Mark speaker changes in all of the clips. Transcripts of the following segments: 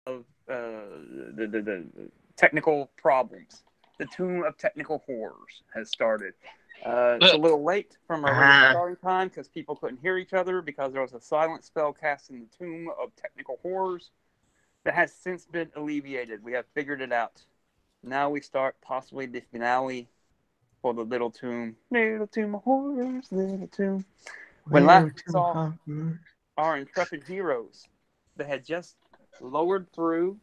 Speaker 1: of the technical problems. The Tomb of Technical Horrors has started. It's a little late from our original starting time because people couldn't hear each other because there was a silent spell cast in the Tomb of Technical Horrors that has since been alleviated. We have figured it out. Now we start possibly the finale for the Little Tomb. Little Tomb of Horrors, Little Tomb. When last we saw our intrepid heroes, they had just lowered through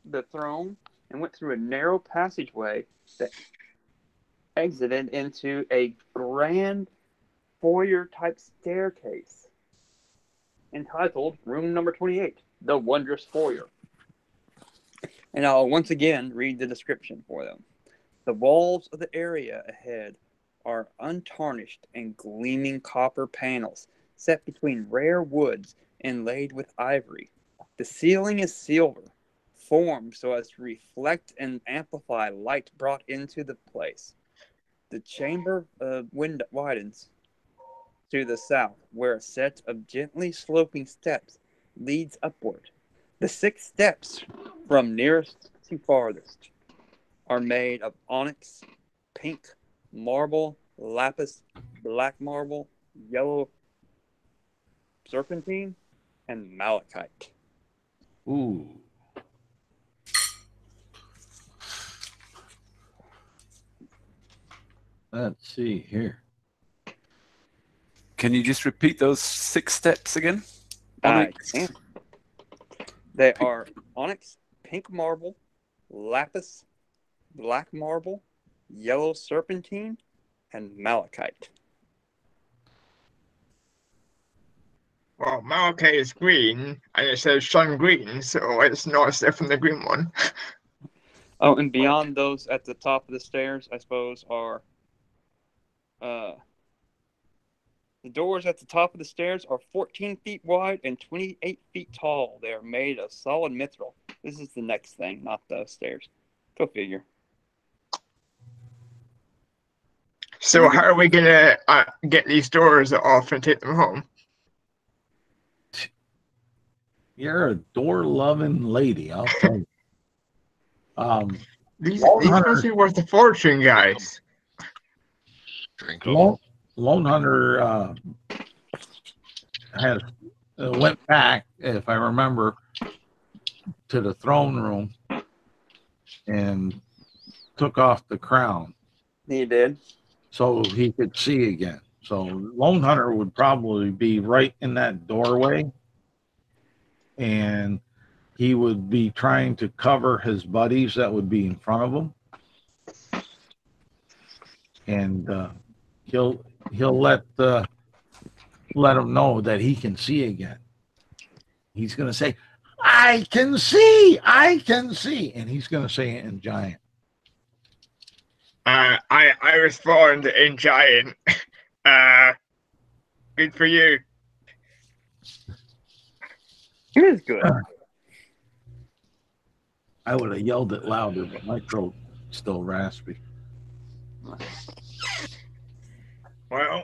Speaker 1: the throne and went through a narrow passageway that exited into a grand foyer-type staircase entitled Room Number 28, The Wondrous Foyer. And I'll once again read the description for them. The walls of the area ahead are untarnished and gleaming copper panels set between rare woods inlaid with ivory. The ceiling is silver, formed so as to reflect and amplify light brought into the place. The chamber window widens to the south, where a set of gently sloping steps leads upward. The 6 steps, from nearest to farthest, are made of onyx, pink marble, lapis, black marble, yellow serpentine, and malachite.
Speaker 2: Ooh. Let's see here.
Speaker 3: Can you just repeat those 6 steps again?
Speaker 1: Onyx. They are onyx, pink marble, lapis, black marble, yellow serpentine, and malachite.
Speaker 4: Well, malachite is green, and it says sun green, so it's not a step from the green one.
Speaker 1: Oh, and beyond those at the top of the stairs, I suppose, are the doors at the top of the stairs are 14 feet wide and 28 feet tall. They are made of solid mithril. This is the next thing, not the stairs. Go figure.
Speaker 4: So how are we gonna get these doors off and take them home?
Speaker 2: You're a door-loving lady, I'll tell you.
Speaker 4: These must be worth a fortune, guys.
Speaker 5: Drink
Speaker 2: Lone Hunter has went back, if I remember, to the throne room and took off the crown.
Speaker 1: He did.
Speaker 2: So he could see again. So Lone Hunter would probably be right in that doorway, and he would be trying to cover his buddies that would be in front of him, and he'll let them know that he can see again. He's going to say, I can see, and he's going to say it in giant.
Speaker 4: I respond in giant. Good for you.
Speaker 1: It is good.
Speaker 2: I would have yelled it louder, but my throat's still raspy.
Speaker 4: Well,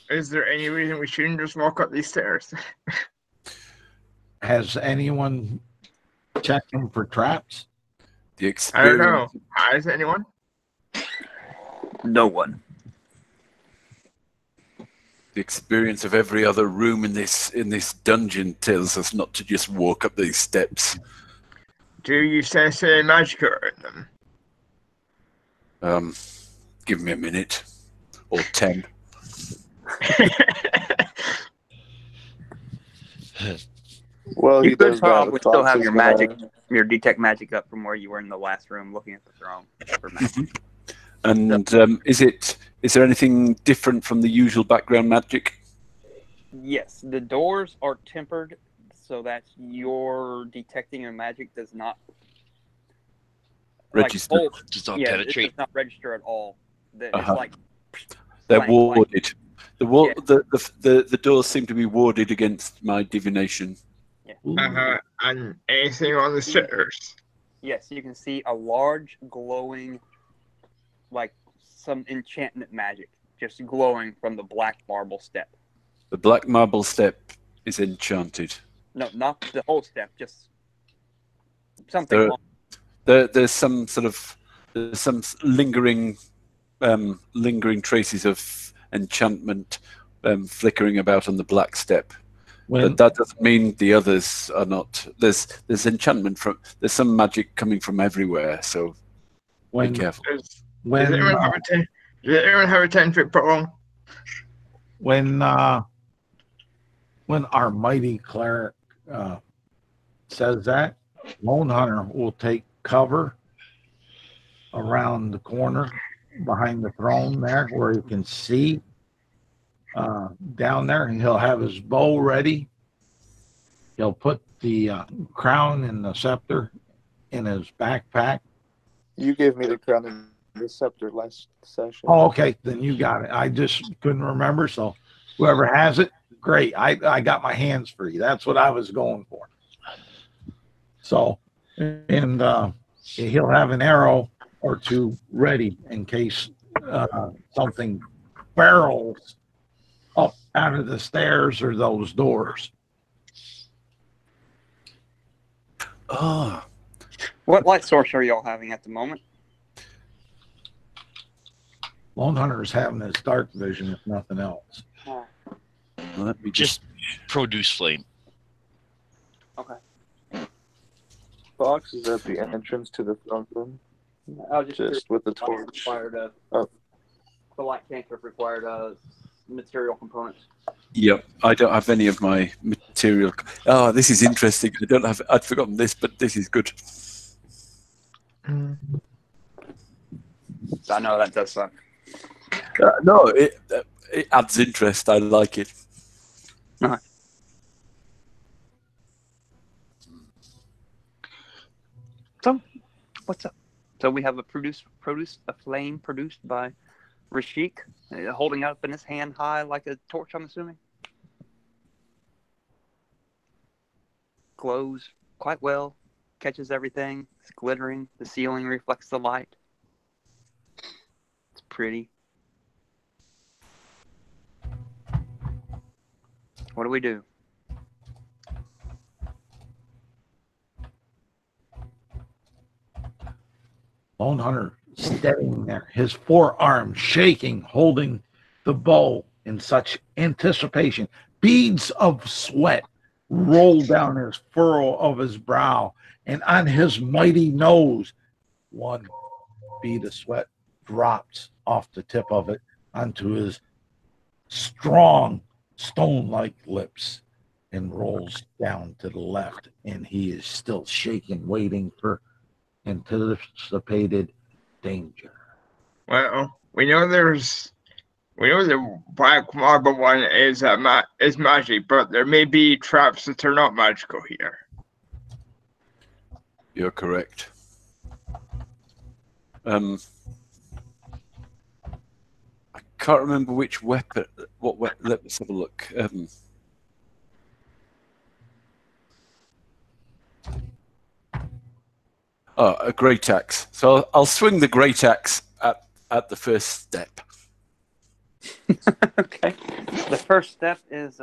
Speaker 4: is there any reason we shouldn't just walk up these stairs?
Speaker 2: Has anyone checked them for traps?
Speaker 4: I don't know. Has anyone?
Speaker 1: No one.
Speaker 3: The experience of every other room in this dungeon tells us not to just walk up these steps.
Speaker 4: Do you sense any magic in them?
Speaker 3: Give me a minute. Or 10.
Speaker 1: Well, you could probably still have your magic, your detect magic up from where you were in the last room looking at the throne for magic.
Speaker 3: And is there anything different from the usual background magic?
Speaker 1: Yes, the doors are tempered so that your detecting your magic does not
Speaker 3: register.
Speaker 5: Does not penetrate.
Speaker 1: It does not register at all. It's like
Speaker 3: they're
Speaker 1: blank,
Speaker 3: warded. The doors seem to be warded against my divination.
Speaker 1: Yeah.
Speaker 4: And anything on the stairs?
Speaker 1: Yes, you can see a large glowing, like some enchantment magic, just glowing from the black marble step.
Speaker 3: The black marble step is enchanted.
Speaker 1: No, not the whole step, just Something.
Speaker 3: There's some sort of lingering traces of enchantment flickering about on the black step. But that doesn't mean the others are not. There's enchantment there's some magic coming from everywhere. So be careful.
Speaker 4: Does anyone have a 10-foot pole?
Speaker 2: When our mighty cleric says that, Lone Hunter will take cover around the corner behind the throne there where he can see down there, and he'll have his bow ready. He'll put the crown and the scepter in his backpack.
Speaker 6: You gave me the crown and the scepter last session.
Speaker 2: Oh, okay, then you got it. I just couldn't remember, so whoever has it, great. I got my hands free. That's what I was going for. So, and he'll have an arrow or two ready in case something barrels up out of the stairs or those doors.
Speaker 3: Oh.
Speaker 1: What light source are y'all having at the moment?
Speaker 2: Lone Hunter is having his dark vision, if nothing else.
Speaker 3: Let me
Speaker 5: Just produce flame.
Speaker 1: Okay.
Speaker 6: Box is at the entrance to the throne room.
Speaker 1: I'll
Speaker 6: Just with the torch.
Speaker 1: The light cantrip required material components.
Speaker 3: Yep, I don't have any of my material. Oh, this is interesting. I'd forgotten this, but this is good.
Speaker 1: I know that does suck.
Speaker 3: No, it adds interest. I like it.
Speaker 1: Uh-huh. So, what's up? So we have a flame produced by Rashik, holding up in his hand high like a torch, I'm assuming. Glows quite well, catches everything. It's glittering. The ceiling reflects the light. It's pretty. What do we do?
Speaker 2: Lone Hunter standing there, his forearm shaking, holding the bow in such anticipation. Beads of sweat roll down his furrow of his brow, and on his mighty nose, one bead of sweat drops off the tip of it onto his strong, stone-like lips and rolls down to the left, and he is still shaking, waiting for anticipated danger.
Speaker 4: Well, we know the black marble one is magic, but there may be traps that are not magical here.
Speaker 3: You're correct. I can't remember which weapon. Let's have a look. A great axe. So I'll swing the great axe at the first step.
Speaker 1: Okay. The first step is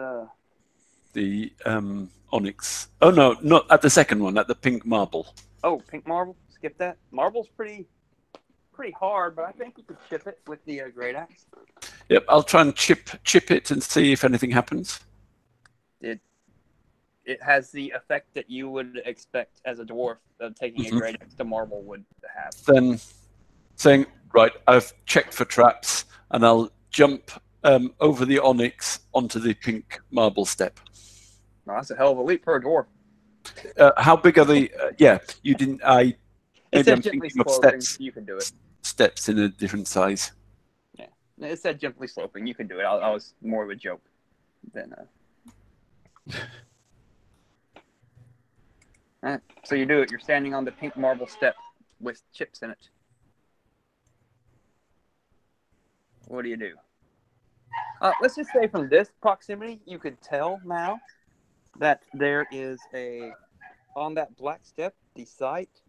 Speaker 3: the onyx. Oh no, not at the second one. At the pink marble.
Speaker 1: Oh, pink marble. Skip that. Marble's pretty hard, but I think you could chip it with the great axe.
Speaker 3: Yep, I'll try and chip it and see if anything happens.
Speaker 1: It has the effect that you would expect as a dwarf of taking a great axe to marble would have.
Speaker 3: Then saying, right, I've checked for traps, and I'll jump over the onyx onto the pink marble step.
Speaker 1: No, that's a hell of a leap for a dwarf.
Speaker 3: How big are the? Yeah, you didn't.
Speaker 1: It said gently sloping.
Speaker 3: Steps.
Speaker 1: You can do it.
Speaker 3: Steps in a different size.
Speaker 1: Yeah, it said gently sloping. You can do it. I was more of a joke than. Right, so you do it. You're standing on the pink marble step with chips in it. What do you do? Let's just say from this proximity, you could tell now that there is on that black step, the site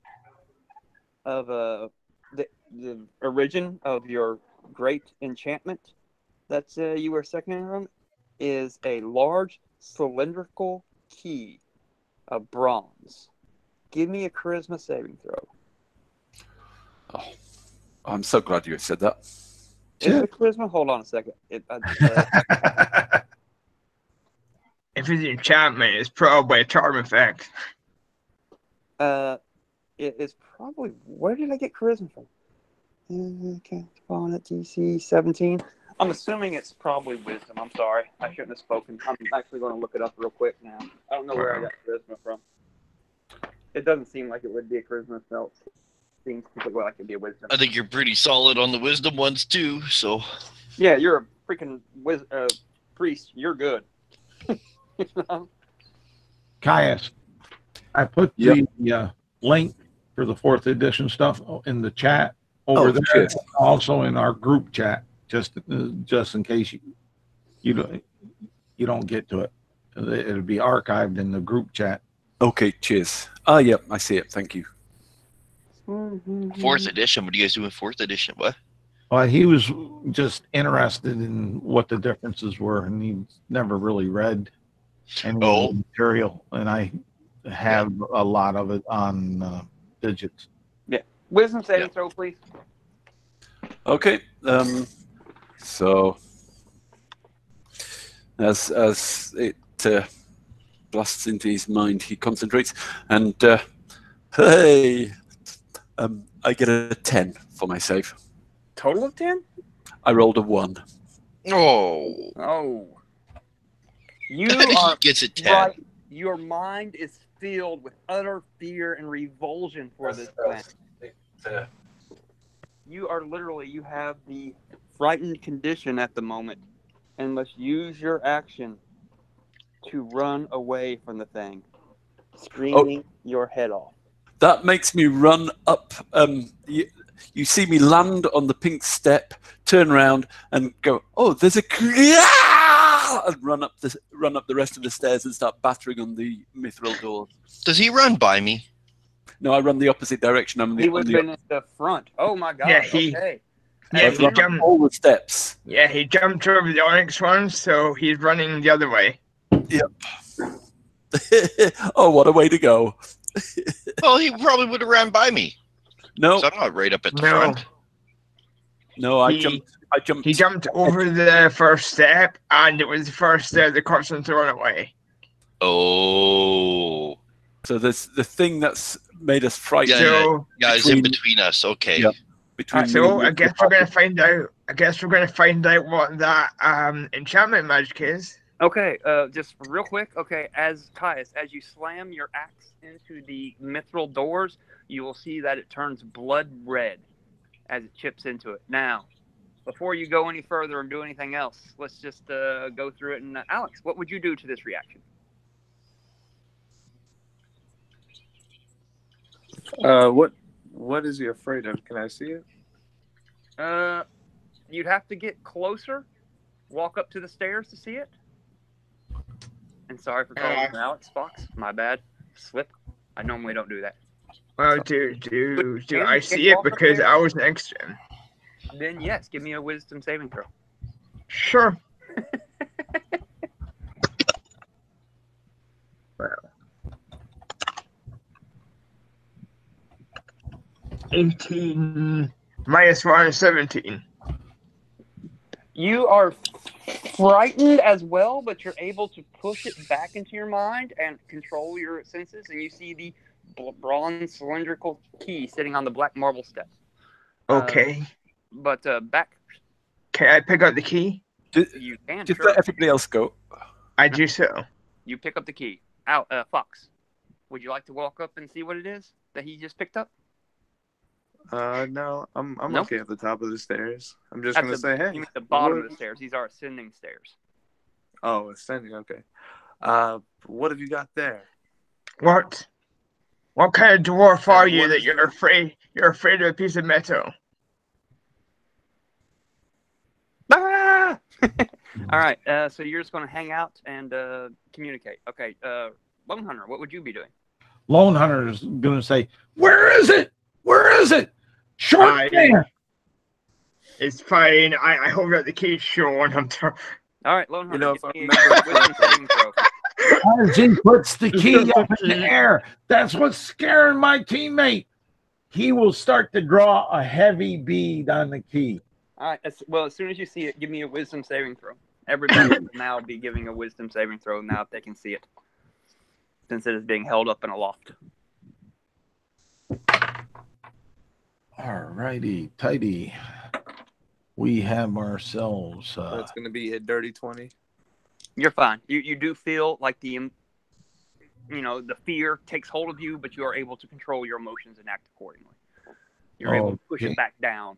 Speaker 1: of the origin of your great enchantment that you were seconding from is a large cylindrical key of bronze Give me a charisma saving throw.
Speaker 3: Oh, I'm so glad you said that.
Speaker 1: Is it charisma? Hold on a second.
Speaker 4: If it's enchantment, it's probably a charm effect.
Speaker 1: It's probably. Where did I get charisma from? Okay, on at DC 17. I'm assuming it's probably wisdom. I'm sorry, I shouldn't have spoken. I'm actually going to look it up real quick now. I don't know where I got charisma from. It doesn't seem like it would be a charisma spell. It seems completely like it'd be a wisdom.
Speaker 5: I think you're pretty solid on the wisdom ones too. So.
Speaker 1: Yeah, you're a freaking priest. You're good.
Speaker 2: Caius, I put the link for the 4th edition stuff in the chat over there.
Speaker 3: Cheers.
Speaker 2: Also in our group chat, just in case you don't get to it. It'll be archived in the group chat.
Speaker 3: Okay, cheers. Oh, yeah, I see it. Thank you.
Speaker 5: 4th edition. What do you guys do in 4th edition? What?
Speaker 2: Well, he was just interested in what the differences were, and he never really read any material. And I have a lot of it on digits.
Speaker 1: Yeah, wisdom saving throw, please.
Speaker 3: Okay. So as it blasts into his mind, he concentrates, and hey, I get a 10 for my save.
Speaker 1: Total of 10?
Speaker 3: I rolled a 1.
Speaker 1: Oh. You are
Speaker 5: gets a 10.
Speaker 1: right. Your mind is filled with utter fear and revulsion for this planet. You have the frightened condition at the moment and must use your action to run away from the thing, screaming your head off.
Speaker 3: That makes me run up. You see me land on the pink step, turn around, and go, "Oh, there's a!" and run up the rest of the stairs and start battering on the mithril doors.
Speaker 5: Does he run by me?
Speaker 3: No, I run the opposite direction.
Speaker 1: He would have been at the front. Oh my god!
Speaker 4: Yeah,
Speaker 1: he
Speaker 3: jumped all the steps.
Speaker 4: Yeah, he jumped over the onyx ones, so he's running the other way.
Speaker 3: Yep. Oh, what a way to go!
Speaker 5: Well, he probably would have ran by me.
Speaker 3: No,
Speaker 5: I'm not right up at the front.
Speaker 3: No, I jumped.
Speaker 4: He jumped over the first step, and it was the first step that caused him to run away.
Speaker 5: Oh.
Speaker 3: So there's the thing that's made us frightened.
Speaker 5: Yeah, it's in between us. Okay.
Speaker 3: Yeah.
Speaker 4: So I guess we're going to find out. What that enchantment magic is.
Speaker 1: Okay, just real quick. Okay, as Caius, as you slam your axe into the mithril doors, you will see that it turns blood red as it chips into it. Now, before you go any further and do anything else, let's just go through it. And Alex, what would you do to this reaction?
Speaker 6: What is he afraid of? Can I see it?
Speaker 1: You'd have to get closer, walk up to the stairs to see it. And sorry for calling him Alex Fox. My bad. Slip. I normally don't do that.
Speaker 4: Well, do I see it because I was next to him?
Speaker 1: Then yes, give me a wisdom saving throw.
Speaker 4: Sure. Well. 18 minus 1 is 17.
Speaker 1: You are frightened as well, but you're able to push it back into your mind and control your senses, and you see the bronze cylindrical key sitting on the black marble steps.
Speaker 4: Okay.
Speaker 1: But back.
Speaker 4: Can I pick up the key?
Speaker 1: You can.
Speaker 3: Just
Speaker 1: sure.
Speaker 3: let everybody else go.
Speaker 4: I do so.
Speaker 1: You pick up the key. Fox, would you like to walk up and see what it is that he just picked up?
Speaker 6: No, I'm
Speaker 1: Nope.
Speaker 6: okay at the top of the stairs. I'm just gonna say, hey.
Speaker 1: You mean the bottom of the stairs? These are ascending stairs.
Speaker 6: Oh, ascending. Okay. What have you got there?
Speaker 4: What kind of dwarf are you that you're afraid of a piece of metal?
Speaker 1: Ah! All right. So you're just going to hang out and communicate. Okay. Lone Hunter, what would you be doing?
Speaker 2: Lone Hunter is going to say, "Where is it? Where is it? Short man."
Speaker 4: It's fine. I hold out the key, Sean.
Speaker 1: All right, Lone Hunter.
Speaker 6: You know, if I
Speaker 1: give me a wisdom saving throw.
Speaker 2: As he puts the key up in the air, that's what's scaring my teammate. He will start to draw a heavy bead on the key.
Speaker 1: All right. Well, as soon as you see it, give me a wisdom saving throw. Everybody will now be giving a wisdom saving throw now if they can see it, since it is being held up in a loft.
Speaker 2: All righty, tighty. We have ourselves.
Speaker 6: So it's going to be a dirty 20.
Speaker 1: You're fine. You do feel like the fear takes hold of you, but you are able to control your emotions and act accordingly. You're able to push it back down.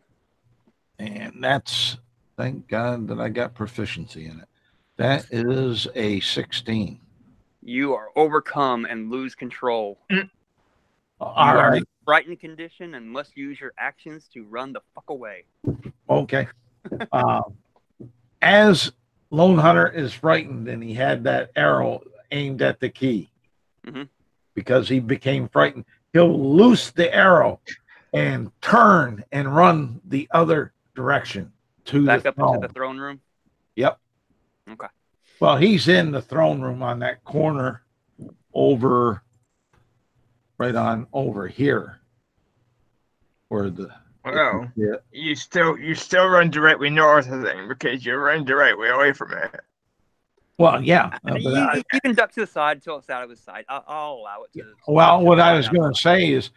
Speaker 2: And that's, thank God that I got proficiency in it. That is a 16.
Speaker 1: You are overcome and lose control.
Speaker 2: All right.
Speaker 1: Frightened condition and must use your actions to run the fuck away.
Speaker 2: Okay. As Lone Hunter is frightened and he had that arrow aimed at the key, because he became frightened, he'll loose the arrow and turn and run the other direction to
Speaker 1: back
Speaker 2: the
Speaker 1: up
Speaker 2: throne.
Speaker 1: into the throne room.
Speaker 2: Yep.
Speaker 1: Okay.
Speaker 2: Well, he's in the throne room on that corner right on over here. Where the
Speaker 4: Well, you still run directly north, I think, because you run directly away from it.
Speaker 2: Well, yeah.
Speaker 1: You can duck to the side until it's out of his sight. I'll allow it to.
Speaker 2: Well, what I was going to say is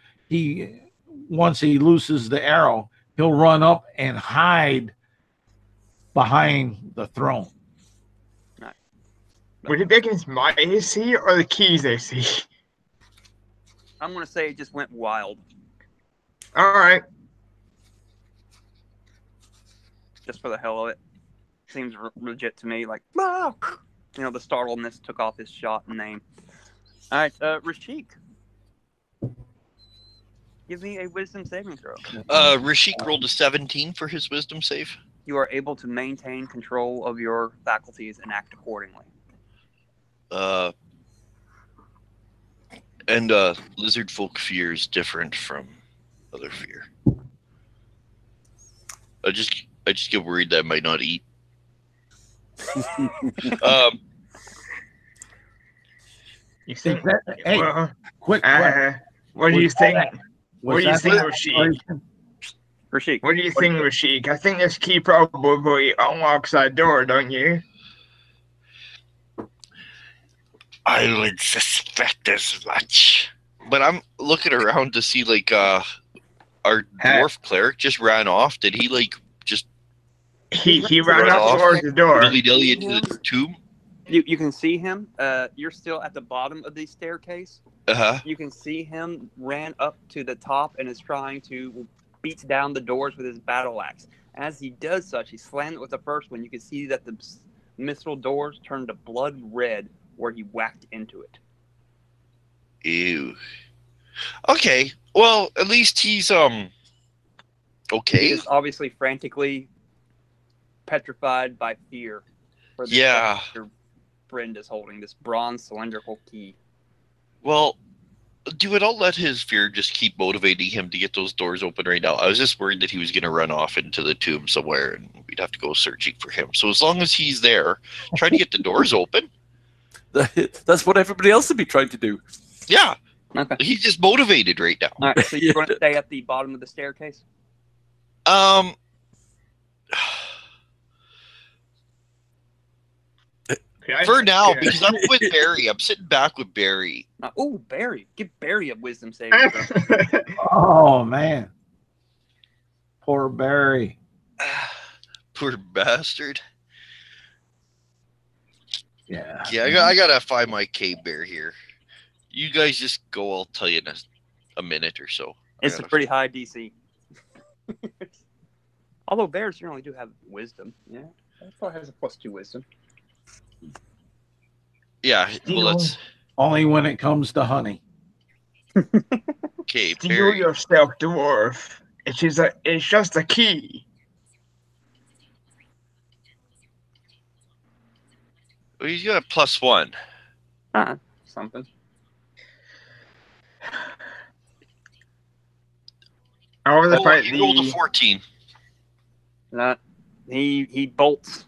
Speaker 2: once he looses the arrow, he'll run up and hide behind the throne.
Speaker 1: Right.
Speaker 4: Would it be against my AC or the keys AC?
Speaker 1: I'm going to say it just went wild.
Speaker 4: All right.
Speaker 1: Just for the hell of it. Seems legit to me. Like, ah! The startledness took off his shot and name. All right, Rashik. Give me a wisdom saving throw.
Speaker 5: Rashik rolled a 17 for his wisdom save.
Speaker 1: You are able to maintain control of your faculties and act accordingly.
Speaker 5: And lizard folk fear is different from other fear. I just get worried that I might not eat.
Speaker 4: You think?
Speaker 2: Hey, quick.
Speaker 4: What do you think? What do you think,
Speaker 1: Rashik?
Speaker 4: What do you think, Rashik? I think this key probably unlocks that door, don't you?
Speaker 5: I would suspect as much. But I'm looking around to see, like, our dwarf cleric just ran off. Did he, like, just...
Speaker 4: He ran off towards the door.
Speaker 5: Dilly-dilly into the tomb?
Speaker 1: You can see him. You're still at the bottom of the staircase.
Speaker 5: Uh-huh.
Speaker 1: You can see him ran up to the top and is trying to beat down the doors with his battle axe. As he does such, he slammed it with the first one. You can see that the mithril doors turned to blood red where he whacked into it.
Speaker 5: Ew. Okay. Well, at least he's okay.
Speaker 1: He is obviously frantically petrified by fear. For the your friend is holding this bronze cylindrical key.
Speaker 5: Well, dude, I'll let his fear just keep motivating him to get those doors open right now. I was just worried that he was going to run off into the tomb somewhere and we'd have to go searching for him. So as long as he's there, trying to get the doors open.
Speaker 3: That's what everybody else would be trying to do.
Speaker 5: Yeah.
Speaker 1: Okay.
Speaker 5: He's just motivated right now.
Speaker 1: All right, so you're going to stay at the bottom of the staircase?
Speaker 5: For now, because I'm with Barry. I'm sitting back with Barry.
Speaker 1: Barry. Give Barry a wisdom save.
Speaker 2: Oh, man. Poor Barry.
Speaker 5: Poor bastard.
Speaker 2: Yeah.
Speaker 5: Yeah, I gotta find my cave bear here. You guys just go. I'll tell you in a minute or so.
Speaker 1: It's a pretty high DC. Although bears generally do have wisdom. Yeah. That probably has a +2 wisdom.
Speaker 5: Yeah, well, let's...
Speaker 2: Only when it comes to honey.
Speaker 5: Okay,
Speaker 4: Steal yourself, dwarf. It's just a key.
Speaker 5: Well, he's got a +1.
Speaker 1: Something.
Speaker 4: I want to fight
Speaker 5: he rolled a 14.
Speaker 1: He bolts.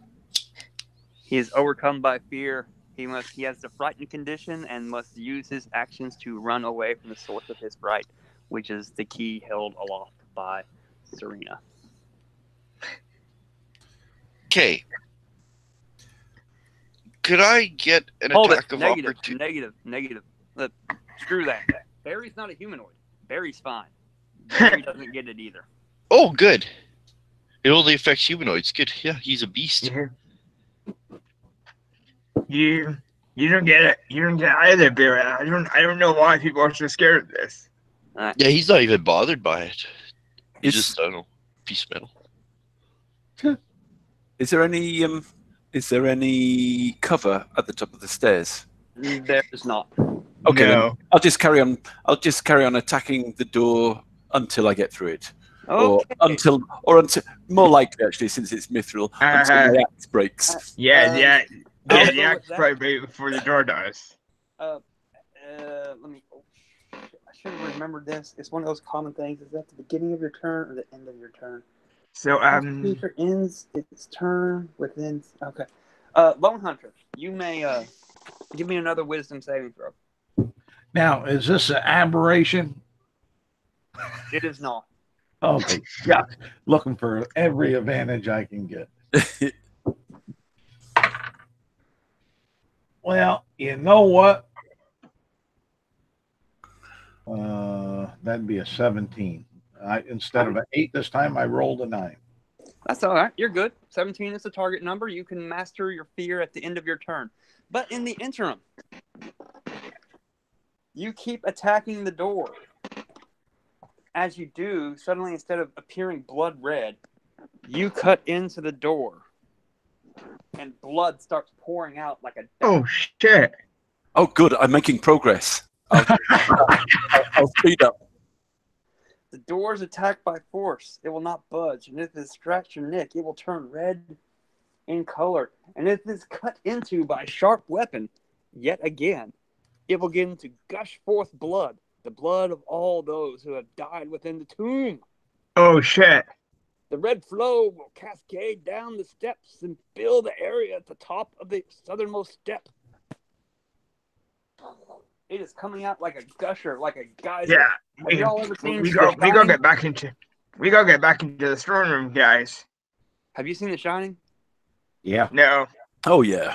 Speaker 1: He is overcome by fear. He has the frightened condition and must use his actions to run away from the source of his fright, which is the key held aloft by Serena.
Speaker 5: Okay. Could I get an
Speaker 1: Hold
Speaker 5: attack
Speaker 1: it.
Speaker 5: of
Speaker 1: Negative.
Speaker 5: opportunity?
Speaker 1: Negative. Look, screw that. Barry's not a humanoid. Barry's fine. Barry doesn't get it either.
Speaker 5: Oh, good. It only affects humanoids. Good. Yeah, he's a beast.
Speaker 4: You don't get it. You don't get either, Barry. I don't know why people are so scared of this.
Speaker 5: Yeah, he's not even bothered by it. He's
Speaker 3: Is-
Speaker 5: just, I don't know, piece of metal.
Speaker 3: Is there any cover at the top of the stairs?
Speaker 1: There is not.
Speaker 3: Okay,
Speaker 4: No.
Speaker 3: then I'll just carry on attacking the door until I get through it. Or
Speaker 1: Okay.
Speaker 3: until more likely actually, since it's mithril, until my axe breaks.
Speaker 4: Yeah,
Speaker 1: I'll go
Speaker 4: the
Speaker 1: with
Speaker 4: axe
Speaker 1: that.
Speaker 4: probably before the door does.
Speaker 1: Let me. Oh, shit, I should have remembered this. It's one of those common things. Is that the beginning of your turn or the end of your turn?
Speaker 4: So
Speaker 1: Creature ends its turn within. Okay. Lone Hunter, you may give me another Wisdom saving throw.
Speaker 2: Now, is this an aberration?
Speaker 1: It is not.
Speaker 2: Okay, yeah. Looking for every advantage I can get. Well, you know what? That'd be a 17. Instead of an 8 this time, I rolled a 9.
Speaker 1: That's all right. You're good. 17 is the target number. You can master your fear at the end of your turn. But in the interim, you keep attacking the door. As you do, suddenly instead of appearing blood red, you cut into the door. And blood starts pouring out like a...
Speaker 4: oh shit!
Speaker 3: Oh, good. I'm making progress. I'll speed up.
Speaker 1: The door is attacked by force. It will not budge. And if it scratches your neck, it will turn red in color. And if it's cut into by a sharp weapon, yet again, it will begin to gush forth blood. The blood of all those who have died within the tomb.
Speaker 4: Oh shit!
Speaker 1: The red flow will cascade down the steps and fill the area at the top of the southernmost step. It is coming out like a gusher, like a geyser.
Speaker 4: Yeah,
Speaker 1: Have y'all ever seen
Speaker 4: we
Speaker 1: The
Speaker 4: gotta
Speaker 1: Shining?
Speaker 4: get back into the throne room, guys.
Speaker 1: Have you seen The Shining?
Speaker 2: Yeah.
Speaker 4: No.
Speaker 3: Oh yeah.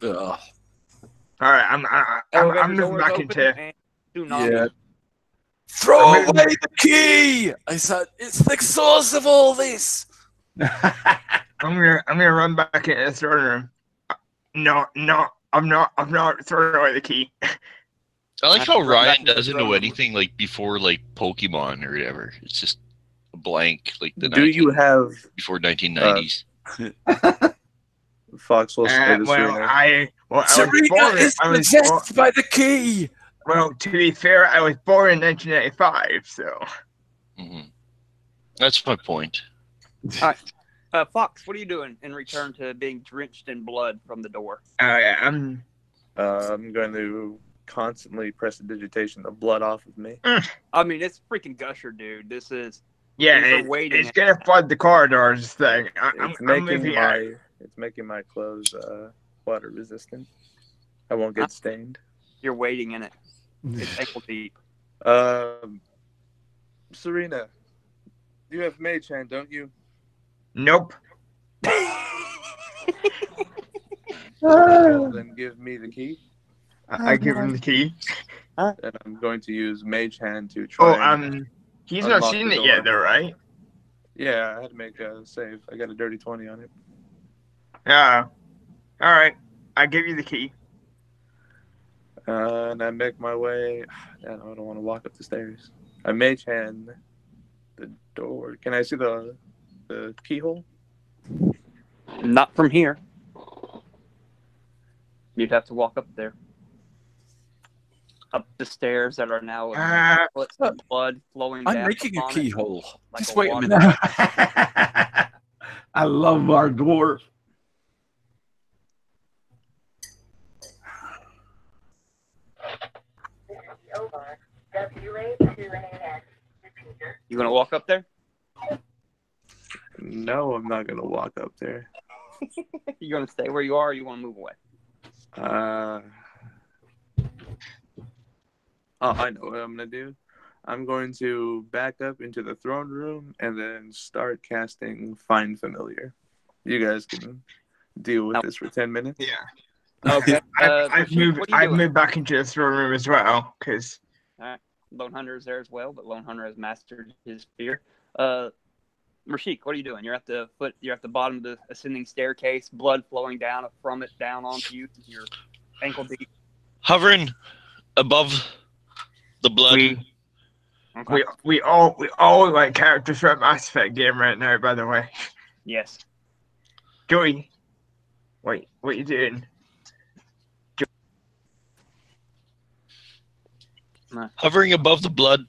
Speaker 3: Ugh.
Speaker 4: All right, I'm
Speaker 1: Elevator
Speaker 4: moving
Speaker 1: doors
Speaker 4: back
Speaker 1: open
Speaker 4: into.
Speaker 1: and tsunami.
Speaker 3: Yeah. Throw away the key! I said, it's the source of all this.
Speaker 4: I'm gonna run back into the throne room. No, I'm not throwing away the key.
Speaker 5: I like how
Speaker 1: Right back
Speaker 5: Ryan
Speaker 1: into the
Speaker 5: doesn't
Speaker 1: throne
Speaker 5: know
Speaker 1: room.
Speaker 5: anything like before like Pokemon or whatever. It's just a blank like the
Speaker 6: Do you have
Speaker 5: before 1990s.
Speaker 6: Fox will stay with
Speaker 4: Well,
Speaker 6: Serena?
Speaker 4: I was
Speaker 3: Serena
Speaker 4: born.
Speaker 3: is possessed by the key.
Speaker 4: Well, to be fair, I was born in 1995, so.
Speaker 5: That's my point.
Speaker 1: Fox, what are you doing in return to being drenched in blood from the door?
Speaker 4: I'm
Speaker 6: going to constantly prestidigitation the blood off of me.
Speaker 1: I mean, it's freaking gusher, dude. This is...
Speaker 4: yeah,
Speaker 1: You're waiting
Speaker 4: it's
Speaker 1: at-
Speaker 4: gonna flood the corridors thing. I'm
Speaker 6: Making my clothes water resistant. I won't get stained.
Speaker 1: You're waiting in it. It's ankle deep.
Speaker 6: Serena, you have mage hand, don't you?
Speaker 4: Nope.
Speaker 6: Well, then give me the key,
Speaker 4: I give him the key.
Speaker 6: and I'm going to use mage hand to try.
Speaker 4: He's not
Speaker 6: unlock
Speaker 4: seen
Speaker 6: the
Speaker 4: it yet,
Speaker 6: door.
Speaker 4: though, right?
Speaker 6: Yeah, I had to make a save. I got a dirty 20 on it.
Speaker 4: Yeah. All right. I give you the key.
Speaker 6: And I make my way. I don't want to walk up the stairs. I mage hand the door. Can I see the keyhole?
Speaker 1: Not from here. You'd have to walk up there. Up the stairs that are now blood flowing down.
Speaker 3: I'm making a
Speaker 1: upon it.
Speaker 3: keyhole.
Speaker 1: Like
Speaker 3: Just
Speaker 1: a
Speaker 3: wait a
Speaker 1: water-
Speaker 3: minute.
Speaker 2: I love our dwarf.
Speaker 1: You gonna walk up there?
Speaker 6: No, I'm not gonna walk up there.
Speaker 1: You going to stay where you are, or you want to move away?
Speaker 6: I know what I'm gonna do. I'm going to back up into the throne room and then start casting Find Familiar. You guys can deal with this for 10 minutes.
Speaker 4: Yeah.
Speaker 1: Okay.
Speaker 4: I've
Speaker 1: Rashid,
Speaker 4: moved back into the throne room as well because.
Speaker 1: All right. Lone Hunter is there as well, but Lone Hunter has mastered his fear. Rashik, what are you doing? You're at the bottom of the ascending staircase, blood flowing down from it down onto you. You're ankle deep.
Speaker 5: Hovering above the blood.
Speaker 4: We all like characters from Mass Effect game right now, by the way.
Speaker 1: Yes.
Speaker 4: Joey, wait, what are you doing?
Speaker 5: Hovering above the blood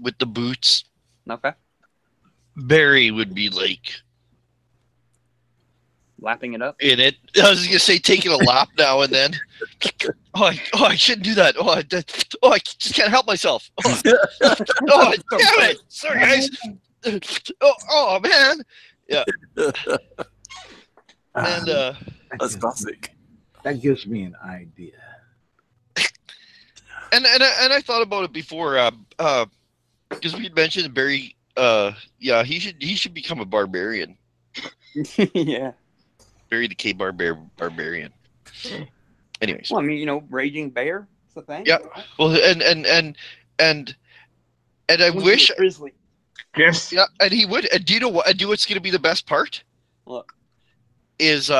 Speaker 5: with the boots.
Speaker 1: Okay.
Speaker 5: Barry would be like
Speaker 1: lapping it up.
Speaker 5: In it. I was gonna say taking a lap now and then. I shouldn't do that. I just can't help myself. Oh, damn it! Sorry, guys. Oh man. Yeah. And
Speaker 3: that's classic.
Speaker 2: That gives me an idea.
Speaker 5: And I thought about it before, because we had mentioned Barry. Yeah, he should become a barbarian.
Speaker 1: Yeah. Barry
Speaker 5: the K barbarian. Anyways.
Speaker 1: Well, I mean, raging bear. It's a thing.
Speaker 5: Yeah. Well, and I wish.
Speaker 1: Grizzly.
Speaker 4: Yes.
Speaker 5: Yeah, and he would. And do you know what? Do what's going to be the best part?
Speaker 1: Look.
Speaker 5: Is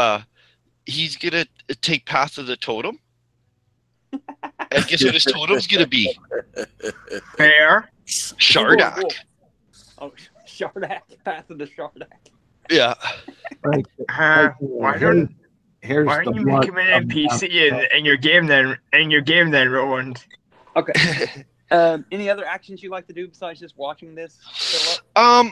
Speaker 5: he's gonna take Path of the Totem. And guess what his totem's gonna be?
Speaker 4: Bear.
Speaker 5: Shardak.
Speaker 1: Oh, Shardak. Path of the Shardak.
Speaker 5: Yeah.
Speaker 2: Right.
Speaker 4: Why don't you make him an NPC in your game then? Roland.
Speaker 1: Okay. Any other actions you like to do besides just watching this fill
Speaker 5: up?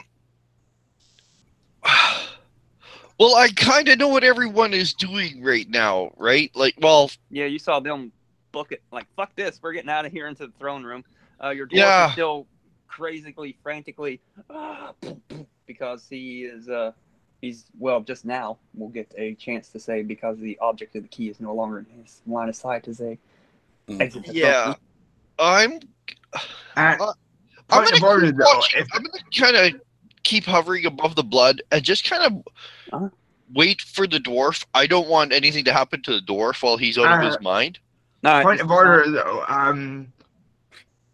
Speaker 5: Well, I kind of know what everyone is doing right now, right? Like, well,
Speaker 1: yeah, you saw them book it. Like, fuck this, we're getting out of here into the throne room. Your dwarf is still crazily, frantically, because he is. Well, just now we'll get a chance to say because the object of the key is no longer in his line of sight as a exit.
Speaker 5: Yeah, I'm gonna kind of keep hovering above the blood and just kind of wait for the dwarf. I don't want anything to happen to the dwarf while he's out of his mind.
Speaker 4: Point of order, though.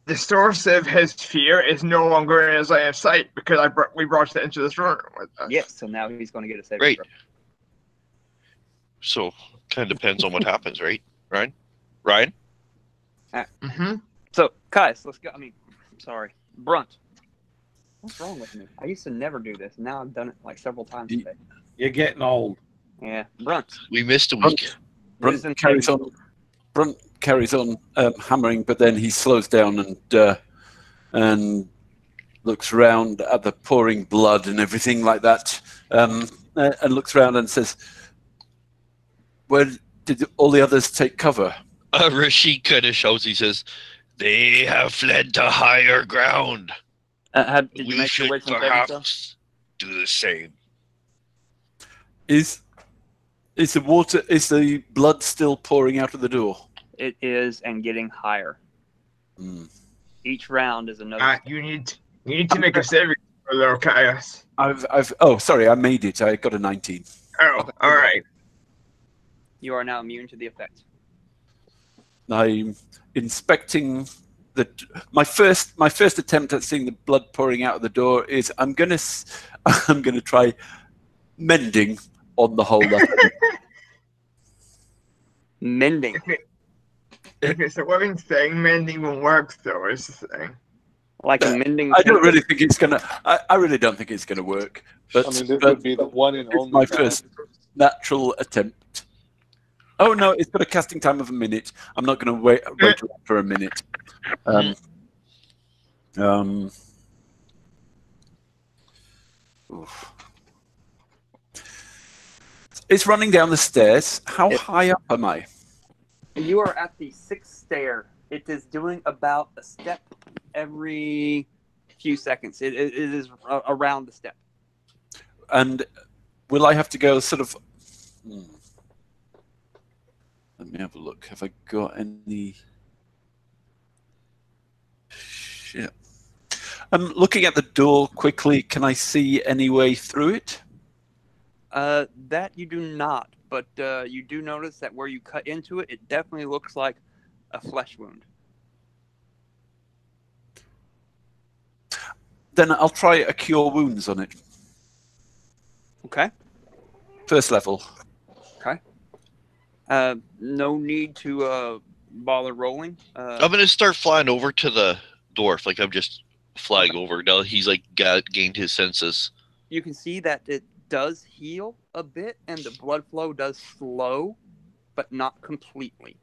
Speaker 4: The source of his fear is no longer in his line of sight because we brought it into this room with us.
Speaker 1: Yes, so now he's going to get a saving
Speaker 5: throw. So, kind of depends on what happens, right? Ryan?
Speaker 1: Mm-hmm. So, Kais, let's go. I mean, sorry. Brunt. What's wrong with me? I used to never do this. Now I've done it like several times today.
Speaker 2: You're getting old.
Speaker 1: Yeah. Brunt.
Speaker 5: We missed a week.
Speaker 3: Brunt carries on hammering, but then he slows down and looks around at the pouring blood and everything like that, and looks around and says, "Where did all the others take cover?"
Speaker 5: Rashid kind of shouts. He says, "They have fled to higher ground. We should perhaps do the same."
Speaker 3: Is the blood still pouring out of the door?
Speaker 1: It is, and getting higher. Each round is another.
Speaker 4: You need to make a saving throw, though, Caius.
Speaker 3: Sorry, I made it. I got a 19.
Speaker 4: Oh, okay. All right.
Speaker 1: You are now immune to the effect.
Speaker 3: I'm inspecting my first attempt at seeing the blood pouring out of the door is I'm gonna try mending on the whole.
Speaker 1: Mending.
Speaker 4: If it's a living thing, mending won't work, though, is the thing.
Speaker 1: Like a mending.
Speaker 3: I don't really think it's gonna. I really don't think it's gonna work. But
Speaker 6: I mean, this would be the one and only.
Speaker 3: My first natural attempt. Oh no, it's got a casting time of a minute. I'm not going to wait for a minute. It's running down the stairs. How high up am I?
Speaker 1: You are at the 6th stair. It is doing about a step every few seconds. It is around the step.
Speaker 3: And will I have to go sort of Let me have a look. Have I got any? Shit. I'm looking at the door quickly. Can I see any way through it?
Speaker 1: That you do not, but you do notice that where you cut into it, it definitely looks like a flesh wound.
Speaker 3: Then I'll try a cure wounds on it.
Speaker 1: Okay.
Speaker 3: First level.
Speaker 1: Okay. No need to bother rolling.
Speaker 5: I'm gonna start flying over to the dwarf. Like I'm just flying over now. He's like gained his senses.
Speaker 1: You can see that it does heal a bit, and the blood flow does slow, but not completely.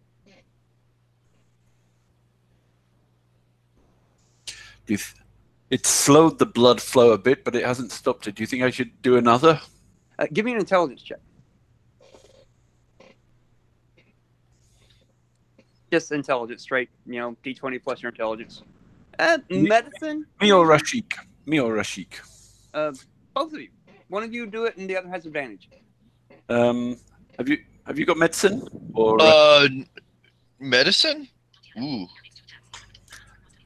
Speaker 3: It slowed the blood flow a bit, but it hasn't stopped it. Do you think I should do another?
Speaker 1: Give me an intelligence check. Just intelligence, straight, D20 plus your intelligence. Medicine?
Speaker 3: Me or Rashik? Me or Rashik?
Speaker 1: Both of you. One of you do it, and the other has advantage.
Speaker 3: Have you got medicine or
Speaker 5: medicine? Ooh.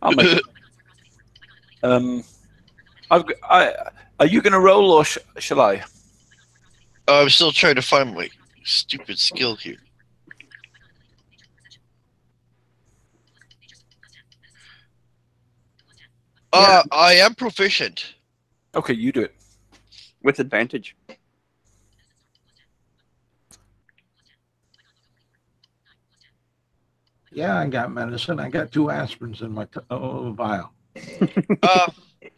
Speaker 3: I'll make it. Are you going to roll or shall I?
Speaker 5: I'm still trying to find my stupid skill here. I am proficient.
Speaker 3: Okay, you do it.
Speaker 1: With advantage.
Speaker 2: Yeah, I got medicine. I got 2 aspirins in my vial.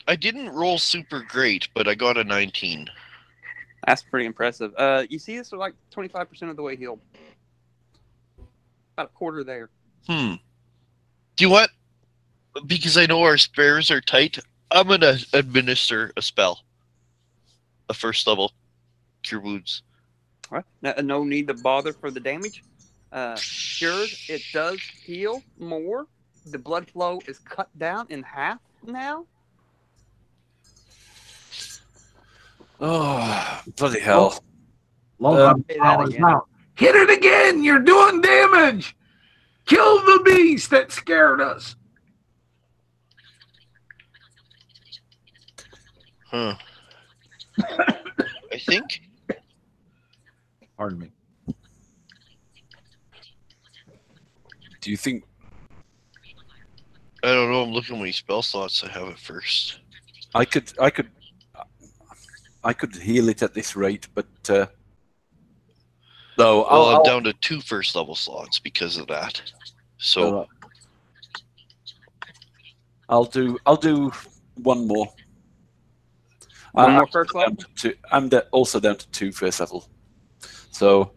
Speaker 5: I didn't roll super great, but I got a 19.
Speaker 1: That's pretty impressive. You see this are like 25% of the way healed. About a quarter there.
Speaker 5: Do you what? Because I know our spares are tight, I'm going to administer a spell. A first level cure wounds.
Speaker 1: All right. No need to bother for the damage. Cured, it does heal more. The blood flow is cut down in half now.
Speaker 3: Oh, bloody hell.
Speaker 2: Hit it again. You're doing damage. Kill the beast that scared us.
Speaker 5: Huh. I think.
Speaker 2: Pardon me.
Speaker 3: Do you think?
Speaker 5: I don't know. I'm looking at my spell slots. I have it first.
Speaker 3: I could heal it at this rate, but no.
Speaker 5: I'm down to 2 first level slots because of that. So
Speaker 3: I'll do one more.
Speaker 1: One more first level?
Speaker 3: I'm also down to 2 first level. So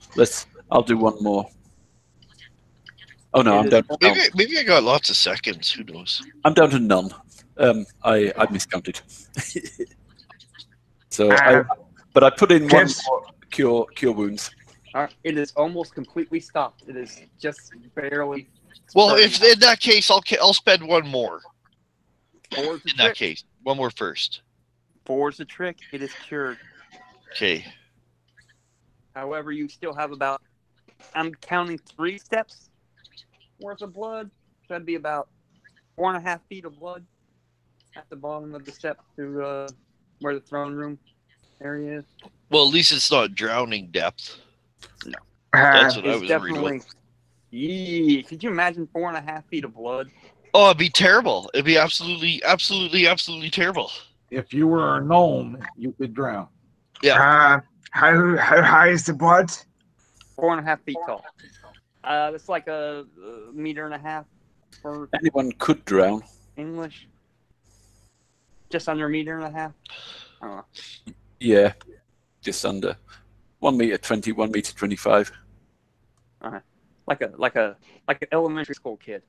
Speaker 3: I'll do one more. Oh no, I'm down.
Speaker 5: Maybe I got lots of seconds. Who knows?
Speaker 3: I'm down to none. I miscounted. So, but I put in one more cure wounds.
Speaker 1: All right. It is almost completely stopped. It is just barely.
Speaker 5: Well, if in that case, I'll spend one more.
Speaker 1: In
Speaker 5: that case, one more first.
Speaker 1: 4's the trick. It is cured.
Speaker 5: Okay.
Speaker 1: However, you still have about, I'm counting 3 steps worth of blood. So that'd be about 4.5 feet of blood at the bottom of the step to where the throne room area is.
Speaker 5: Well, at least it's not drowning depth.
Speaker 1: No.
Speaker 5: That's what I was worried about.
Speaker 1: Yeah. Could you imagine 4.5 feet of blood?
Speaker 5: Oh, it'd be terrible. It'd be absolutely, absolutely, absolutely terrible.
Speaker 2: If you were a gnome, you could drown.
Speaker 5: Yeah.
Speaker 4: How high is the blood?
Speaker 1: 4.5 feet tall. That's like a 1.5 meters for
Speaker 3: anyone could drown.
Speaker 1: English. Just under 1.5 meters. I don't know.
Speaker 3: Yeah, just under 1 meter 20, 1 meter 25.
Speaker 1: Like an elementary school kid.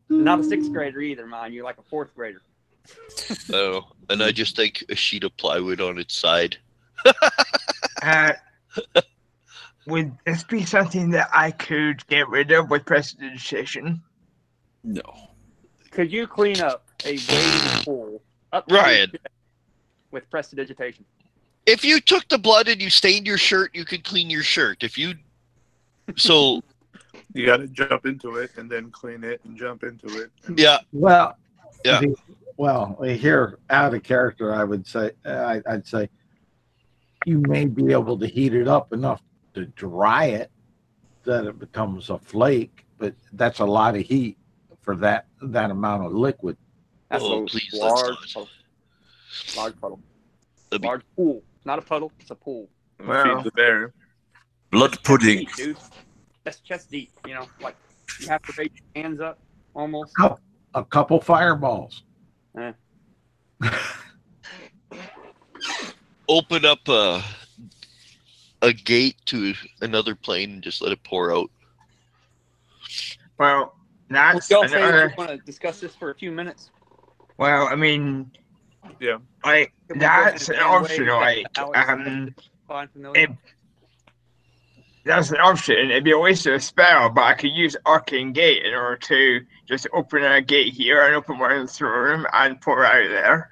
Speaker 1: Not a 6th grader either, mind you, like a 4th grader.
Speaker 5: Oh, and I just take a sheet of plywood on its side.
Speaker 4: Would this be something that I could get rid of with prestidigitation?
Speaker 3: No.
Speaker 1: Could you clean up a wading pool
Speaker 5: Ryan,
Speaker 1: with prestidigitation?
Speaker 5: If you took the blood and you stained your shirt, you could clean your shirt. If you, so
Speaker 6: you got to jump into it and then clean it and jump into it.
Speaker 5: yeah,
Speaker 2: Well,
Speaker 5: yeah.
Speaker 2: Well, here out of character, I would say, I'd say you may be able to heat it up enough to dry it that it becomes a flake, but that's a lot of heat for that amount of liquid.
Speaker 1: That's
Speaker 5: Oh,
Speaker 1: a
Speaker 5: please,
Speaker 1: large
Speaker 5: let's
Speaker 1: puddle. Large puddle.
Speaker 5: That'd be-
Speaker 1: Large pool. Not a puddle, it's a pool.
Speaker 6: Feed the bear.
Speaker 3: Blood
Speaker 1: That's
Speaker 3: pudding.
Speaker 1: chest deep, dude. That's chest deep, you know, like you have to raise your hands up almost.
Speaker 2: A couple fireballs.
Speaker 1: Eh.
Speaker 5: Open up a gate to another plane and just let it pour out.
Speaker 4: Well, that's
Speaker 1: Y'all say
Speaker 4: another.
Speaker 1: you want to discuss this for a few minutes.
Speaker 4: Well, I mean,
Speaker 6: Yeah.
Speaker 4: like
Speaker 1: Can we go
Speaker 4: that's an
Speaker 1: ahead and
Speaker 4: option.
Speaker 1: wave
Speaker 4: Like,
Speaker 1: that Alex find familiar?
Speaker 4: it, that's an option. It'd be a waste of a spell, but I could use Arcane Gate in order to just open a gate here and open one in the throne room and pour out there.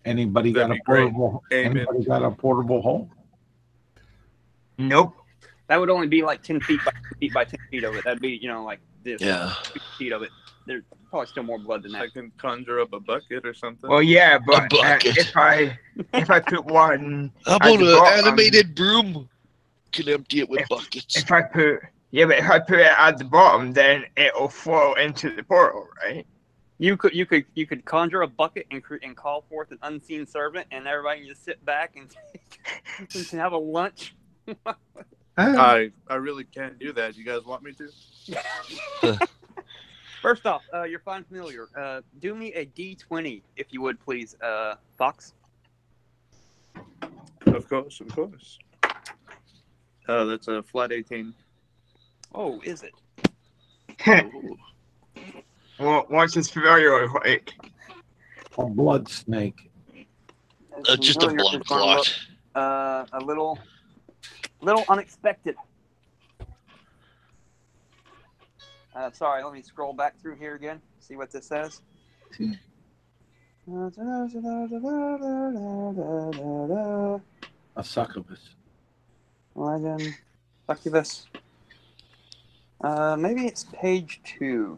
Speaker 2: Anybody
Speaker 6: That'd
Speaker 2: got a
Speaker 6: be great.
Speaker 2: portable?
Speaker 6: Amen.
Speaker 2: Anybody got a portable hole?
Speaker 4: Nope.
Speaker 1: That would only be like 10 feet by 10 feet by 10 feet of it. That'd be, you know, like this.
Speaker 5: Yeah.
Speaker 1: 2 feet of it. There's probably still more blood than
Speaker 6: I
Speaker 1: that.
Speaker 6: can conjure up a bucket or something.
Speaker 4: Well, yeah, but
Speaker 5: bucket.
Speaker 4: if I put one,
Speaker 5: How
Speaker 4: at
Speaker 5: about
Speaker 4: the
Speaker 5: an
Speaker 4: bottom-
Speaker 5: animated broom? Can empty it with buckets.
Speaker 4: if I put it at the bottom, then it'll flow into the portal, right?
Speaker 1: You could conjure a bucket and call forth an unseen servant, and everybody can just sit back and have a lunch.
Speaker 6: I really can't do that. You guys want me to?
Speaker 1: First off, you're fine familiar. Do me a D20 if you would, please, Fox.
Speaker 6: Of course, of course. That's a flat 18.
Speaker 1: Oh, is it?
Speaker 5: Ooh.
Speaker 4: Well, once it's familiar with like
Speaker 2: A blood snake.
Speaker 5: Just a
Speaker 1: Familiar
Speaker 5: blood
Speaker 1: is gonna look,
Speaker 5: clot.
Speaker 1: a little unexpected. Sorry, let me scroll back through here again. See what this says.
Speaker 2: A succubus.
Speaker 1: Legend, succubus. Maybe it's page 2.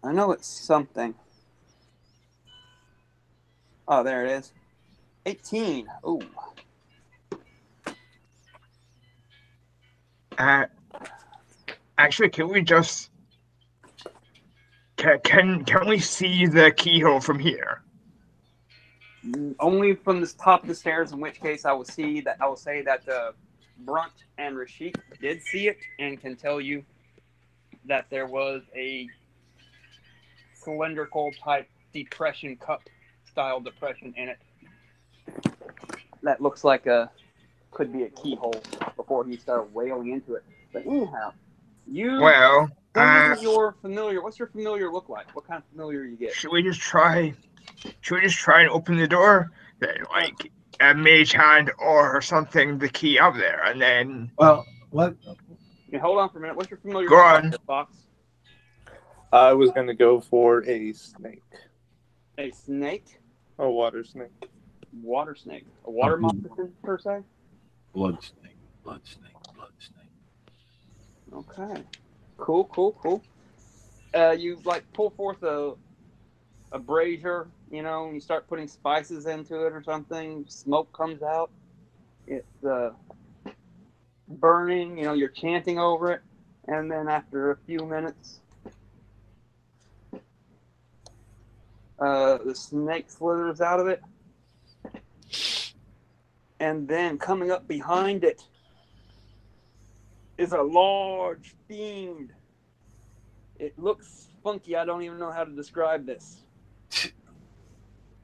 Speaker 1: I know it's something. Oh, there it is. 18. Ooh.
Speaker 4: actually, can we just can we see the keyhole from here?
Speaker 1: Only from the top of the stairs, in which case I will say that Brunt and Rashik did see it and can tell you that there was a cylindrical type depression, cup style depression in it that looks like could be a keyhole before he started wailing into it. But anyhow,
Speaker 4: Well,
Speaker 1: your familiar. What's your familiar look like? What kind of familiar you get?
Speaker 4: should we just try and open the door? Then, like a mage hand or something, the key up there, and then.
Speaker 2: Well, what?
Speaker 1: Yeah, hold on for a minute. What's your familiar
Speaker 4: Go
Speaker 1: look
Speaker 4: on.
Speaker 1: like, Fox?
Speaker 6: I was going to go for a snake.
Speaker 1: A snake?
Speaker 6: A water snake.
Speaker 1: Water snake. A water moccasin, per se?
Speaker 2: Blood snake. Blood snake. Blood snake.
Speaker 1: Okay. Cool. You like pull forth a brazier, you know, and you start putting spices into it or something. Smoke comes out. It's burning, you know, you're chanting over it. And then after a few minutes, the snake slithers out of it. And then coming up behind it is a large fiend. It looks funky. I don't even know how to describe this.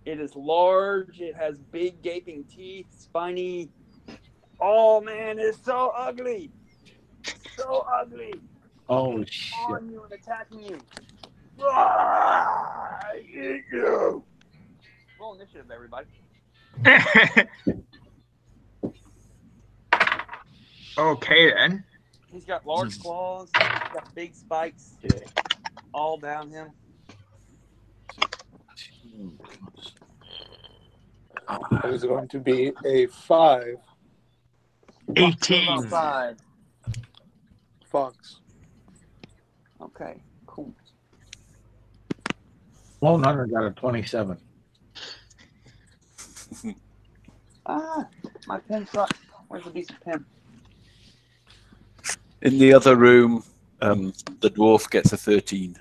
Speaker 1: It is large. It has big gaping teeth, spiny. Oh man, it's so ugly. So ugly.
Speaker 2: Oh shit!
Speaker 1: On you and attacking you. I eat you. Roll initiative, everybody.
Speaker 4: Okay then.
Speaker 1: He's got large claws. He's got big spikes all down him.
Speaker 6: It is going to be a 5.
Speaker 4: 18.
Speaker 1: 5.
Speaker 6: Fox.
Speaker 1: Okay, cool.
Speaker 2: Lone Hunter got a 27.
Speaker 1: My pen sucks. Where's the decent pen?
Speaker 3: In the other room, the dwarf gets a 13.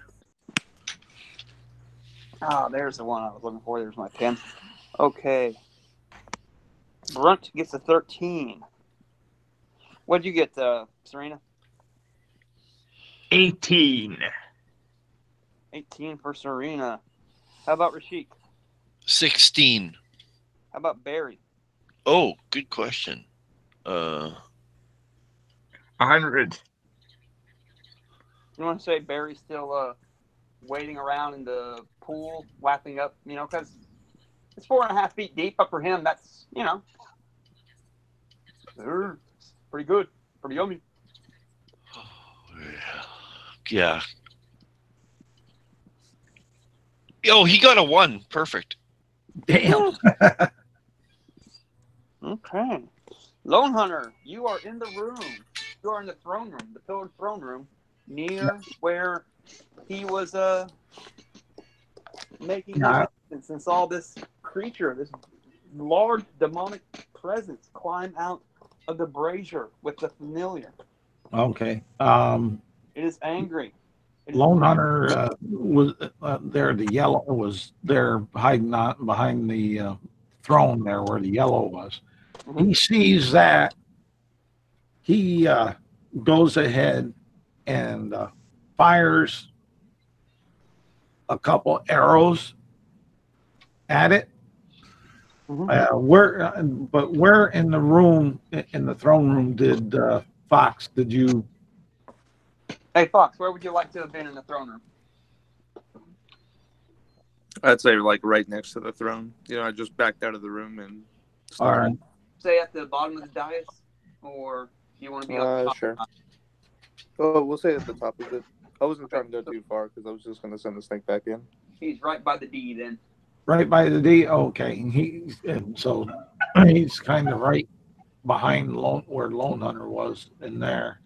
Speaker 1: There's the one I was looking for. There's my pen. Okay. Brunt gets a 13. What'd you get, Serena?
Speaker 4: 18.
Speaker 1: 18 for Serena. How about Rashik?
Speaker 5: 16.
Speaker 1: How about Barry?
Speaker 5: Oh, good question.
Speaker 4: 100.
Speaker 1: You want to say Barry's still waiting around in the pool, lapping up, because it's 4.5 feet deep up for him. That's, pretty good. Pretty yummy.
Speaker 5: Yeah. Oh, he got a 1. Perfect.
Speaker 2: Damn.
Speaker 1: Okay. Lone Hunter, you are in the room. You are in the throne room, the pillared throne room, near where he was making his entrance and saw this creature, this large demonic presence climb out of the brazier with the familiar.
Speaker 2: Okay.
Speaker 1: It is angry.
Speaker 2: Lone Hunter was there. The yellow was there hiding out behind the throne there where the yellow was. Mm-hmm. He sees that. He goes ahead and fires a couple arrows at it. Mm-hmm. Where in the room, in the throne room, did Fox? Did you?
Speaker 1: Hey Fox, where would you like to have been in the throne room?
Speaker 6: I'd say like right next to the throne. I just backed out of the room and started.
Speaker 2: All right.
Speaker 1: Say at the bottom of the dais, or you want to be on top?
Speaker 6: Sure. Oh, we'll say at the top of it. I wasn't trying to go too far because I was just going to send the snake back in.
Speaker 1: He's right by the D then.
Speaker 2: Right by the D. Okay, he's kind of right behind where Lone Hunter was in there.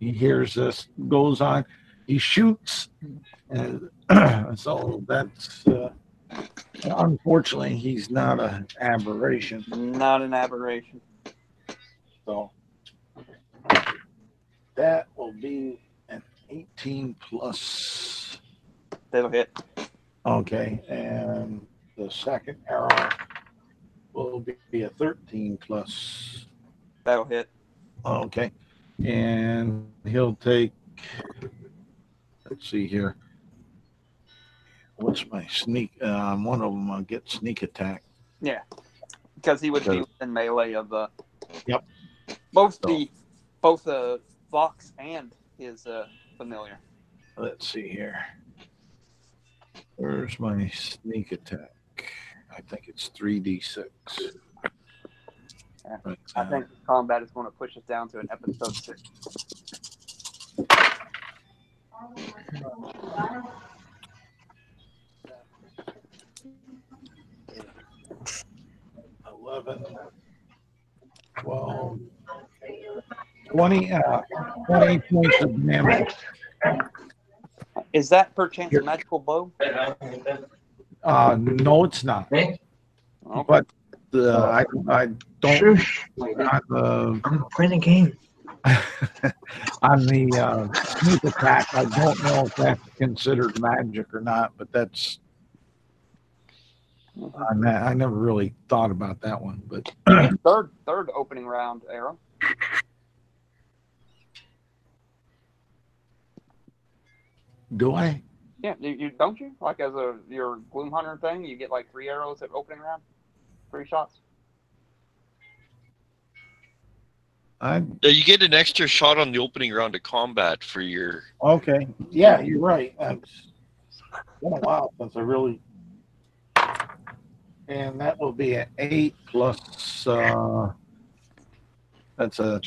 Speaker 2: He hears this, goes on, he shoots, and so that's unfortunately he's not an aberration.
Speaker 1: Not an aberration.
Speaker 2: So that will be an 18 plus.
Speaker 1: That'll hit.
Speaker 2: Okay, and the second arrow will be a 13 plus.
Speaker 1: That'll hit.
Speaker 2: Okay, and he'll take. Let's see here. What's my sneak? One of them I'll get sneak attack.
Speaker 1: Yeah, because he would be within melee of
Speaker 2: Yep.
Speaker 1: Both Fox and his familiar.
Speaker 2: Let's see here. Where's my sneak attack? I think it's 3d6.
Speaker 1: Yeah. Right. I think combat is going to push us down to an episode 6.
Speaker 2: 11, 12, 20 points of damage.
Speaker 1: Is that perchance a magical bow?
Speaker 2: No, it's not. Okay. But I don't.
Speaker 4: I'm playing a game.
Speaker 2: On the sneak attack, I don't know if that's considered magic or not, but that's. I never really thought about that one, but
Speaker 1: third opening round arrow.
Speaker 2: Do I?
Speaker 1: Yeah, you don't you? Like as your Gloom Hunter thing, you get like 3 arrows at opening round, 3 shots.
Speaker 5: You get an extra shot on the opening round of combat for your.
Speaker 2: Okay, yeah, you're right. It's been a while since I really. And that will be an 8 plus. That's a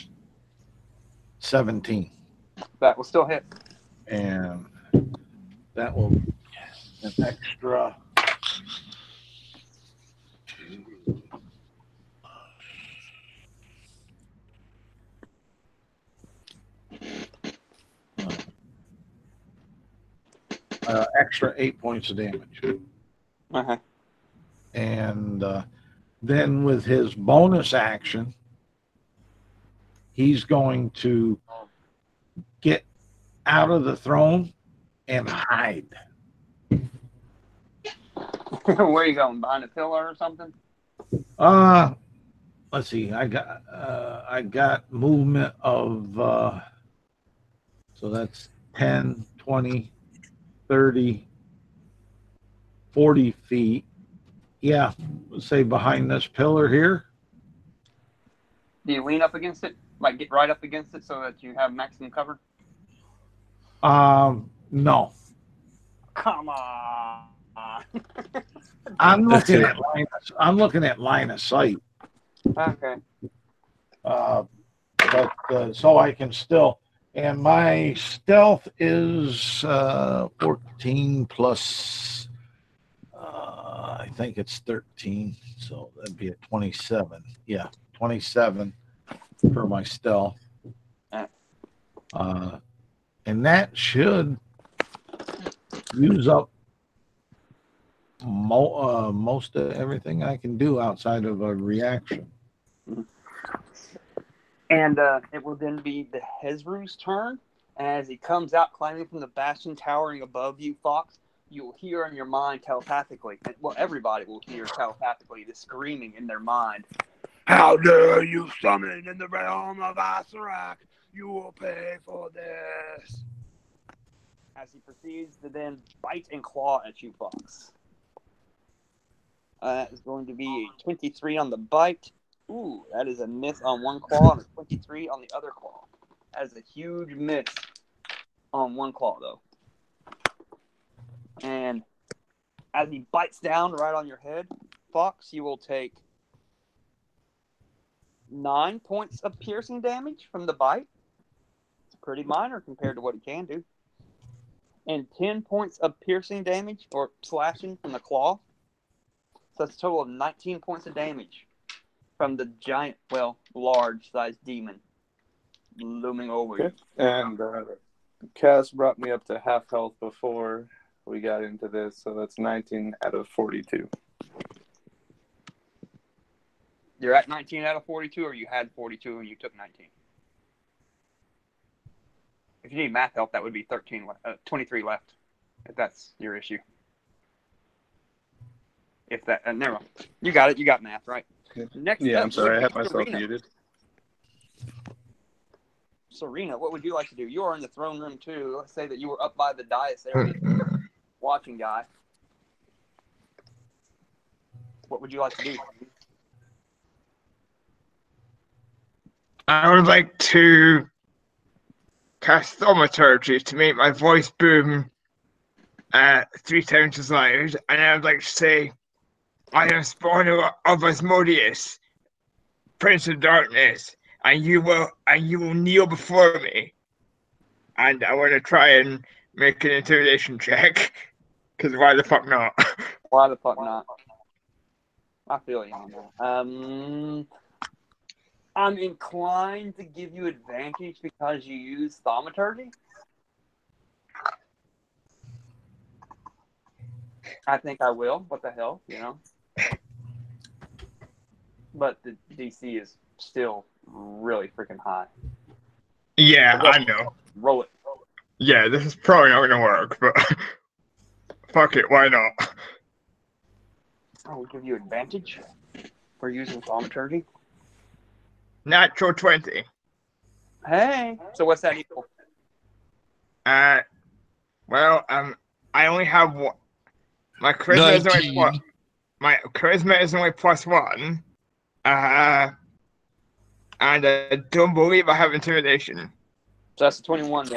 Speaker 2: 17.
Speaker 1: That will still hit.
Speaker 2: And that will be an extra extra 8 points of damage.
Speaker 1: Uh-huh.
Speaker 2: And then with his bonus action, he's going to get out of the throne and hide.
Speaker 1: Where are you going? Behind a pillar or something?
Speaker 2: Let's see. I got movement of so that's 10, 20, 30, 40 feet. Yeah, let's say behind this pillar here.
Speaker 1: Do you lean up against it? Like get right up against it so that you have maximum cover?
Speaker 2: No.
Speaker 1: Come on.
Speaker 2: I'm looking at line of sight.
Speaker 1: Okay.
Speaker 2: But so I can still, and my stealth is 14 plus I think it's 13, so that'd be a 27. Yeah, 27 for my stealth. And that should use up most of everything I can do outside of a reaction.
Speaker 1: And it will then be the Hezru's turn. As he comes out climbing from the bastion towering above you, Fox, you will hear in your mind telepathically. Well, everybody will hear telepathically the screaming in their mind. How dare you summon in the realm of Asarak? You will pay for this. As he proceeds to then bite and claw at you, Fox. That is going to be a 23 on the bite. Ooh, that is a miss on one claw and a 23 on the other claw. That is a huge miss on one claw, though. And as he bites down right on your head, Fox, you will take 9 points of piercing damage from the bite. It's pretty minor compared to what he can do. And 10 points of piercing damage or slashing from the claw. So that's a total of 19 points of damage from the giant, well, large-sized demon looming over you.
Speaker 6: And Cass brought me up to half health before we got into this, so that's 19 out of 42.
Speaker 1: You're at 19 out of 42, or you had 42 and you took 19? If you need math help, that would be 23 left, if that's your issue. If that, never mind. You got it. You got math, right? Next
Speaker 6: yeah,
Speaker 1: up,
Speaker 6: I'm sorry. I had myself
Speaker 1: Serena.
Speaker 6: muted.
Speaker 1: Serena, what would you like to do? You are in the throne room, too. Let's say that you were up by the dais area watching guy. What would you like to do?
Speaker 4: I would like to cast thaumaturgy to make my voice boom 3 times as loud, and I would like to say, I am spawn of Asmodeus, Prince of Darkness, and you will kneel before me. And I want to try and make an intimidation check, because why the fuck not?
Speaker 1: Why the fuck not? I feel you on that. I'm inclined to give you advantage because you use thaumaturgy. I think I will. What the hell, you know? But the DC is still really freaking high.
Speaker 4: Yeah, I know.
Speaker 1: Roll it.
Speaker 4: Yeah, this is probably not going to work, but fuck it, why not?
Speaker 1: I will give you advantage for using thaumaturgy.
Speaker 4: Natural 20.
Speaker 1: Hey, so what's that equal?
Speaker 4: Well, I only have one. My charisma is only +1. And I don't believe I have intimidation.
Speaker 1: So that's a 21. So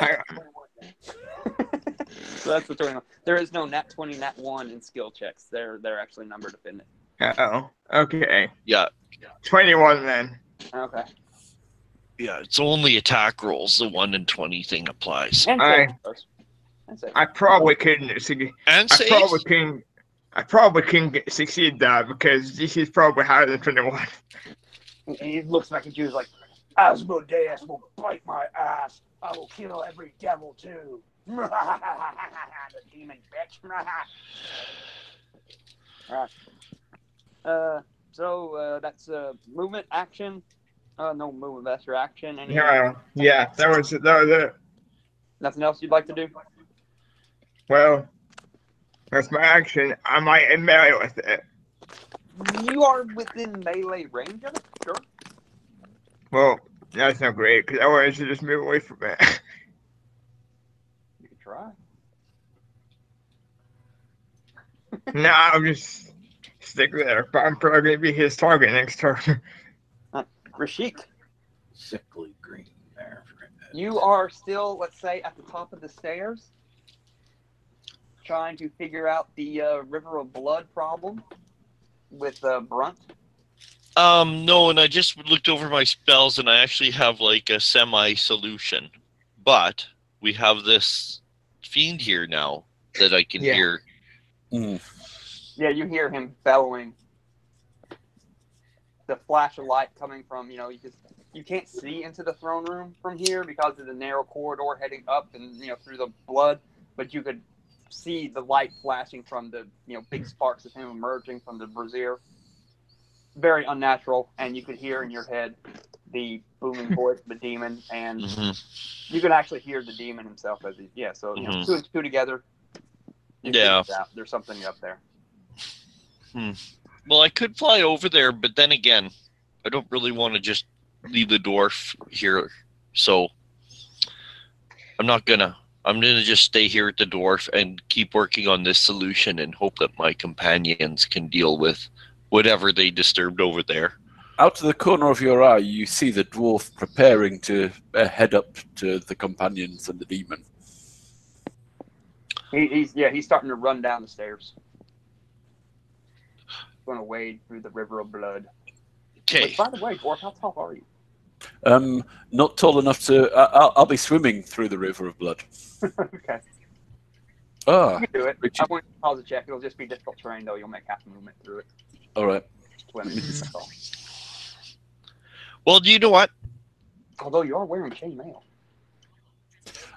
Speaker 1: that's the 21. There is no nat 20, nat 1 in skill checks. They're actually numbered up in it.
Speaker 4: Oh, okay.
Speaker 5: Yeah.
Speaker 4: 21 then.
Speaker 1: Okay.
Speaker 5: Yeah, it's only attack rolls. The 1 in 20 thing applies.
Speaker 1: And
Speaker 4: I probably can I probably can succeed that because this is probably higher than 21.
Speaker 1: And he looks back at you like, Asmodeus will bite my ass. I will kill every devil too. The demon bitch. All right. So that's movement, action. No movement, that's your action. Any,
Speaker 4: yeah, that was it.
Speaker 1: Nothing else you'd like to do?
Speaker 4: Well, that's my action. I might end melee with it.
Speaker 1: You are within melee range of it, sure.
Speaker 4: Well, that's not great because I wanted to just move away from it.
Speaker 1: You could try.
Speaker 4: Nah, I'll just stick there. But I'm probably going to be his target next turn.
Speaker 1: Rashik.
Speaker 2: Sickly green there.
Speaker 1: You are still, let's say, at the top of the stairs, trying to figure out the River of Blood problem with Brunt.
Speaker 5: No, and I just looked over my spells, and I actually have like a semi-solution. But we have this fiend here now that I can hear.
Speaker 1: Yeah, you hear him bellowing. The flash of light coming from, you can't see into the throne room from here because of the narrow corridor heading up and, through the blood, but you could see the light flashing from the, big sparks of him emerging from the brazier. Very unnatural, and you could hear in your head the booming voice of the demon, and you can actually hear the demon himself as he, so, two and two together. There's something up there.
Speaker 5: Well, I could fly over there, but then again, I don't really want to just leave the dwarf here. So I'm gonna just stay here at the dwarf and keep working on this solution and hope that my companions can deal with whatever they disturbed over there.
Speaker 3: Out of the corner of your eye, you see the dwarf preparing to head up to the companions and the demon.
Speaker 1: He's starting to run down the stairs. Going to wade through the River of Blood.
Speaker 5: Okay.
Speaker 1: By the way, dwarf, how tall are you?
Speaker 3: Not tall enough to. I'll be swimming through the River of Blood.
Speaker 1: Okay.
Speaker 3: Oh,
Speaker 1: you can do it.
Speaker 3: Richard.
Speaker 1: I won't pause the check. It'll just be difficult terrain, though. You'll make half a movement through it.
Speaker 3: All right.
Speaker 1: Swimming. That's all.
Speaker 5: Well, do you know what?
Speaker 1: Although you are wearing chainmail.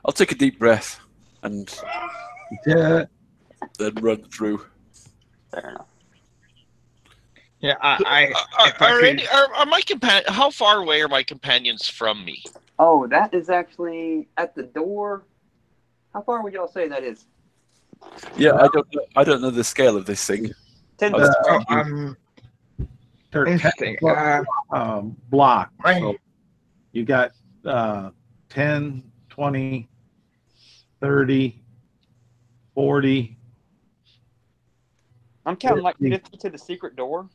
Speaker 3: I'll take a deep breath and then run through.
Speaker 1: Fair enough.
Speaker 4: Yeah,
Speaker 5: are my how far away are my companions from me?
Speaker 1: Oh, that is actually at the door. How far would y'all say that is?
Speaker 3: Yeah, I don't know the scale of this thing.
Speaker 1: 10
Speaker 4: interesting.
Speaker 2: Block. So you got 10, 20, 30, 40.
Speaker 1: I'm counting like 50 to the secret door.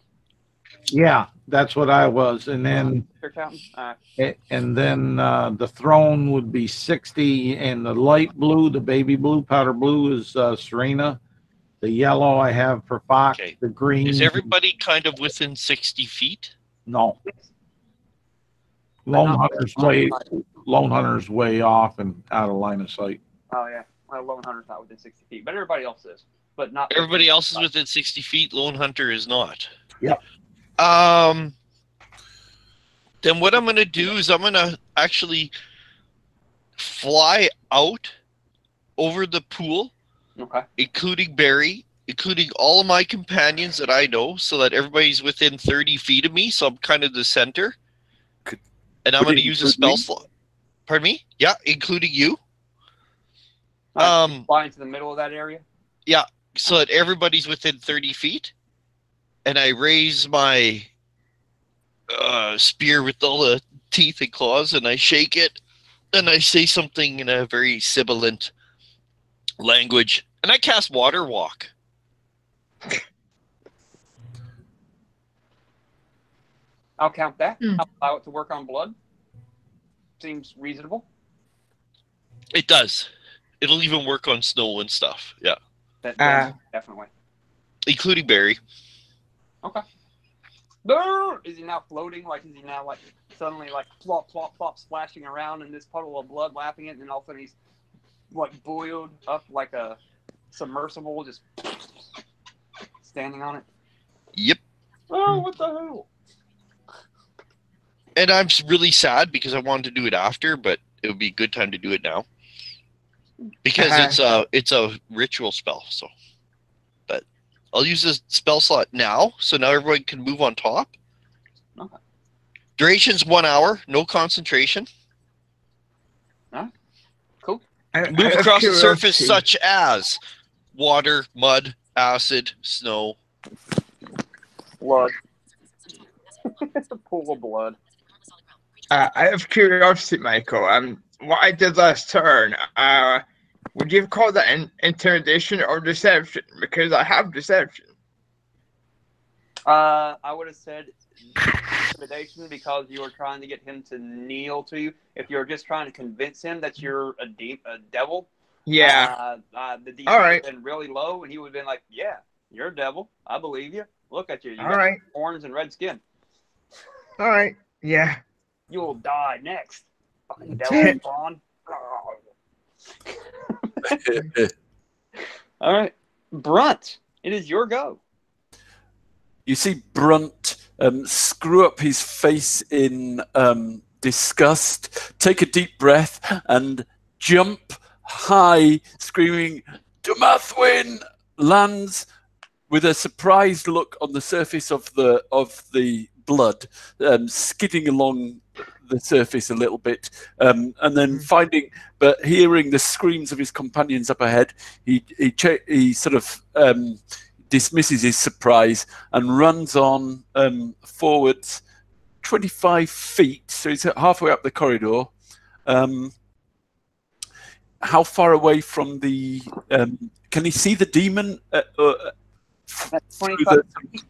Speaker 2: Yeah, that's what I was. And then
Speaker 1: You're counting?
Speaker 2: and then the throne would be 60, and the light blue, the baby blue, powder blue is Serena. The yellow I have for Fox.
Speaker 5: Okay.
Speaker 2: The green.
Speaker 5: Is everybody kind of within 60 feet?
Speaker 2: No. Lone Hunter's way off and out of line of sight.
Speaker 1: Oh, yeah. Well, Lone Hunter's not within 60 feet, but everybody else is. But not.
Speaker 5: Everybody else is within 60 feet. Lone Hunter is not.
Speaker 2: Yep.
Speaker 5: Then what I'm going to do is I'm going to actually fly out over the pool, including Barry, including all of my companions that I know, so that everybody's within 30 feet of me, so I'm kind of the center. And I'm going to use a spell slot. Pardon me? Yeah, including you.
Speaker 1: Fly into the middle of that area?
Speaker 5: Yeah, so that everybody's within 30 feet. And I raise my spear with all the teeth and claws, and I shake it, and I say something in a very sibilant language, and I cast Water Walk.
Speaker 1: I'll count that. I'll allow it to work on blood. Seems reasonable.
Speaker 5: It does. It'll even work on snow and stuff. Yeah.
Speaker 1: Definitely.
Speaker 5: Including Barry.
Speaker 1: Okay. Is he now floating? Like, is he now like suddenly like plop, plop, plop, splashing around in this puddle of blood, lapping it, and then all of a sudden he's like buoyed up like a submersible, just standing on it?
Speaker 5: Yep.
Speaker 1: Oh, what the hell?
Speaker 5: And I'm really sad because I wanted to do it after, but it would be a good time to do it now. Because it's a ritual spell. So, but I'll use this spell slot now, so now everyone can move on top.
Speaker 1: Okay.
Speaker 5: Duration's 1 hour. No concentration.
Speaker 1: Cool.
Speaker 5: Move across the surface such as water, mud, acid, snow.
Speaker 1: Blood. It's a pool of blood.
Speaker 4: I have curiosity, Michael. What I did last turn, would you call that intimidation or deception? Because I have deception.
Speaker 1: I would have said intimidation because you were trying to get him to kneel to you. If you're just trying to convince him that you're a devil,
Speaker 4: yeah.
Speaker 1: The DC
Speaker 4: All right.
Speaker 1: would have been really low, and he would have been like, "Yeah, you're a devil. I believe you. Look at you. You
Speaker 4: All
Speaker 1: got
Speaker 4: right.
Speaker 1: orange and red skin.
Speaker 4: All right. Yeah.
Speaker 1: You will die next, fucking devil spawn." All right, Brunt. It is your go.
Speaker 3: You see Brunt screw up his face in disgust, take a deep breath, and jump high, screaming, "Dumathwin!" lands with a surprised look on the surface of the blood, skidding along the surface a little bit, and then hearing the screams of his companions up ahead, he sort of dismisses his surprise and runs on forwards 25 feet. So he's halfway up the corridor. How far away from the... can he see the demon?
Speaker 1: That's 25 feet.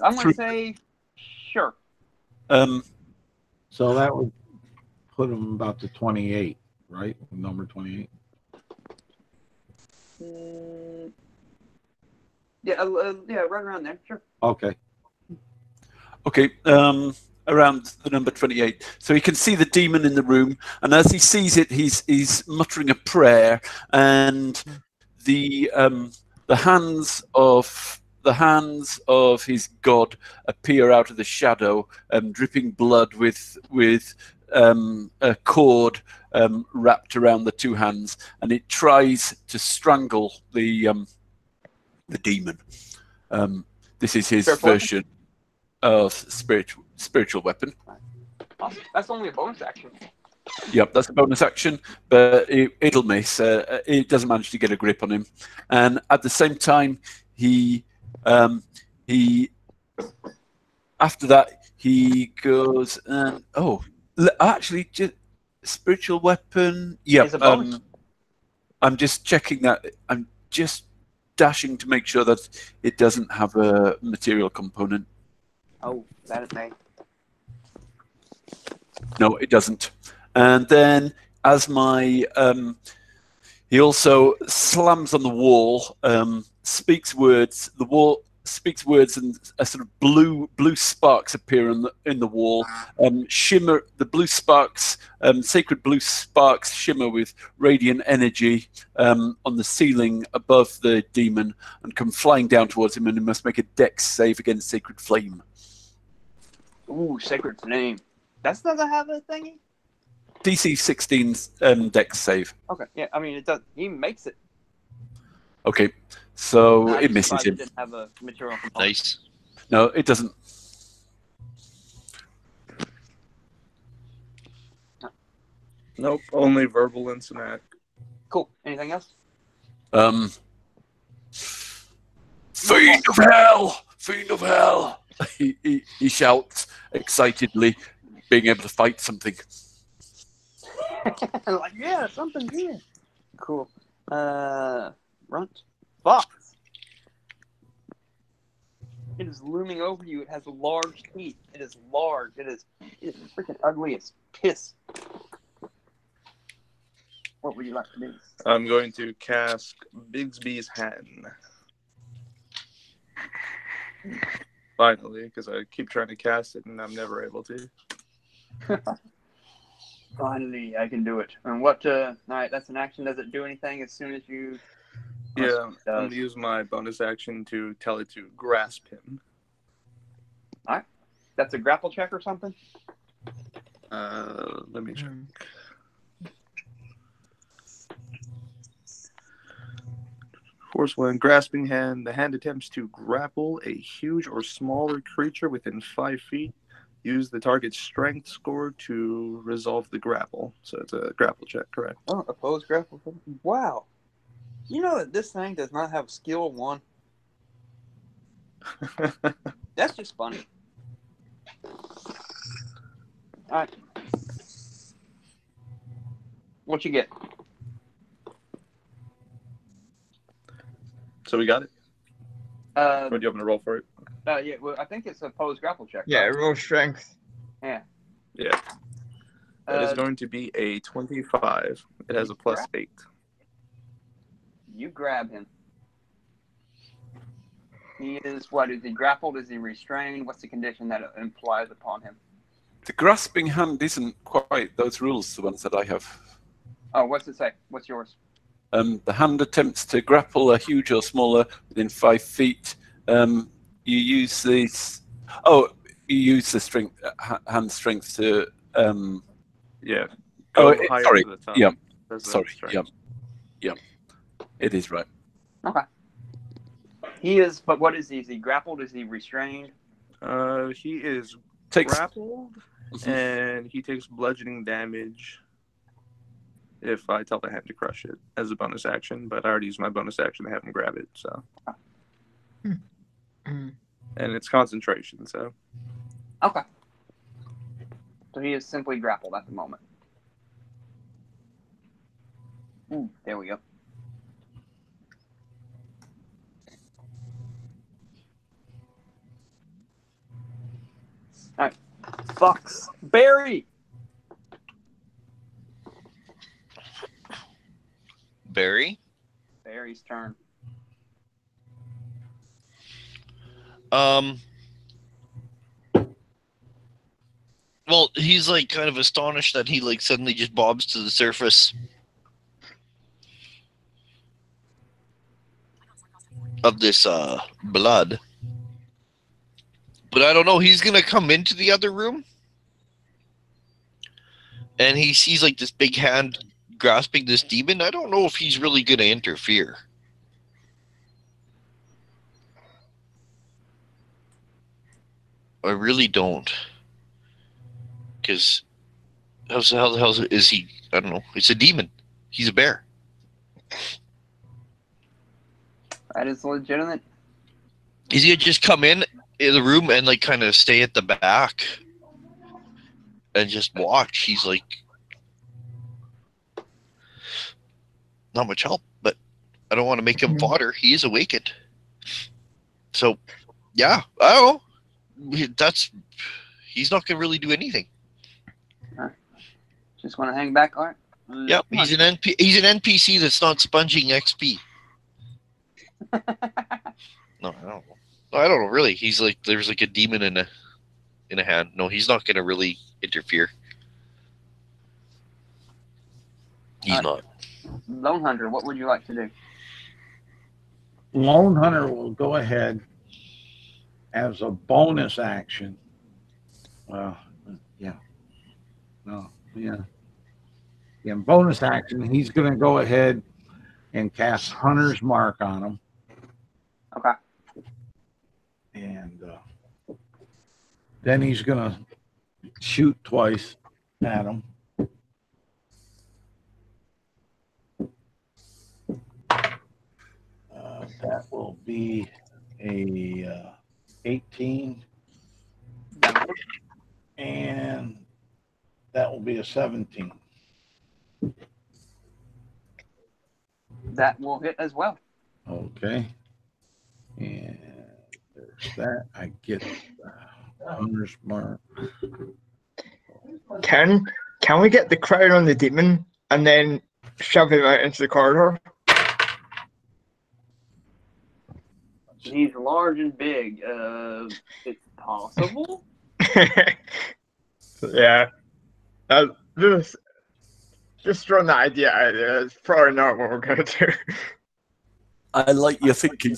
Speaker 1: I'm going to say sure.
Speaker 2: So that would put him about to 28, right? Number 28.
Speaker 1: Yeah, right around there. Sure.
Speaker 2: Okay.
Speaker 3: Okay, around the number 28. So he can see the demon in the room, and as he sees it, he's muttering a prayer, and the hands of his god appear out of the shadow, dripping blood with a cord wrapped around the two hands, and it tries to strangle the demon. This is his version of spiritual weapon.
Speaker 1: Awesome. That's only a bonus action.
Speaker 3: Yep, that's a bonus action, but it'll miss. It doesn't manage to get a grip on him, and at the same time, he after that he goes and actually, just spiritual weapon. Yeah, I'm just checking that. I'm just dashing to make sure that it doesn't have a material component.
Speaker 1: Oh, that is nice.
Speaker 3: No, it doesn't. And then, as he also slams on the wall, speaks words. The wall speaks words, and a sort of blue sparks appear in the wall. Shimmer. The blue sparks, sacred blue sparks, shimmer with radiant energy on the ceiling above the demon, and come flying down towards him. And he must make a dex save against sacred flame.
Speaker 1: Ooh, sacred flame. That doesn't have a thingy.
Speaker 3: DC 16's dex save.
Speaker 1: Okay, yeah, I mean it does. He makes it.
Speaker 3: Okay, so it misses him.
Speaker 1: It didn't have a material component.
Speaker 5: Nice.
Speaker 3: No, it doesn't.
Speaker 6: Nope, only verbal and somatic.
Speaker 1: Cool. Anything else?
Speaker 3: Fiend of hell! Fiend of hell! He shouts excitedly, being able to fight something.
Speaker 1: Like, yeah, something here. Cool. Runt. Fox. It is looming over you. It has large teeth. It is large. It is freaking ugly as piss. What would you like to do?
Speaker 6: I'm going to cast Bigsby's Hand. Finally, because I keep trying to cast it and I'm never able to.
Speaker 1: Finally, I can do it. And what? All right, that's an action. Does it do anything as soon as you?
Speaker 6: Yeah, I'm going to use my bonus action to tell it to grasp him.
Speaker 1: All right, that's a grapple check or something.
Speaker 6: Let me check. Forceful and grasping hand. The hand attempts to grapple a huge or smaller creature within 5 feet. Use the target's strength score to resolve the grapple. So it's a grapple check, correct?
Speaker 1: Oh, opposed grapple. Wow. You know that this thing does not have skill 1? That's just funny. All right. What you get?
Speaker 6: So we got it?
Speaker 1: Or
Speaker 6: do you want me to roll for it?
Speaker 1: Yeah, well, I think it's a opposed grapple check.
Speaker 4: Yeah,
Speaker 1: right?
Speaker 4: roll strength.
Speaker 1: Yeah.
Speaker 6: Yeah. That is going to be a 25. It has a plus 8.
Speaker 1: You grab him. He is, what, is he grappled? Is he restrained? What's the condition that it implies upon him?
Speaker 3: The grasping hand isn't quite those rules, the ones that I have.
Speaker 1: Oh, what's it say? What's yours?
Speaker 3: The hand attempts to grapple a huge or smaller within 5 feet. You use these. Oh, you use the strength, hand strength to.
Speaker 6: Yeah. Go higher
Speaker 3: sorry.
Speaker 6: to the top.
Speaker 3: Yeah.
Speaker 6: That's
Speaker 3: Sorry.
Speaker 6: strength.
Speaker 3: Yeah. It is right.
Speaker 1: Okay. He is, but what is he? Is he grappled? Is he restrained?
Speaker 6: He is
Speaker 3: Takes.
Speaker 6: grappled, and he takes bludgeoning damage if I tell the hand to crush it as a bonus action, but I already used my bonus action to have him grab it, so. And it's concentration, so.
Speaker 1: Okay. So he is simply grappled at the moment. Ooh, there we go. All right. Fox. Barry!
Speaker 5: Barry?
Speaker 1: Barry's turn.
Speaker 5: Well, he's like kind of astonished that he like suddenly just bobs to the surface of this blood. But I don't know, he's gonna come into the other room and he sees like this big hand grasping this demon. I don't know if he's really gonna interfere. I really don't. Because how the hell is he? I don't know. It's a demon. He's a bear.
Speaker 1: That is legitimate.
Speaker 5: Is he gonna just come in the room and like kind of stay at the back and just watch? He's like not much help, but I don't want to make him fodder. He is awakened. So yeah, I don't know. He's not gonna really do anything.
Speaker 1: Just want to hang back, all right?
Speaker 5: Yep, he's an NPC that's not sponging XP. No, I don't know. I don't know, really. He's like, there's like a demon in a hand. No, he's not going to really interfere. He's not.
Speaker 1: Lone Hunter, what would you like to do?
Speaker 2: Lone Hunter will go ahead as a bonus action. Well, yeah. No, yeah. In bonus action, he's going to go ahead and cast Hunter's Mark on him.
Speaker 1: Okay.
Speaker 2: And then he's going to shoot twice at him. That will be a 18. And that will be a 17.
Speaker 1: That will hit as well.
Speaker 2: Okay. And there's that. I get Hunter's Mark.
Speaker 4: Can we get the crown on the demon and then shove him out into the corridor?
Speaker 1: He's large and big. It's possible.
Speaker 4: Yeah. Just throwing that idea out there. It's probably not what we're going to do.
Speaker 3: I like your thinking.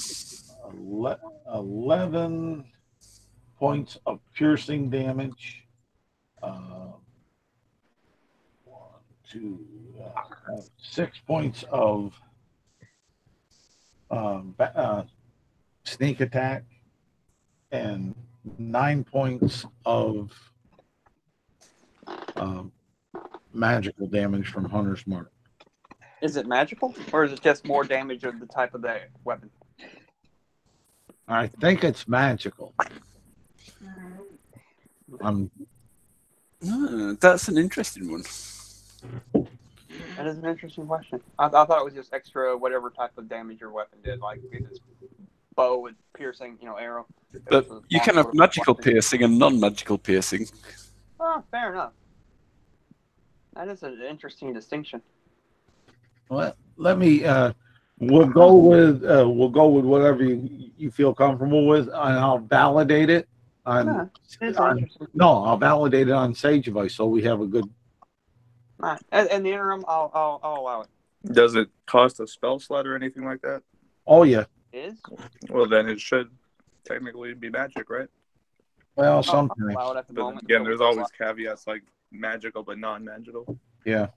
Speaker 2: 11 points of piercing damage. 6 points of sneak attack, and 9 points of magical damage from Hunter's Mark.
Speaker 1: Is it magical, or is it just more damage of the type of the weapon?
Speaker 2: I think it's magical.
Speaker 3: That's an interesting one.
Speaker 1: That is an interesting question. I thought it was just extra whatever type of damage your weapon did, like if it's bow with piercing, arrow.
Speaker 3: But you can have magical piercing and non-magical piercing.
Speaker 1: Oh, fair enough. That is an interesting distinction.
Speaker 2: Well, let me. We'll go with whatever you feel comfortable with, and I'll validate it. I'll validate it on Sage Advice, so we have a good.
Speaker 1: All right. In the interim, I'll allow it.
Speaker 6: Does it cost a spell slot or anything like that?
Speaker 2: Oh yeah.
Speaker 1: It is?
Speaker 6: Well, then it should technically be magic, right?
Speaker 2: Well, sometimes.
Speaker 1: Allow it at the
Speaker 6: But
Speaker 1: moment.
Speaker 6: again, there's always caveats like magical but non-magical.
Speaker 2: Yeah.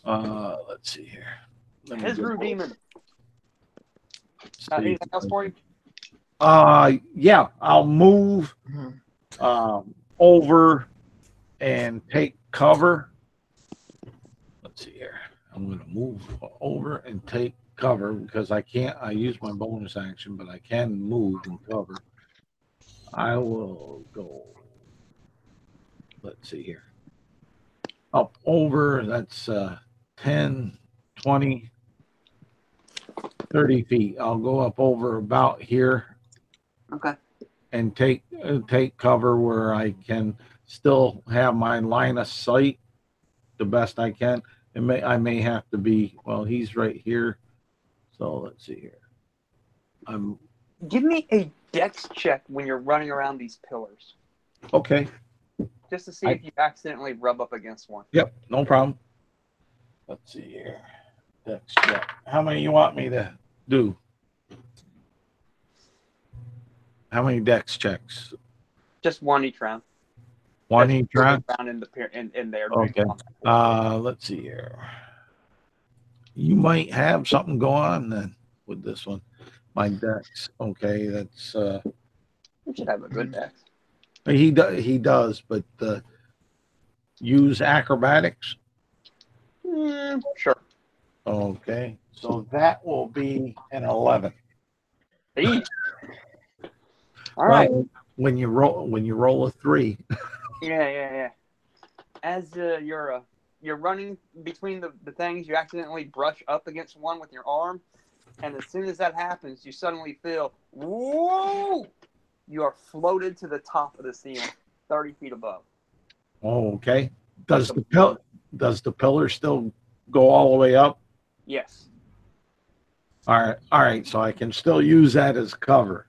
Speaker 2: Let's see here.
Speaker 1: Hezru Demon. Anything else for you?
Speaker 2: Yeah, I'll move over and take cover. Let's see here. I'm going to move over and take cover because I can't. I use my bonus action, but I can move and cover. I will go. Let's see here. Up over. That's 10, 20, 30 feet. I'll go up over about here.
Speaker 1: Okay.
Speaker 2: And take cover where I can still have my line of sight the best I can. I may have to be, well, he's right here. So let's see here.
Speaker 1: Give me a dex check when you're running around these pillars.
Speaker 2: Okay.
Speaker 1: Just to see if you accidentally rub up against one.
Speaker 2: Yep, no problem. Let's see here. Dex check. How many you want me to do? How many dex checks?
Speaker 1: Just one each round.
Speaker 2: One each round?
Speaker 1: In there.
Speaker 2: Okay. Let's see here. You might have something going on then with this one. My dex. Okay, that's
Speaker 1: You should have a good dex.
Speaker 2: He does, but use acrobatics.
Speaker 1: Sure.
Speaker 2: Okay. So that will be an 11.
Speaker 1: Hey. All right.
Speaker 2: When you roll a 3.
Speaker 1: Yeah. As you're running between the things, you accidentally brush up against one with your arm, and as soon as that happens, you suddenly feel, whoa! You are floated to the top of the ceiling, 30 feet above.
Speaker 2: Oh, okay. Does the pillar still go all the way up?
Speaker 1: Yes.
Speaker 2: All right. So I can still use that as cover.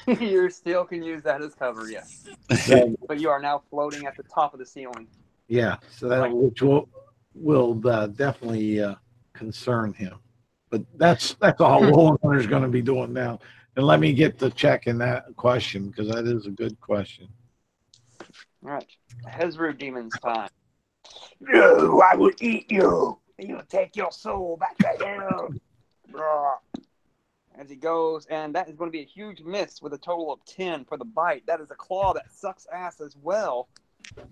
Speaker 1: You still can use that as cover, yes. But you are now floating at the top of the ceiling.
Speaker 2: Yeah, so that which will definitely concern him. But that's all Roland Hunter's going to be doing now. And let me get the check in that question because that is a good question.
Speaker 1: All right, Hezru Demon's time. No, I will eat you. You will take your soul back to hell. As he goes, and that is going to be a huge miss with a total of 10 for the bite. That is a claw that sucks ass as well.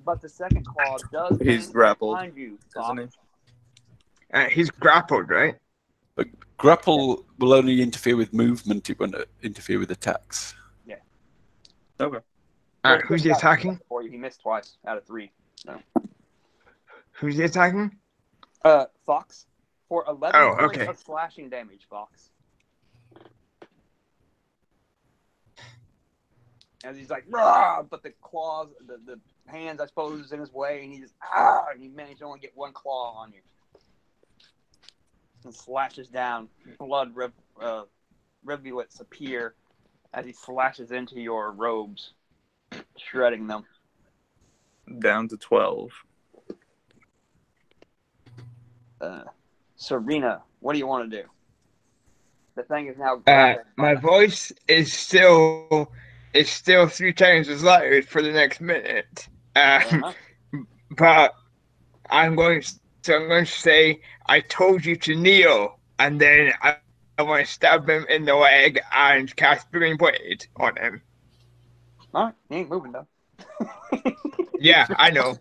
Speaker 1: But the second claw does.
Speaker 6: He's grappled,
Speaker 1: behind you,
Speaker 6: isn't
Speaker 4: he? He's grappled, right?
Speaker 3: But grapple will only interfere with movement. It won't interfere with attacks.
Speaker 1: Yeah.
Speaker 6: Okay.
Speaker 4: Who's he attacking?
Speaker 1: For you, he missed twice out of 3. So.
Speaker 4: Who's he attacking?
Speaker 1: Fox for 11 points
Speaker 4: okay.
Speaker 1: of slashing damage. Fox. As he's like, rah! But the claws, the hands, I suppose, is in his way, and he just, and he managed to only get one claw on you. And slashes down. Blood rivulets appear as he slashes into your robes, shredding them.
Speaker 6: Down to 12.
Speaker 1: Serena, what do you want to do? The thing is now.
Speaker 4: My voice is still 3 times as loud for the next minute. But I'm going to say I told you to kneel, and then I want to stab him in the leg and cast Booming Blade on him.
Speaker 1: All right, he ain't moving though.
Speaker 4: Yeah, I know.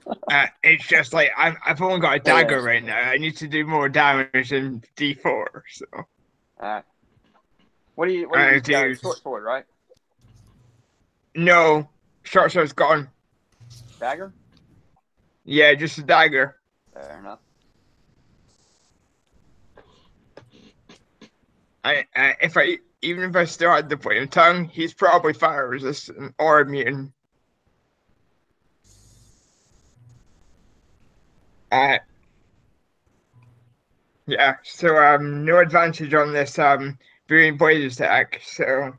Speaker 4: It's just like I've only got a dagger right now. I need to do more damage than D4. So.
Speaker 1: All right. What do you got? Short sword, right?
Speaker 4: No, short sword's gone.
Speaker 1: Dagger?
Speaker 4: Yeah, just a dagger.
Speaker 1: Fair enough.
Speaker 4: Even if I still had the flame tongue, he's probably fire resistant or immune. Yeah, so no advantage on this Booming Blade attack, so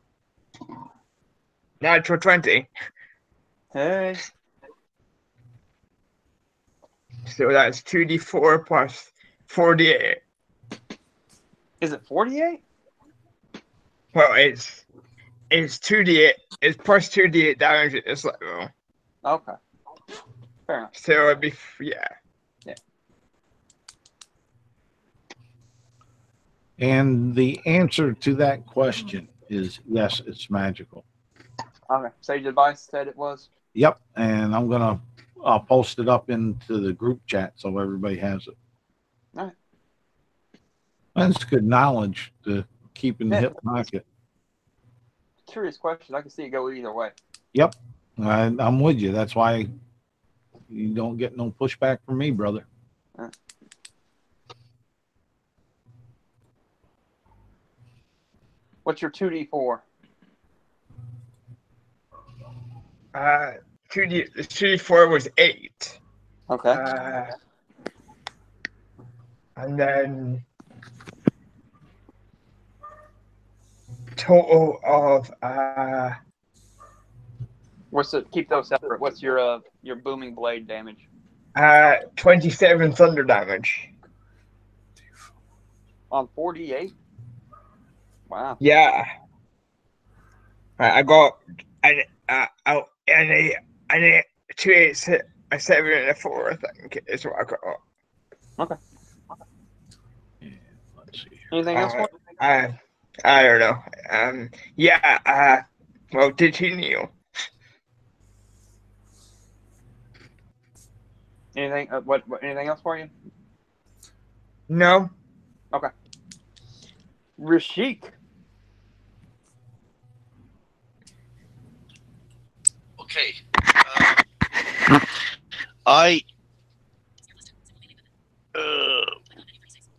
Speaker 4: natural 20.
Speaker 1: Hey.
Speaker 4: So that's 2d4 plus 48.
Speaker 1: Is it 48?
Speaker 4: Well, it's 2d8. It's plus 2d8 damage at this level.
Speaker 1: Okay. Fair enough.
Speaker 4: So it'd be yeah.
Speaker 2: And the answer to that question is yes, it's magical.
Speaker 1: Okay. Sage advice said it was.
Speaker 2: Yep, and I'll post it up into the group chat so everybody has it.
Speaker 1: All right.
Speaker 2: That's good knowledge to keep in the hip pocket.
Speaker 1: Curious question. I can see it go either way.
Speaker 2: Yep, I'm with you. That's why you don't get no pushback from me, brother.
Speaker 1: All right. What's your 2d4?
Speaker 4: 2d4 was 8.
Speaker 1: Okay.
Speaker 4: And then total of
Speaker 1: keep those separate. What's your booming blade damage?
Speaker 4: 27 thunder damage.
Speaker 1: On 48? Wow.
Speaker 4: Yeah. I got a 2 8, a 7 and a 4, I think is what I got.
Speaker 1: Okay.
Speaker 2: Yeah, let's see.
Speaker 1: Anything else?
Speaker 4: I don't know. Yeah. Well, did he kneel?
Speaker 1: Anything? Anything else for you?
Speaker 4: No.
Speaker 1: Okay. Rashik.
Speaker 5: Okay.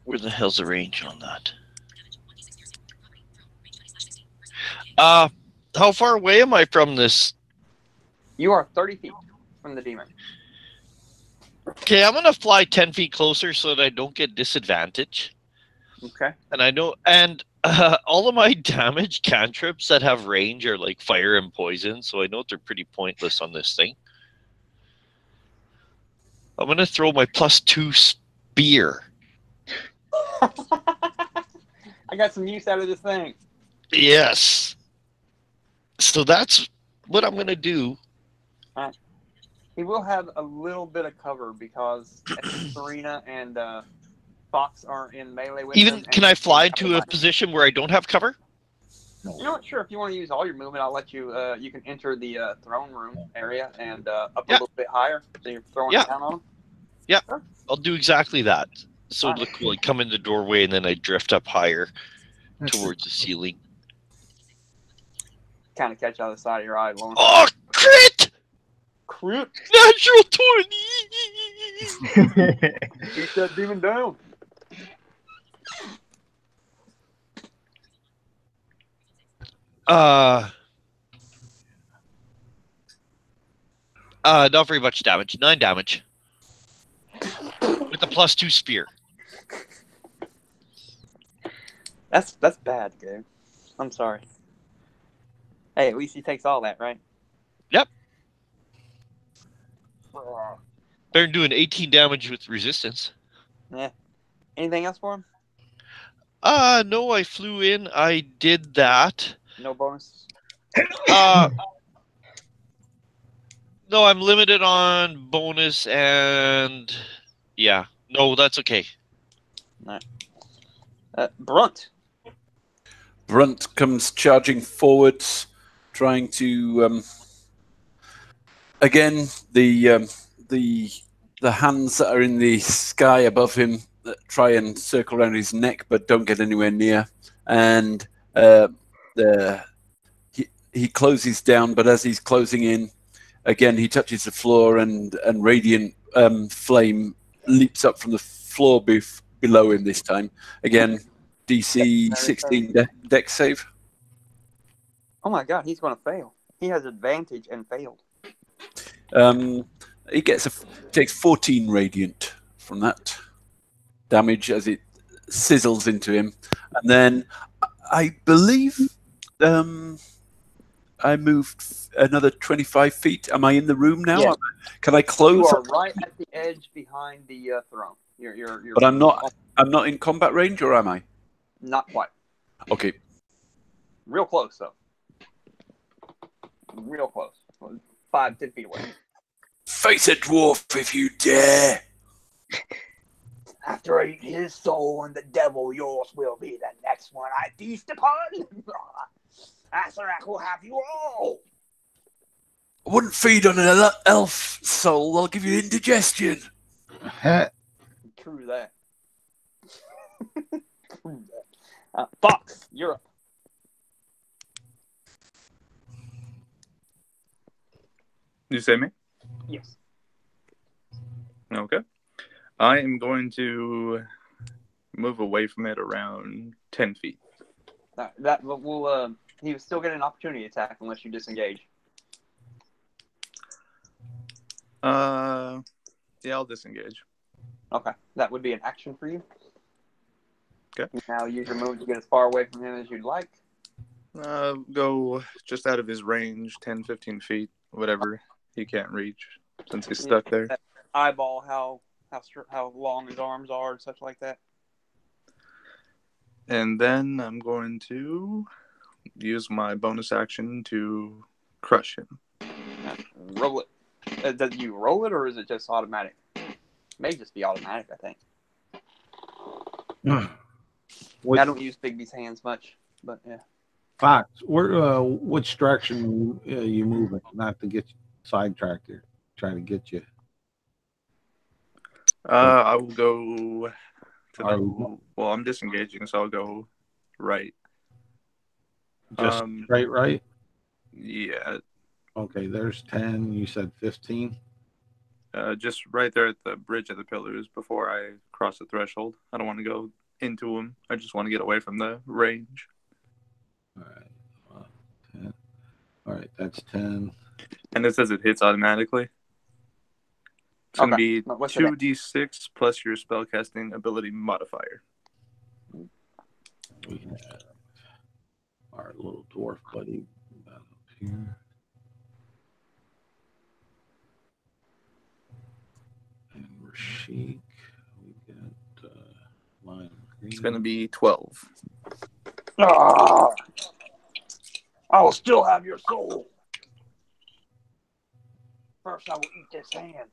Speaker 5: Where the hell's the range on that? How far away am I from this?
Speaker 1: You are 30 feet from the demon.
Speaker 5: Okay, I'm gonna fly 10 feet closer so that I don't get disadvantage.
Speaker 1: Okay.
Speaker 5: And I know, and all of my damage cantrips that have range are like fire and poison, so I know they're pretty pointless on this thing. I'm gonna throw my +2 spear.
Speaker 1: I got some use out of this thing.
Speaker 5: Yes. So that's what I'm gonna do.
Speaker 1: He will have a little bit of cover because Serena and Fox are in melee with him.
Speaker 5: Can I fly into a position where I don't have cover?
Speaker 1: You know what? Sure. If you want to use all your movement, I'll let you. You can enter the throne room area and up a little bit higher, so you're throwing it down on them.
Speaker 5: Yeah,
Speaker 1: sure.
Speaker 5: I'll do exactly that. So look, like come in the doorway and then I drift up higher towards the ceiling.
Speaker 1: Kind of catch out of the side of your eye, Lauren.
Speaker 5: Oh, crit!
Speaker 1: Crit!
Speaker 5: Natural 20!
Speaker 1: Beat that demon down.
Speaker 5: Not very much damage. 9 damage. With the +2 spear.
Speaker 1: That's bad, Gabe. I'm sorry. Hey, at least he takes all that, right?
Speaker 5: Yep. They're doing 18 damage with resistance.
Speaker 1: Yeah. Anything else for him?
Speaker 5: No, I flew in. I did that.
Speaker 1: No bonus?
Speaker 5: No, I'm limited on bonus and... Yeah. No, that's okay.
Speaker 1: All right. Brunt.
Speaker 3: Brunt comes charging forwards, trying to again the hands that are in the sky above him try and circle around his neck, but don't get anywhere near. And he closes down, but as he's closing in, again he touches the floor, and radiant flame leaps up from the floor below him this time. Again, DC 16 dex save.
Speaker 1: Oh my god, he's going to fail. He has advantage and failed.
Speaker 3: He takes 14 radiant from that damage as it sizzles into him, and then I believe I moved another 25 feet. Am I in the room now?
Speaker 1: Yeah.
Speaker 3: Can I close?
Speaker 1: You are right at the edge behind the throne. You're
Speaker 3: but I'm not in combat range, or am I?
Speaker 1: Not quite.
Speaker 3: Okay.
Speaker 1: Real close, though. Real close. 5-10 feet away.
Speaker 3: Face a dwarf if you dare.
Speaker 1: After I eat his soul and the devil, yours will be the next one I feast upon. Asarak will have you all.
Speaker 3: I wouldn't feed on an elf soul. They'll give you indigestion.
Speaker 1: True that. True that. Fox, you're up.
Speaker 6: You say me?
Speaker 1: Yes.
Speaker 6: Okay. I am going to move away from it around 10 feet.
Speaker 1: That will he will still get an opportunity attack unless you disengage.
Speaker 6: Yeah, I'll disengage.
Speaker 1: Okay. That would be an action for you.
Speaker 6: Okay.
Speaker 1: Now use your move to get as far away from him as you'd like.
Speaker 6: Go just out of his range, 10, 15 feet, whatever he can't reach, since he's stuck there.
Speaker 1: Eyeball how long his arms are and such like that.
Speaker 6: And then I'm going to use my bonus action to crush him.
Speaker 1: Roll it. Do you roll it, or is it just automatic? It may just be automatic, I think. I don't use Bigby's hands much, but yeah.
Speaker 2: Fox, which direction you moving? Not to get sidetracked here. Trying to get you.
Speaker 6: I will go to the. Well, I'm disengaging, so I'll go right.
Speaker 2: Just straight right?
Speaker 6: Yeah.
Speaker 2: Okay, there's 10. You said 15?
Speaker 6: Just right there at the bridge of the pillars before I cross the threshold. I don't want to go into them. I just want to get away from the range.
Speaker 2: All right. 10. All right, that's 10.
Speaker 6: And it says it hits automatically. It's going to be 2d6 plus your spellcasting ability modifier.
Speaker 2: We have our little dwarf buddy up here. And Rashik. We got lime green.
Speaker 6: It's going to be 12.
Speaker 1: I will still have your soul. First, I will eat this hand.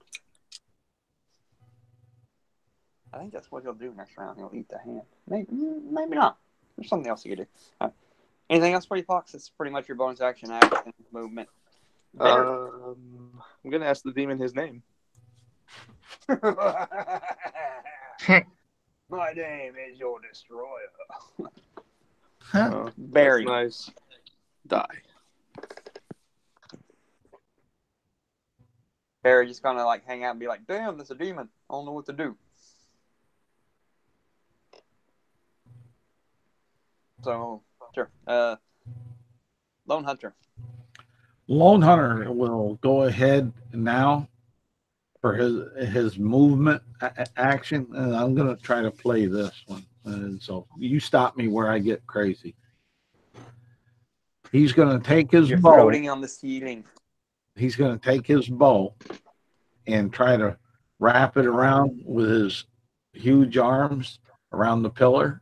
Speaker 1: I think that's what he'll do next round. He'll eat the hand. Maybe not. There's something else you could do. Right. Anything else for you, Fox? It's pretty much your bonus action movement.
Speaker 6: I'm going to ask the demon his name.
Speaker 1: My name is your destroyer.
Speaker 6: Barry. Nice. Die.
Speaker 1: Barry just gonna like hang out and be like, damn, that's a demon. I don't know what to do. So, sure. Lone Hunter.
Speaker 2: Lone Hunter will go ahead now for his movement action, and I'm going to try to play this one. And so you stop me where I get crazy. He's going to take his bow.
Speaker 1: Floating on the ceiling.
Speaker 2: He's going to take his bow and try to wrap it around with his huge arms around the pillar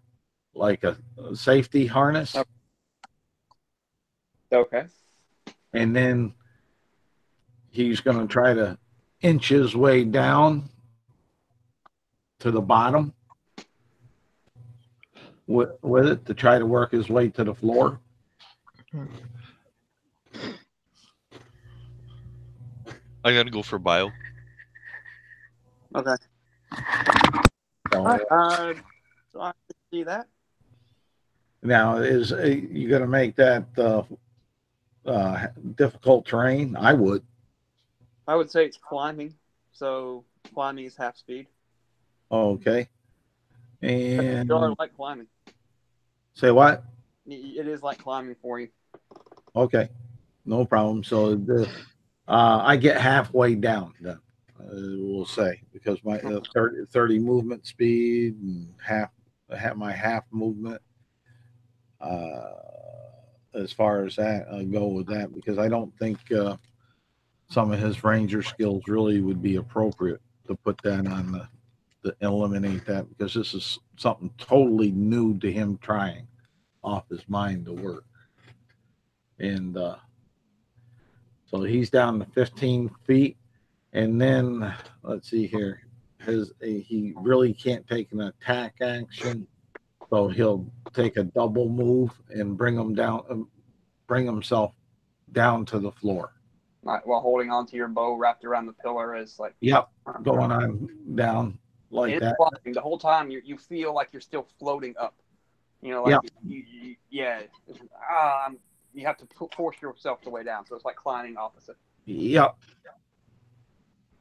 Speaker 2: like a safety harness.
Speaker 1: Okay.
Speaker 2: And then he's going to try to inch his way down to the bottom with it to try to work his way to the floor.
Speaker 5: I gotta go for bio.
Speaker 1: Okay.
Speaker 2: So,
Speaker 1: So I can see that.
Speaker 2: now, is you going to make that difficult terrain? I would.
Speaker 1: I would say it's climbing. So climbing is half speed.
Speaker 2: Okay.
Speaker 1: And you are
Speaker 2: And
Speaker 1: like climbing.
Speaker 2: say what?
Speaker 1: It is like climbing for you.
Speaker 2: Okay. No problem. So I get halfway down then, we'll say, because my 30 movement speed and my half movement. As far as that, I go with that because I don't think some of his ranger skills really would be appropriate to put that on to eliminate that, because this is something totally new to him, trying off his mind to work. And so he's down to 15 feet. And then let's see here. He really can't take an attack action, so he'll take a double move and bring himself down to the floor.
Speaker 1: Right, while holding onto your bow wrapped around the pillar is like.
Speaker 2: Yep, going on down like that.
Speaker 1: Floating. The whole time you feel like you're still floating up. You know, like
Speaker 2: yep.
Speaker 1: You have to force yourself the way down. So it's like climbing opposite.
Speaker 2: Yep.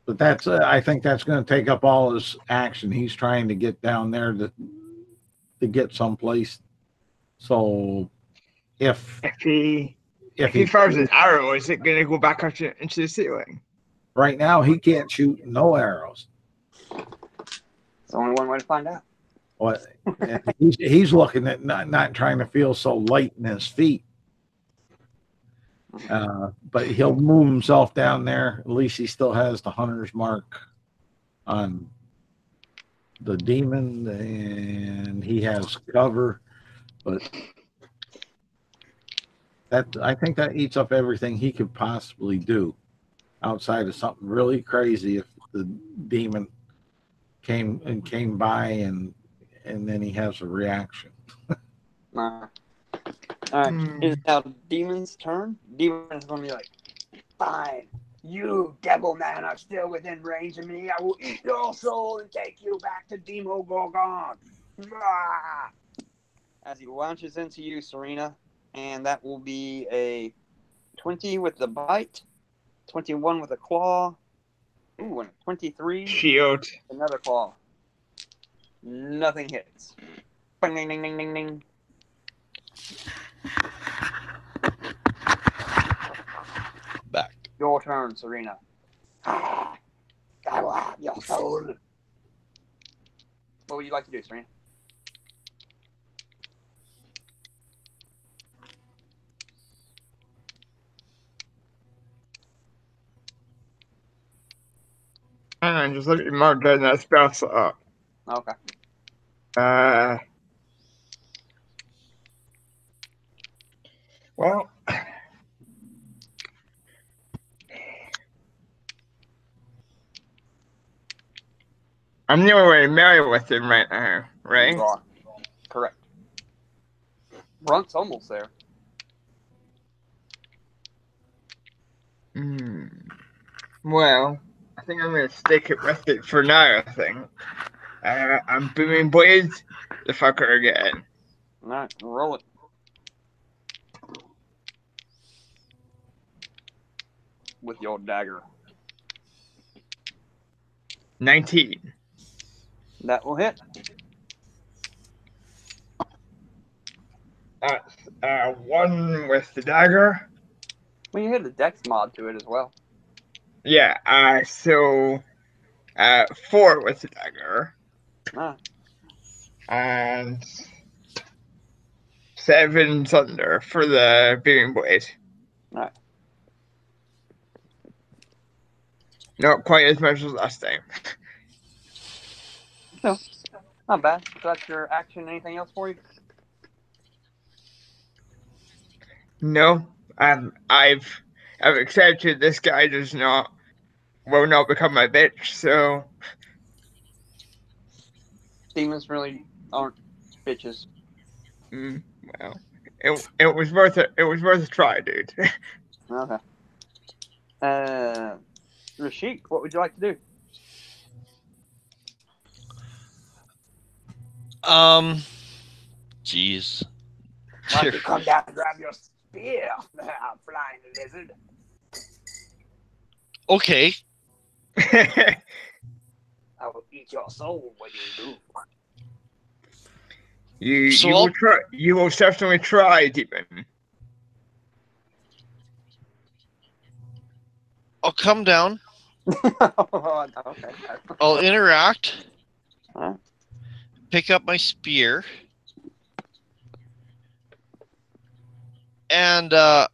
Speaker 2: But that's I think that's going to take up all his action. He's trying to get down there to get someplace. So if he
Speaker 4: fires an arrow, is it going to go back up into the ceiling?
Speaker 2: Right now, he can't shoot no arrows.
Speaker 1: It's only one way to find out.
Speaker 2: What? he's looking at not trying to feel so light in his feet. But he'll move himself down there. At least he still has the hunter's mark on the demon, and he has cover. But I think that eats up everything he could possibly do, outside of something really crazy. If the demon came by and then he has a reaction.
Speaker 1: All right, it's now Demon's turn. Demon is going to be like, fine, you devil man are still within range of me. I will eat your soul and take you back to Demogorgon. As he launches into you, Serena, and that will be a 20 with the bite, 21 with a claw, and a 23.
Speaker 4: Shield.
Speaker 1: Another claw. Nothing hits. Bing, ding, ding, ding, ding, ding.
Speaker 5: Back.
Speaker 1: Your turn, Serena. I will have your soul. What would you like to do, Serena?
Speaker 4: And just let me mark down that spell slot.
Speaker 1: Okay.
Speaker 4: Well, I'm the only way familiar with him right now, right?
Speaker 1: You are. Correct. Brunt's almost there.
Speaker 4: Well, I think I'm going to stick it with it for now, I think. I'm booming blades the fucker again.
Speaker 1: Alright, roll it. With your dagger.
Speaker 4: 19.
Speaker 1: That will hit.
Speaker 4: That's 1 with the dagger.
Speaker 1: Well, you hit a dex mod to it as well.
Speaker 4: Yeah, so 4 with the dagger. And 7 thunder for the beaming blade.
Speaker 1: Alright.
Speaker 4: Not quite as much as last time.
Speaker 1: No, not bad. So that's your action. Anything else for you?
Speaker 4: No, I've accepted this guy will not become my bitch. So
Speaker 1: Demons really aren't bitches.
Speaker 4: Well, it was worth it. It was worth a try, dude.
Speaker 1: Okay. Rashik, what would you like to do?
Speaker 5: Jeez.
Speaker 1: Why don't you come down and grab your spear, flying lizard?
Speaker 5: Okay.
Speaker 1: I will eat your soul when you do.
Speaker 4: You will try. You will certainly try, demon.
Speaker 5: I'll come down.
Speaker 1: Okay.
Speaker 5: I'll interact.
Speaker 1: Huh?
Speaker 5: Pick up my spear. And I'm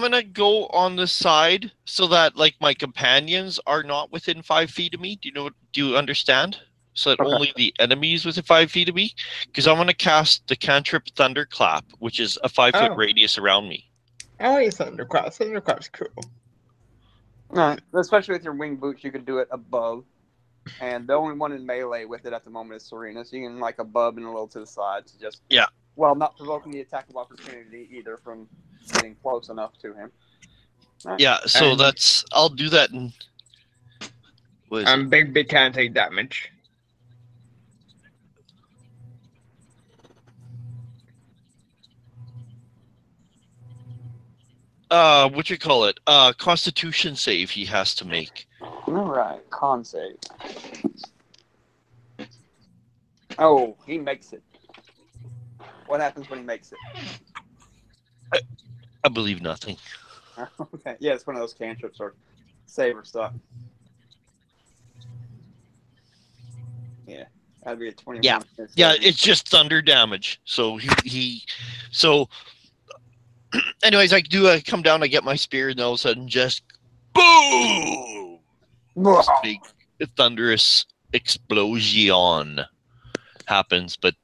Speaker 5: gonna go on the side so that like my companions are not within 5 feet of me. Do you understand? So that only the enemies within 5 feet of me. Because I'm gonna cast the cantrip Thunderclap, which is a 5-foot radius around me.
Speaker 4: Oh, yeah, Thunderclap. Thunderclap's cool.
Speaker 1: Right. Especially with your wing boots, you could do it above. And the only one in melee with it at the moment is Serena. So you can like above and a little to the side to just not provoking the attack of opportunity either from getting close enough to him. Right.
Speaker 5: Yeah, so I'll do that in
Speaker 4: Big can't take damage.
Speaker 5: What you call it? Constitution save he has to make.
Speaker 1: All right, con save. Oh, he makes it. What happens when he makes it?
Speaker 5: I believe nothing.
Speaker 1: Okay, yeah, it's one of those cantrips or saver stuff. Yeah, that'd be a 21.
Speaker 5: Yeah, it's just thunder damage. So so. Anyways, I come down, I get my spear, and all of a sudden, just boom! This big thunderous explosion happens, but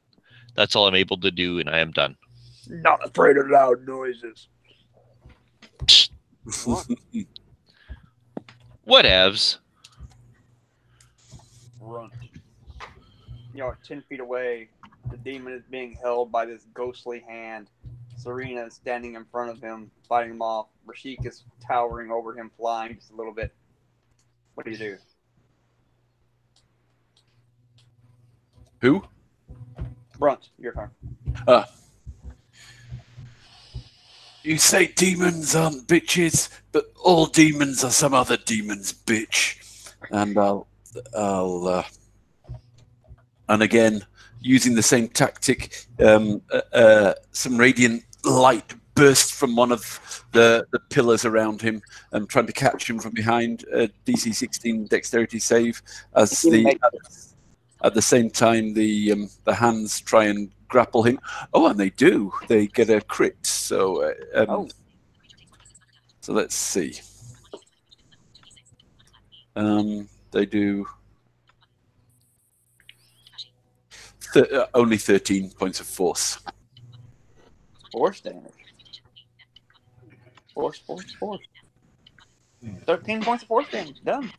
Speaker 5: that's all I'm able to do, and I am done.
Speaker 1: Not afraid of loud noises.
Speaker 5: Whatevs.
Speaker 1: Run. You're 10 feet away. The demon is being held by this ghostly hand. Serena is standing in front of him, fighting him off. Rashik is towering over him, flying just a little bit. What do you do?
Speaker 3: Who?
Speaker 1: Brunt, your turn.
Speaker 3: You say demons aren't bitches, but all demons are some other demon's bitch. And and again, using the same tactic, some radiant light bursts from one of the pillars around him, trying to catch him from behind. DC 16 dexterity save as at the same time the hands try and grapple him. Oh, and they do. They get a crit. So so let's see. They do only 13 points of force.
Speaker 1: Force damage. Force. 13 points of force damage. Done.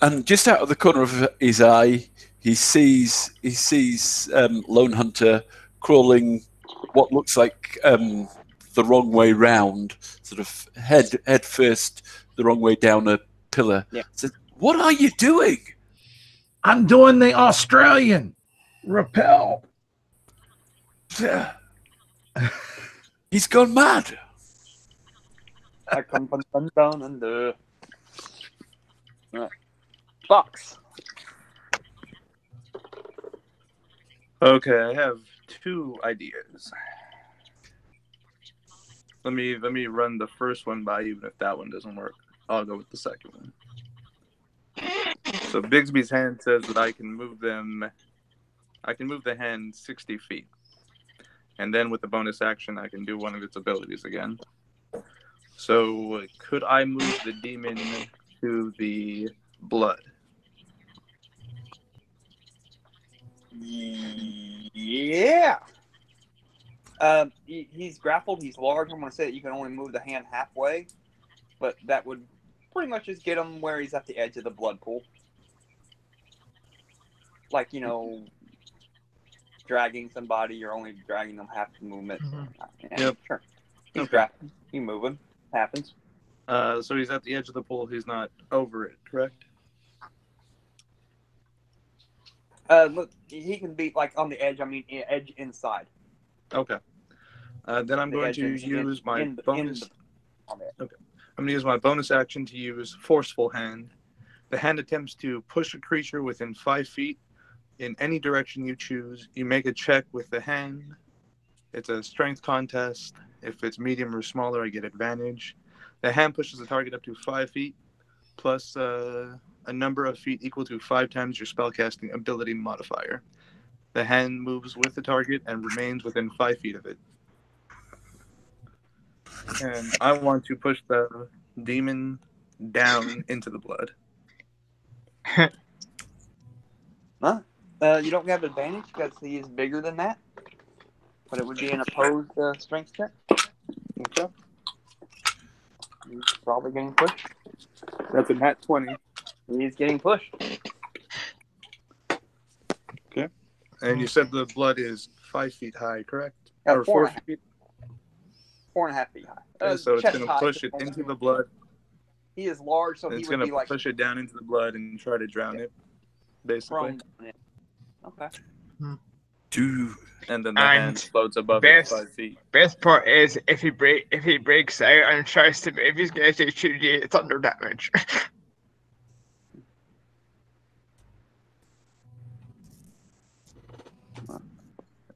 Speaker 3: And just out of the corner of his eye, he sees Lone Hunter crawling what looks like the wrong way round, sort of head first the wrong way down a pillar.
Speaker 1: Yeah.
Speaker 3: Says, "What are you doing?"
Speaker 2: I'm doing the Australian repel.
Speaker 3: He's gone mad.
Speaker 1: I come from down under. Fox.
Speaker 6: Okay, I have 2 ideas. Let me run the first one by you, and if that one doesn't work, I'll go with the second one. So Bigsby's hand says that I can move the hand 60 feet. And then with the bonus action, I can do one of its abilities again. So could I move the demon to the blood?
Speaker 1: Yeah. He's grappled. He's large. I'm going to say that you can only move the hand halfway, but that would pretty much just get him where he's at the edge of the blood pool. Like, dragging somebody, you're only dragging them half the movement. Yeah,
Speaker 6: Yep.
Speaker 1: Sure. He's grappling. He's moving. Happens.
Speaker 6: So he's at the edge of the pool. He's not over it, correct?
Speaker 1: Look, he can be like on the edge. I mean, edge inside.
Speaker 6: Okay. Then I'm going to use my bonus. Okay. I'm going to use my bonus action to use Forceful Hand. The hand attempts to push a creature within 5 feet in any direction you choose. You make a check with the hand. It's a strength contest. If it's medium or smaller, I get advantage. The hand pushes the target up to 5 feet, plus a number of feet equal to 5 times your spellcasting ability modifier. The hand moves with the target and remains within 5 feet of it. And I want to push the demon down into the blood.
Speaker 1: Huh? You don't have advantage because he is bigger than that, but it would be an opposed strength check.
Speaker 6: Okay.
Speaker 1: He's probably getting pushed.
Speaker 6: That's a nat 20.
Speaker 1: He's getting pushed.
Speaker 6: Okay. And you said the blood is 5 feet high, correct?
Speaker 1: Or
Speaker 6: or 4 feet?
Speaker 1: 4.5 feet high.
Speaker 6: So it's going to push it into the blood.
Speaker 1: He is large, so
Speaker 6: it's
Speaker 1: he would be like...
Speaker 6: push it down into the blood and try to drown it, basically.
Speaker 1: Okay.
Speaker 6: And then the hand floats above it 5 feet.
Speaker 4: Best part is if he breaks out and tries to move, he's going to take 2d8 thunder damage.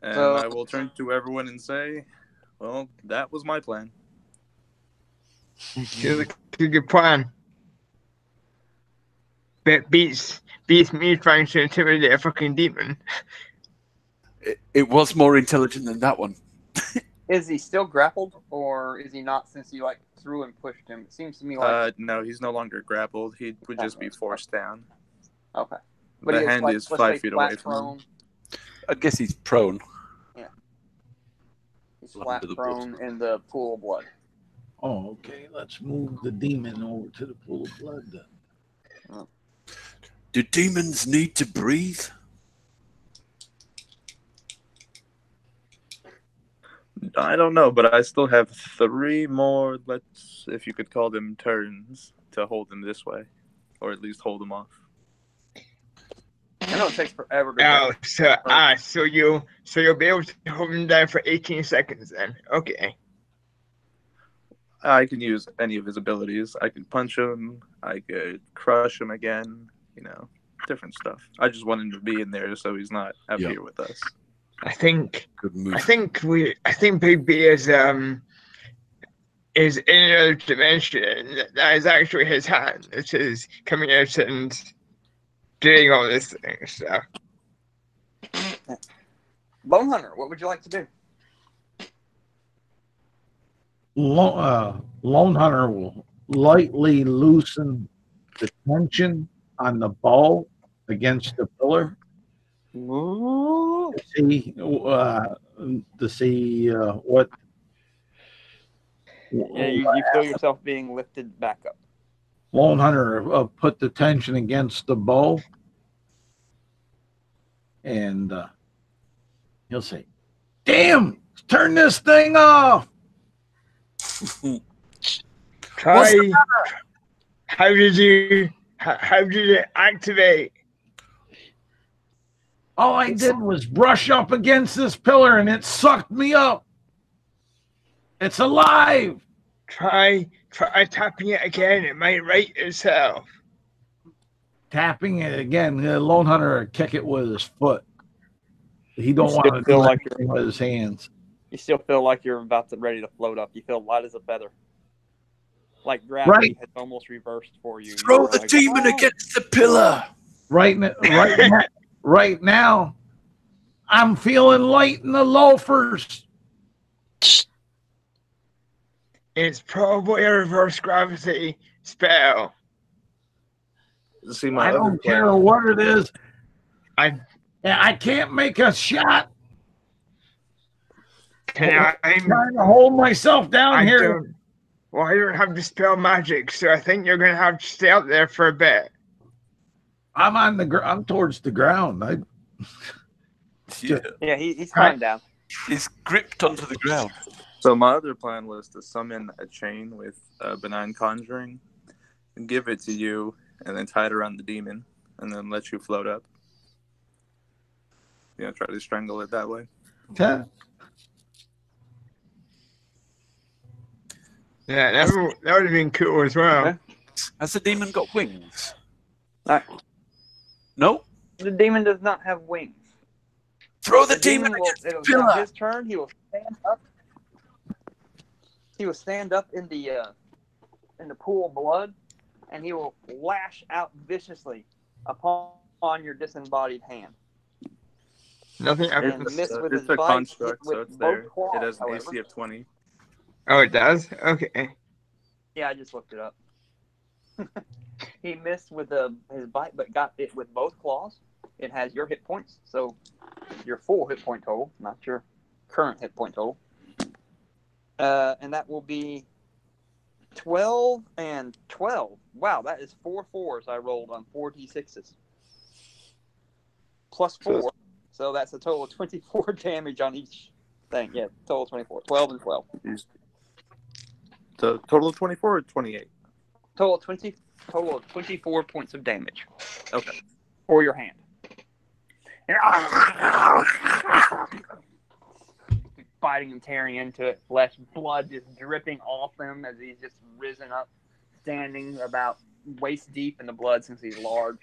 Speaker 6: And I will turn to everyone and say, well, that was my plan.
Speaker 4: It's a good plan. But beats me trying to intimidate a fucking demon.
Speaker 3: It was more intelligent than that one.
Speaker 1: Is he still grappled, or is he not since you threw and pushed him? It seems to me like...
Speaker 6: no, he's no longer grappled. He would just be forced down.
Speaker 1: Okay.
Speaker 6: But the hand is 5 feet away from him.
Speaker 3: I guess he's prone.
Speaker 1: Yeah. He's flat prone in the pool of blood.
Speaker 2: Oh, okay. Let's move the demon over to the pool of blood then.
Speaker 1: Oh.
Speaker 3: Do demons need to breathe?
Speaker 6: I don't know, but I still have 3 more, if you could call them turns, to hold them this way. Or at least hold them off.
Speaker 1: I know it takes forever to
Speaker 4: so you'll be able to hold him down for 18 seconds then. Okay.
Speaker 6: I can use any of his abilities. I could punch him, I could crush him again, different stuff. I just want him to be in there so he's not up here with us.
Speaker 4: I think Big B is in another dimension. That is actually his hand. It is coming out and doing all this thing. So,
Speaker 1: Bone Hunter, what would you like to do?
Speaker 2: Lone Hunter will lightly loosen the tension on the bow against the pillar. To see what.
Speaker 1: Yeah, you feel yourself being lifted back up.
Speaker 2: Lone Hunter put the tension against the bow, and he'll say, "Damn! Turn this thing off."
Speaker 4: Try. How did it activate?
Speaker 2: All I did was brush up against this pillar and it sucked me up. It's alive.
Speaker 4: Try tapping it again. It might right itself.
Speaker 2: Tapping it again. The Lone Hunter will kick it with his foot. He don't want to
Speaker 1: feel
Speaker 2: do
Speaker 1: like
Speaker 2: anything with his hands.
Speaker 1: You still feel like you're ready to float up. You feel light as a feather. Like gravity has almost reversed for you.
Speaker 3: Throw the demon against the pillar.
Speaker 2: Right now, I'm feeling light in the loafers.
Speaker 4: It's probably a reverse gravity spell.
Speaker 2: I don't care what it is. I can't make a shot. I'm trying to hold myself down here.
Speaker 4: Well, I don't have dispel magic, so I think you're gonna have to stay out there for a bit.
Speaker 2: I'm towards the ground.
Speaker 1: Yeah, he's climbed down.
Speaker 3: He's gripped onto the ground.
Speaker 6: So my other plan was to summon a chain with benign conjuring, and give it to you, and then tie it around the demon, and then let you float up. Yeah, try to strangle it that way.
Speaker 2: Yeah.
Speaker 4: Yeah, that would have been cool as well.
Speaker 1: Okay.
Speaker 3: Has the demon got wings?
Speaker 1: No. The demon does not have wings.
Speaker 3: Throw the demon
Speaker 1: it'll be his turn. He will stand up. He will stand up in the pool of blood, and he will lash out viciously upon your disembodied hand.
Speaker 4: Nothing.
Speaker 6: It's a construct, so it's there. It has an AC of 20.
Speaker 4: Oh, it does? Okay.
Speaker 1: Yeah, I just looked it up. He missed with his bite, but got it with both claws. It has your hit points, so your full hit point total, not your current hit point total. And that will be 12 and 12. Wow, that is 4 4s I rolled on 4 d6s. Plus 4. So that's a total of 24 damage on each thing. Yeah, total 24. 12 and 12.
Speaker 6: So total of 24 or 28?
Speaker 1: Total of 24 points of damage.
Speaker 6: Okay.
Speaker 1: For your hand. Biting and tearing into it, flesh, blood just dripping off him as he's just risen up, standing about waist deep in the blood since he's large.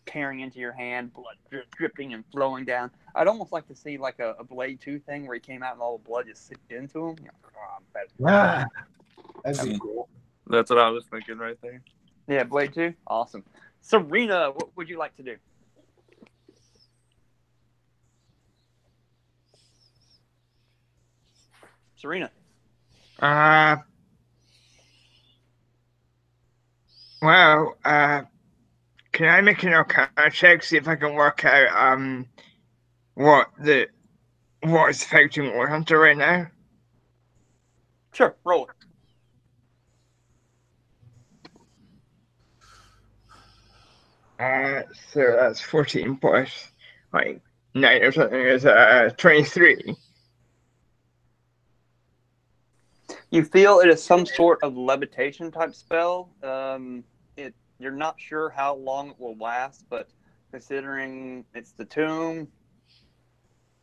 Speaker 1: Tearing into your hand, blood dripping and flowing down. I'd almost like to see like a Blade 2 thing where he came out and all the blood just sipped into him.
Speaker 2: That'd be cool.
Speaker 6: That's what I was thinking right there.
Speaker 1: Yeah, Blade 2? Awesome. Serena, what would you like to do? Serena.
Speaker 4: Well, can I make an Arcana check, see if I can work out what is affecting Warhunter right now?
Speaker 1: Sure, roll it.
Speaker 4: So that's 14 plus like 9 or something is 23.
Speaker 1: You feel it is some sort of levitation type spell. You're not sure how long it will last, but considering it's the tomb,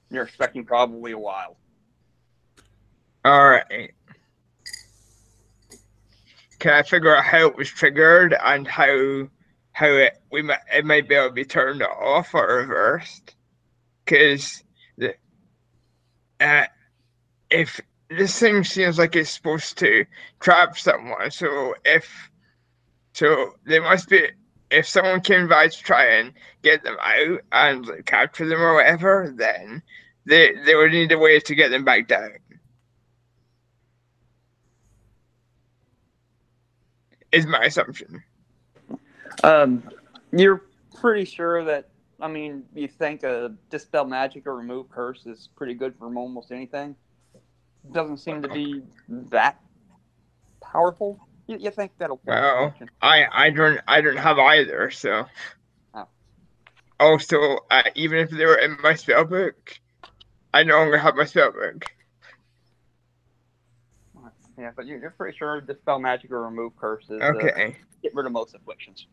Speaker 1: you're expecting probably a while.
Speaker 4: All right. Can I figure out how it was triggered and how it might be able to be turned off or reversed? Because if this thing seems like it's supposed to trap someone, so they must be. If someone came by to try and get them out and capture them or whatever, then they would need a way to get them back down. Is my assumption.
Speaker 1: You're pretty sure that. I mean, you think a dispel magic or remove curse is pretty good for almost anything. Doesn't seem to be that powerful. You think that'll?
Speaker 4: Well, I don't have either. So.
Speaker 1: Oh.
Speaker 4: Also, even if they were in my spell book, I no longer have my spell book.
Speaker 1: Yeah, but you're pretty sure dispel magic or remove curses.
Speaker 4: Okay.
Speaker 1: Get rid of most afflictions.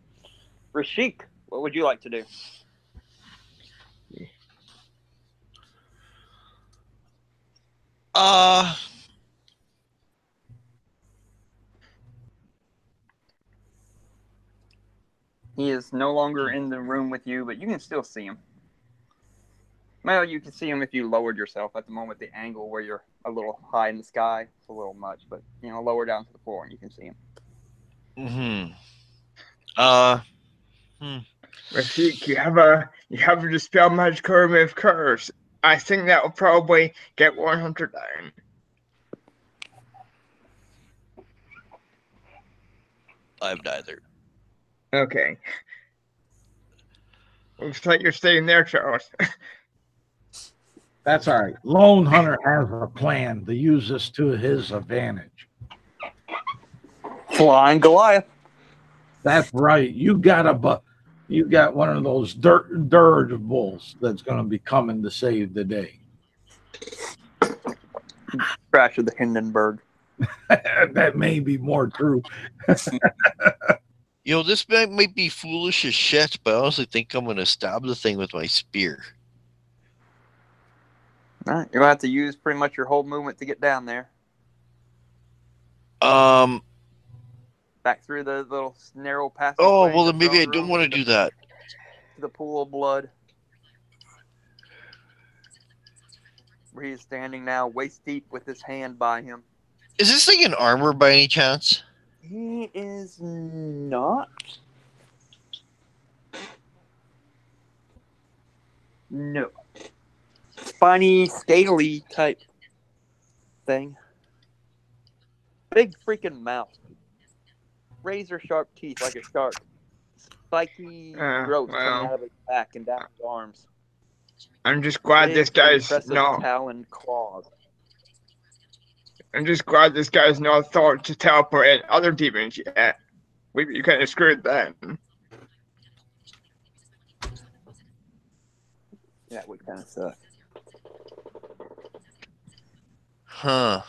Speaker 1: Rashik, what would you like to do? He is no longer in the room with you, but you can still see him. Well, you can see him if you lowered yourself. At the moment, the angle where you're a little high in the sky, it's a little much, but lower down to the floor and you can see him.
Speaker 4: Rafik, you have a dispel magic or remove curse. I think that will probably get 100 down.
Speaker 5: I have neither.
Speaker 4: Okay. Looks like you're staying there, Charles.
Speaker 2: That's all right. Lone Hunter has a plan to use this to his advantage.
Speaker 1: Flying Goliath.
Speaker 2: That's right. You got one of those dirigibles that's going to be coming to save the day.
Speaker 1: Crash of the Hindenburg.
Speaker 2: That may be more true.
Speaker 5: This might be foolish as shit, but I honestly think I'm going to stab the thing with my spear.
Speaker 1: All right, you're going to have to use pretty much your whole movement to get down there. Back through the little narrow passage.
Speaker 5: Oh, well, then maybe I don't want to do that.
Speaker 1: To the pool of blood. Where he is standing now, waist deep with his hand by him.
Speaker 5: Is this thing in armor by any chance?
Speaker 1: He is not. No. Spiny, scaly type thing. Big freaking mouth. Razor sharp teeth like a shark. Spiky growth coming out of his back and down his arms.
Speaker 4: I'm just glad this guy's not.
Speaker 1: Talon claws.
Speaker 4: I'm just glad this guy's not thought to teleport in other demons yet. You kind of screwed that.
Speaker 1: That would kind of suck.
Speaker 5: Huh.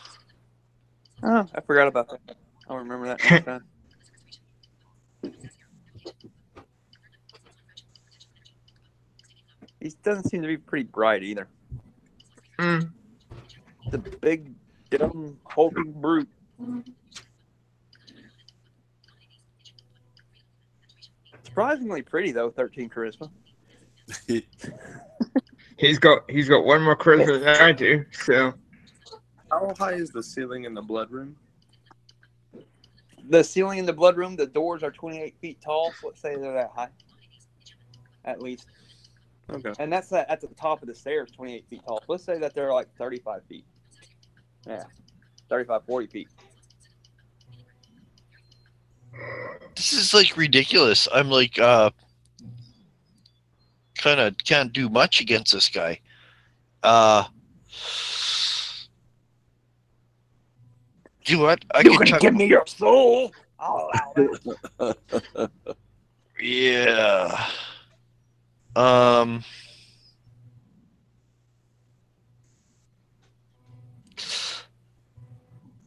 Speaker 1: Oh, I forgot about that. I'll remember that next time. He doesn't seem to be pretty bright either. The big, dumb, hulking brute. Surprisingly pretty though, 13 charisma.
Speaker 4: He's got one more charisma than I do. So,
Speaker 6: how high is the ceiling in the blood room?
Speaker 1: The ceiling in the blood room, the doors are 28 feet tall. So let's say they're that high, at least.
Speaker 6: Okay.
Speaker 1: And that's at the top of the stairs, 28 feet tall. Let's say that they're like 35 feet. Yeah, 35, 40 feet.
Speaker 5: This is like ridiculous. I'm like, kind of can't do much against this guy. Do what?
Speaker 1: You can give me your soul. I'll allow that.
Speaker 5: Yeah.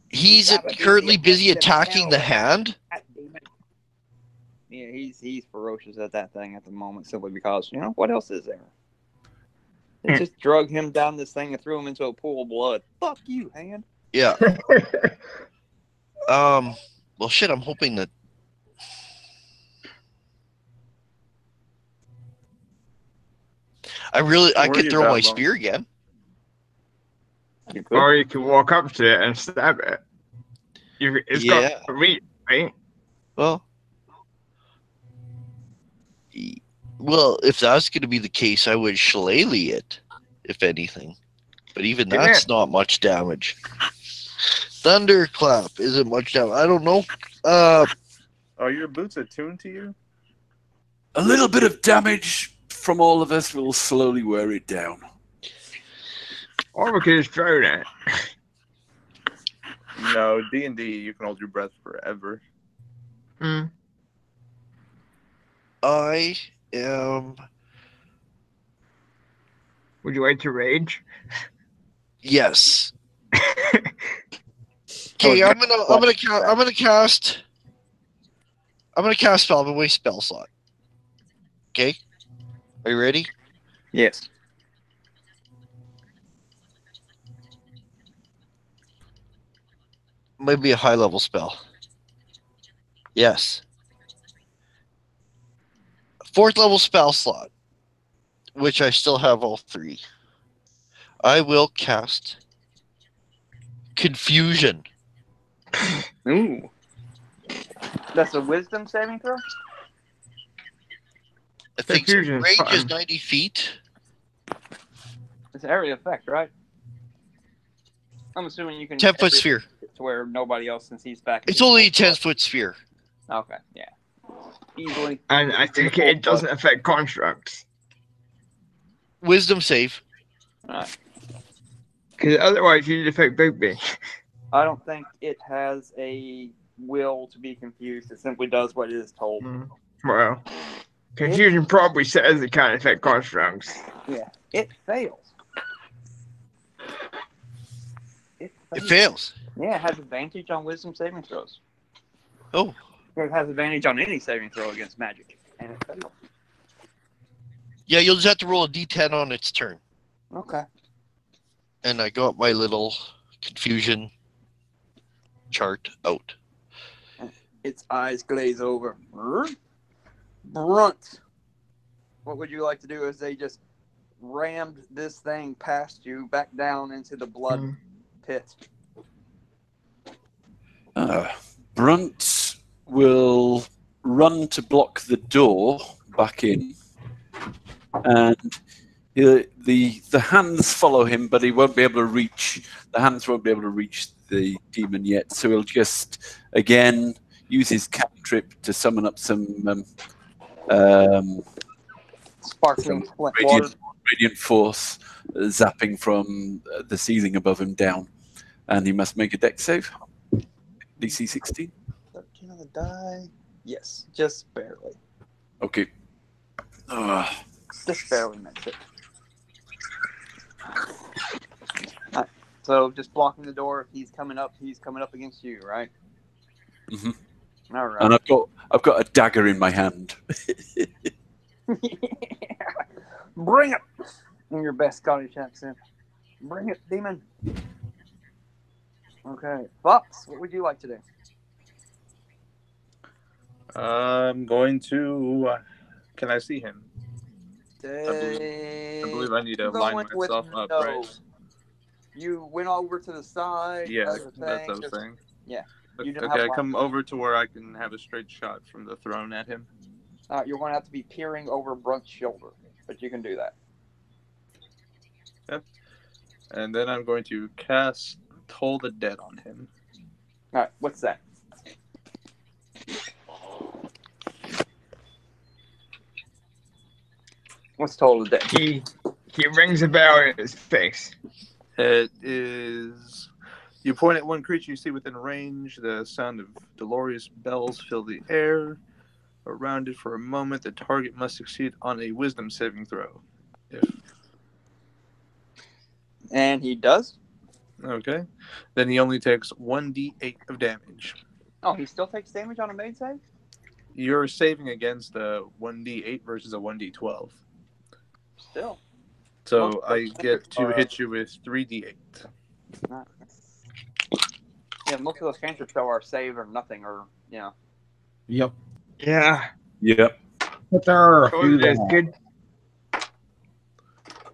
Speaker 5: He's currently busy attacking the hand.
Speaker 1: Yeah, he's ferocious at that thing at the moment, simply because what else is there? They just drug him down this thing and threw him into a pool of blood. Fuck you, hand.
Speaker 5: Yeah. Well, shit. I'm hoping that. I could throw my spear again.
Speaker 4: Or you can walk up to it and stab it. It's got reach, right?
Speaker 5: Well, if that's going to be the case, I would shillelagh it, if anything. But even that's not much damage. Thunderclap isn't much damage. I don't know.
Speaker 6: Are your boots attuned to you?
Speaker 3: A little bit of damage from all of us will slowly wear it down.
Speaker 4: Or we could just drown it.
Speaker 6: No, D&D, you can hold your breath forever.
Speaker 5: I am.
Speaker 4: Would you like to rage?
Speaker 5: Yes. Okay, I'm gonna cast spell away spell slot. Okay, are you ready?
Speaker 1: Yes.
Speaker 5: Maybe a high level spell. Yes. 4th level spell slot, which I still have all 3. I will cast Confusion.
Speaker 1: Ooh. That's a wisdom saving throw?
Speaker 5: I think so. Range is 90 feet.
Speaker 1: It's an area effect, right? I'm assuming you can
Speaker 5: 10-foot sphere.
Speaker 1: To where nobody else can see back.
Speaker 5: It's only a 10-foot sphere.
Speaker 1: Okay, yeah. Easily.
Speaker 4: And I think it doesn't affect constructs.
Speaker 5: Wisdom save.
Speaker 1: Alright.
Speaker 4: Because otherwise you'd affect Bigby.
Speaker 1: I don't think it has a will to be confused. It simply does what it is told.
Speaker 4: Well, confusion probably says it can't affect constructs.
Speaker 1: Yeah, it fails.
Speaker 5: It fails.
Speaker 1: Yeah, it has advantage on wisdom saving throws.
Speaker 5: Oh.
Speaker 1: It has advantage on any saving throw against magic. And it fails.
Speaker 5: Yeah, you'll just have to roll a d10 on its turn.
Speaker 1: Okay.
Speaker 5: And I got my little confusion chart out.
Speaker 1: Its eyes glaze over. Brunt. What would you like to do as they just rammed this thing past you back down into the blood pit?
Speaker 3: Brunt will run to block the door back in, and the hands follow him, but he won't be able to reach. The hands won't be able to reach the demon yet, so he'll just again use his cantrip to summon up some
Speaker 1: sparkling water.
Speaker 3: Radiant force zapping from the ceiling above him down, and he must make a dex save. DC 16.
Speaker 1: 13 on the die. Yes, just barely.
Speaker 3: Okay.
Speaker 1: Just barely makes it. Right. So just blocking the door. If he's coming up against you, right?
Speaker 3: Mm-hmm.
Speaker 1: All right.
Speaker 3: And I've got a dagger in my hand.
Speaker 1: Bring it in your best Scottish accent. Bring it, demon. Okay, Fox, what would you like to do?
Speaker 6: I'm going to. Can I see him?
Speaker 1: I
Speaker 6: believe I need to line myself up, right?
Speaker 1: You went over to the side.
Speaker 6: Yeah, that's what I was saying.
Speaker 1: Yeah.
Speaker 6: Okay, I come over to where I can have a straight shot from the throne at him.
Speaker 1: You're going to have to be peering over Brunt's shoulder, but you can do that.
Speaker 6: Yep. And then I'm going to cast Toll the Dead on him.
Speaker 1: All right, what's that? What's Toll the Dead?
Speaker 4: He rings a bell in his face.
Speaker 6: It is... You point at one creature you see within range. The sound of dolorous bells fill the air. Around it for a moment, the target must succeed on a wisdom saving throw.
Speaker 1: And he does?
Speaker 6: Okay. Then he only takes 1d8 of damage.
Speaker 1: Oh, he still takes damage on a made save?
Speaker 6: You're saving against a 1d8 versus a 1d12.
Speaker 1: Still.
Speaker 6: So I get to hit you with 3d8.
Speaker 1: Nice. Yeah, most of those cantrips though are save or nothing, or
Speaker 2: Yep.
Speaker 4: Yeah.
Speaker 3: Yep.
Speaker 2: But there are a few
Speaker 4: That's good.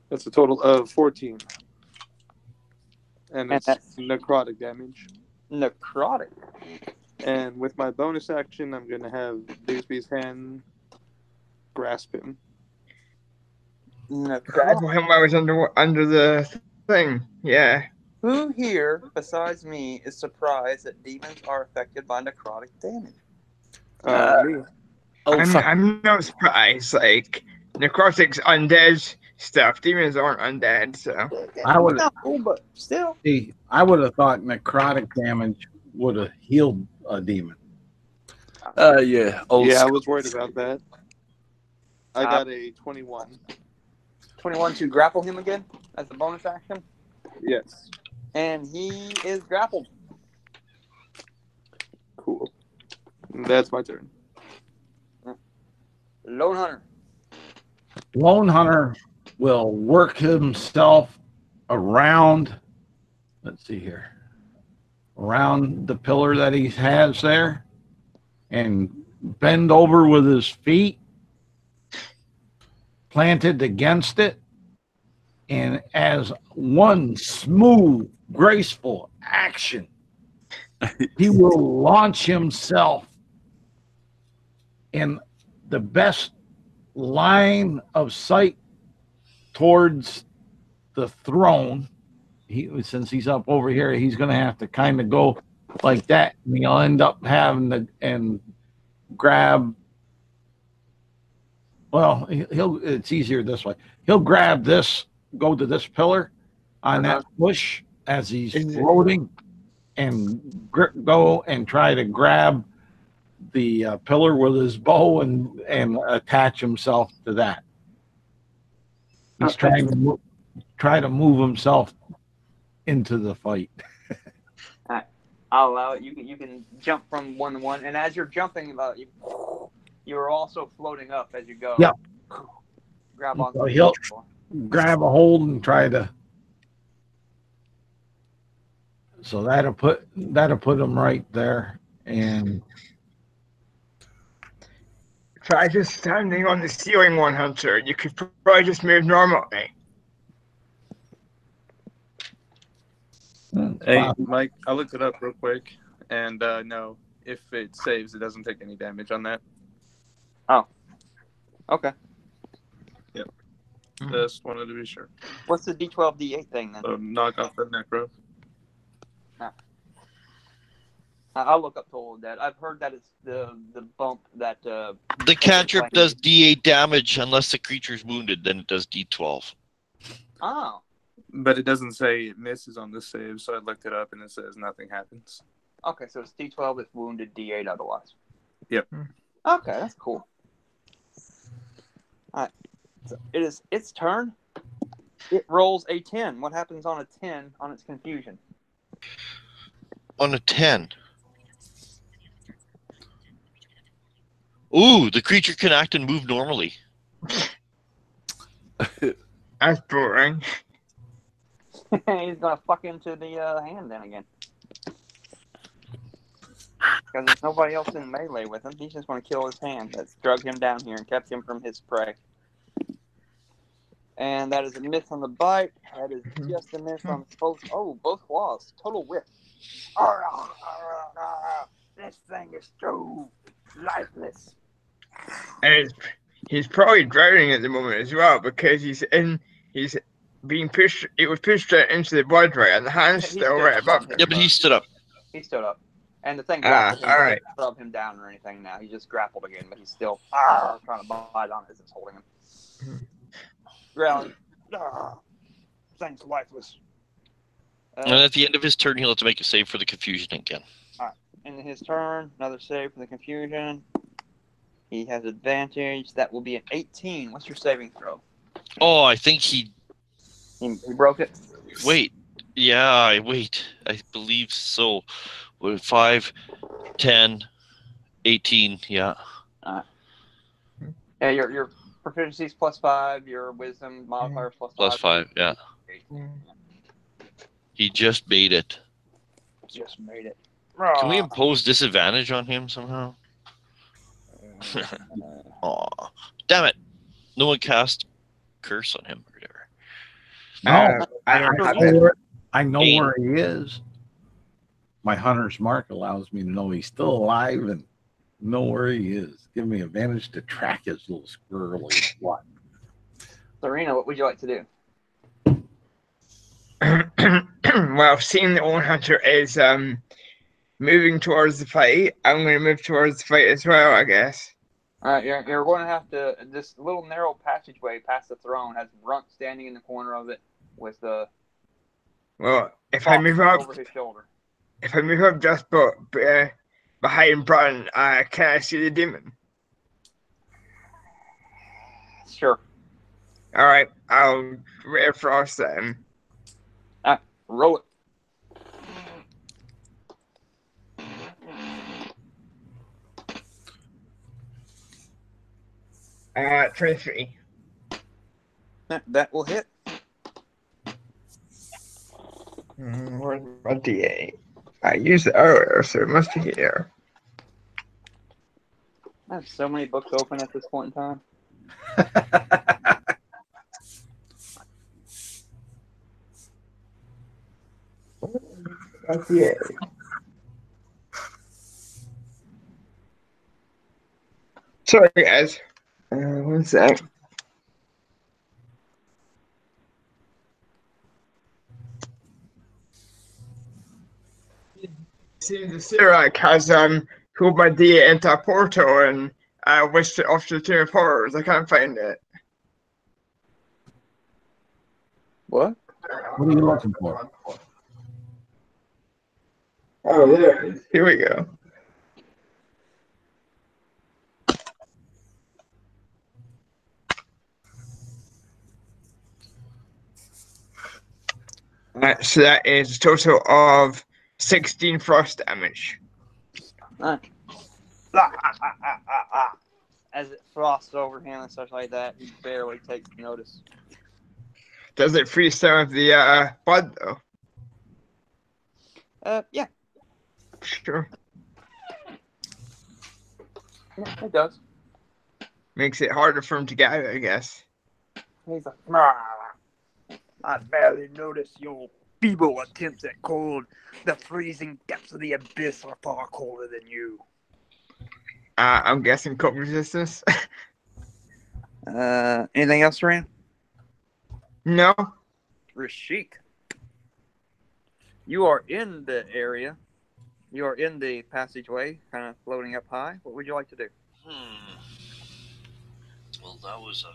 Speaker 6: That's a total of 14. And it's necrotic damage.
Speaker 1: Necrotic.
Speaker 6: And with my bonus action, I'm going to have Bigsby's hand grasp him.
Speaker 4: Grab him while I was under the thing. Yeah.
Speaker 1: Who here, besides me, is surprised that demons are affected by necrotic damage?
Speaker 6: Me.
Speaker 4: I'm not surprised. Like, necrotic's undead stuff. Demons aren't undead, so.
Speaker 2: I would.
Speaker 1: No, but still.
Speaker 2: See, I would have thought necrotic damage would have healed a demon.
Speaker 3: Yeah.
Speaker 6: Yeah, I was worried about that. I got a 21.
Speaker 1: 21 to grapple him again as a bonus action?
Speaker 6: Yes.
Speaker 1: And he is grappled.
Speaker 6: Cool. That's my turn.
Speaker 1: Lone Hunter.
Speaker 2: Lone Hunter will work himself around, let's see here, around the pillar that he has there and bend over with his feet planted against it. And as one smooth, graceful action, he will launch himself in the best line of sight towards the throne. Since he's up over here, he's going to have to kind of go like that, and he'll end up having to grab. Well, it's easier this way. He'll grab this, go to this pillar on that push as he's floating and go and try to grab the pillar with his bow and attach himself to that. He's trying to move himself into the fight.
Speaker 1: I'll allow it. You can jump from one to one, and as you're jumping, you're also floating up as you go.
Speaker 2: Yep.
Speaker 1: Grab on.
Speaker 2: So he'll grab a hold and try to. So that'll put him right there, and
Speaker 4: try just standing on the ceiling, one hunter. You could probably just move normally.
Speaker 6: Hey, Mike, I looked it up real quick, and no, if it saves, it doesn't take any damage on that.
Speaker 1: Oh, okay.
Speaker 6: Yep. Just wanted to be sure.
Speaker 1: What's the D12, D8 thing then?
Speaker 6: So knock off the necro.
Speaker 1: I'll look up Total Dead. I've heard that it's the bump that...
Speaker 5: the cantrip does D8 damage unless the creature's wounded, then it does D12.
Speaker 1: Oh.
Speaker 6: But it doesn't say it misses on the save, so I looked it up and it says nothing happens.
Speaker 1: Okay, so it's D12 if wounded, D8 otherwise.
Speaker 6: Yep.
Speaker 1: Okay, that's cool. Alright. So it is its turn. It rolls a 10. What happens on a 10 on its confusion?
Speaker 5: On a 10. Ooh, the creature can act and move normally.
Speaker 4: That's boring.
Speaker 1: He's gonna fuck into the hand then again. Because there's nobody else in melee with him. He's just gonna kill his hand that's drug him down here and kept him from his prey. And that is a miss on the bite. That is just a miss on both. Oh, both claws. Total whip. This thing is so lifeless.
Speaker 4: And he's probably drowning at the moment as well because he's being pushed. It was pushed straight into the blood, right, and the hand's still right above him.
Speaker 5: Yeah, but he stood up.
Speaker 1: He stood up, and the thing grappled him.
Speaker 4: All right.
Speaker 1: Didn't rub him down or anything. Now he just grappled again, but he's still trying to bite on it as it's holding him. Growling. Thing's lifeless.
Speaker 5: And at the end of his turn, he'll have to make a save for the confusion again.
Speaker 1: All right. In his turn, another save for the confusion. He has advantage. That will be an 18. What's your saving throw?
Speaker 5: Oh, I think he
Speaker 1: broke it.
Speaker 5: Wait. Yeah, wait. I believe so. 5, 10, 18. Yeah.
Speaker 1: Yeah, your proficiency's +5. Your wisdom modifier +5.
Speaker 5: +5. Yeah. He just made it.
Speaker 1: Just made it.
Speaker 5: Can we impose disadvantage on him somehow? Aw, damn it! No one cast curse on him or whatever.
Speaker 2: No, I know
Speaker 5: Aim.
Speaker 2: where he is. My hunter's mark allows me to know he's still alive and know where he is. Give me advantage to track his little squirrely what.
Speaker 1: Serena, what would you like to do?
Speaker 4: Well, seeing the old hunter is moving towards the fight, I'm going to move towards the fight as well, I guess.
Speaker 1: All right, you're going to have to. This little narrow passageway past the throne has Runt standing in the corner of it with the.
Speaker 4: Well, if I move up
Speaker 1: over his shoulder.
Speaker 4: If I move up just behind Brian, can I see the demon?
Speaker 1: Sure.
Speaker 4: All right, I'll frost them.
Speaker 1: Roll it.
Speaker 4: 23.
Speaker 1: That will hit.
Speaker 4: Where's my D8? I used it earlier, so it must be here.
Speaker 1: I have so many books open at this point in time.
Speaker 4: That's it. Sorry, guys. One sec. See, the Sirac has pulled my D8 into a portal and wished it off to the Tomb of Horrors. I can't find it.
Speaker 1: What?
Speaker 2: What are you looking for?
Speaker 4: Oh, there it is. Here we go. So that is a total of 16 frost damage.
Speaker 1: As it frosts over him and stuff like that, he barely takes notice.
Speaker 4: Does it freeze some of the blood, though?
Speaker 1: Yeah.
Speaker 4: Sure.
Speaker 1: Yeah, it does.
Speaker 4: Makes it harder for him to get out, I guess.
Speaker 1: He's like, "Rah. I barely noticed your feeble attempts at cold. The freezing depths of the abyss are far colder than you."
Speaker 4: I'm guessing cold resistance.
Speaker 1: Anything else, Serena?
Speaker 4: No.
Speaker 1: Rashik, you are in the area. You are in the passageway, kind of floating up high. What would you like to do?
Speaker 5: Well, that was a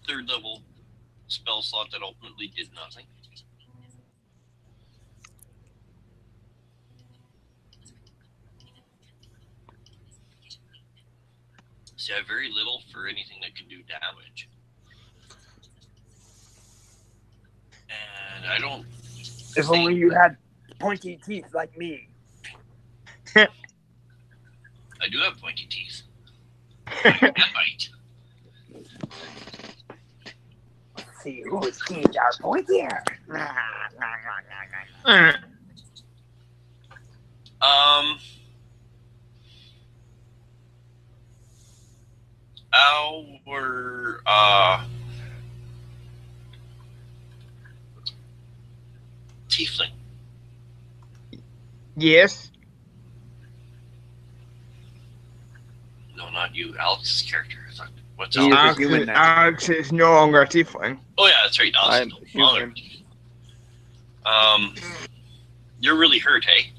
Speaker 5: third level spell slot that ultimately did nothing. See, I have very little for anything that can do damage. And I don't...
Speaker 1: If only you had pointy teeth like me.
Speaker 5: I do have pointy teeth. I bite.
Speaker 1: See whose teeth are pointier.
Speaker 5: Our tiefling.
Speaker 4: Yes.
Speaker 5: No, not you. Alex's character. What's
Speaker 1: He
Speaker 5: Alex?
Speaker 1: is a human now.
Speaker 4: Alex is no longer a tiefling.
Speaker 5: Oh yeah, that's right. Alex
Speaker 6: I'm
Speaker 5: is no longer. You're really hurt, hey?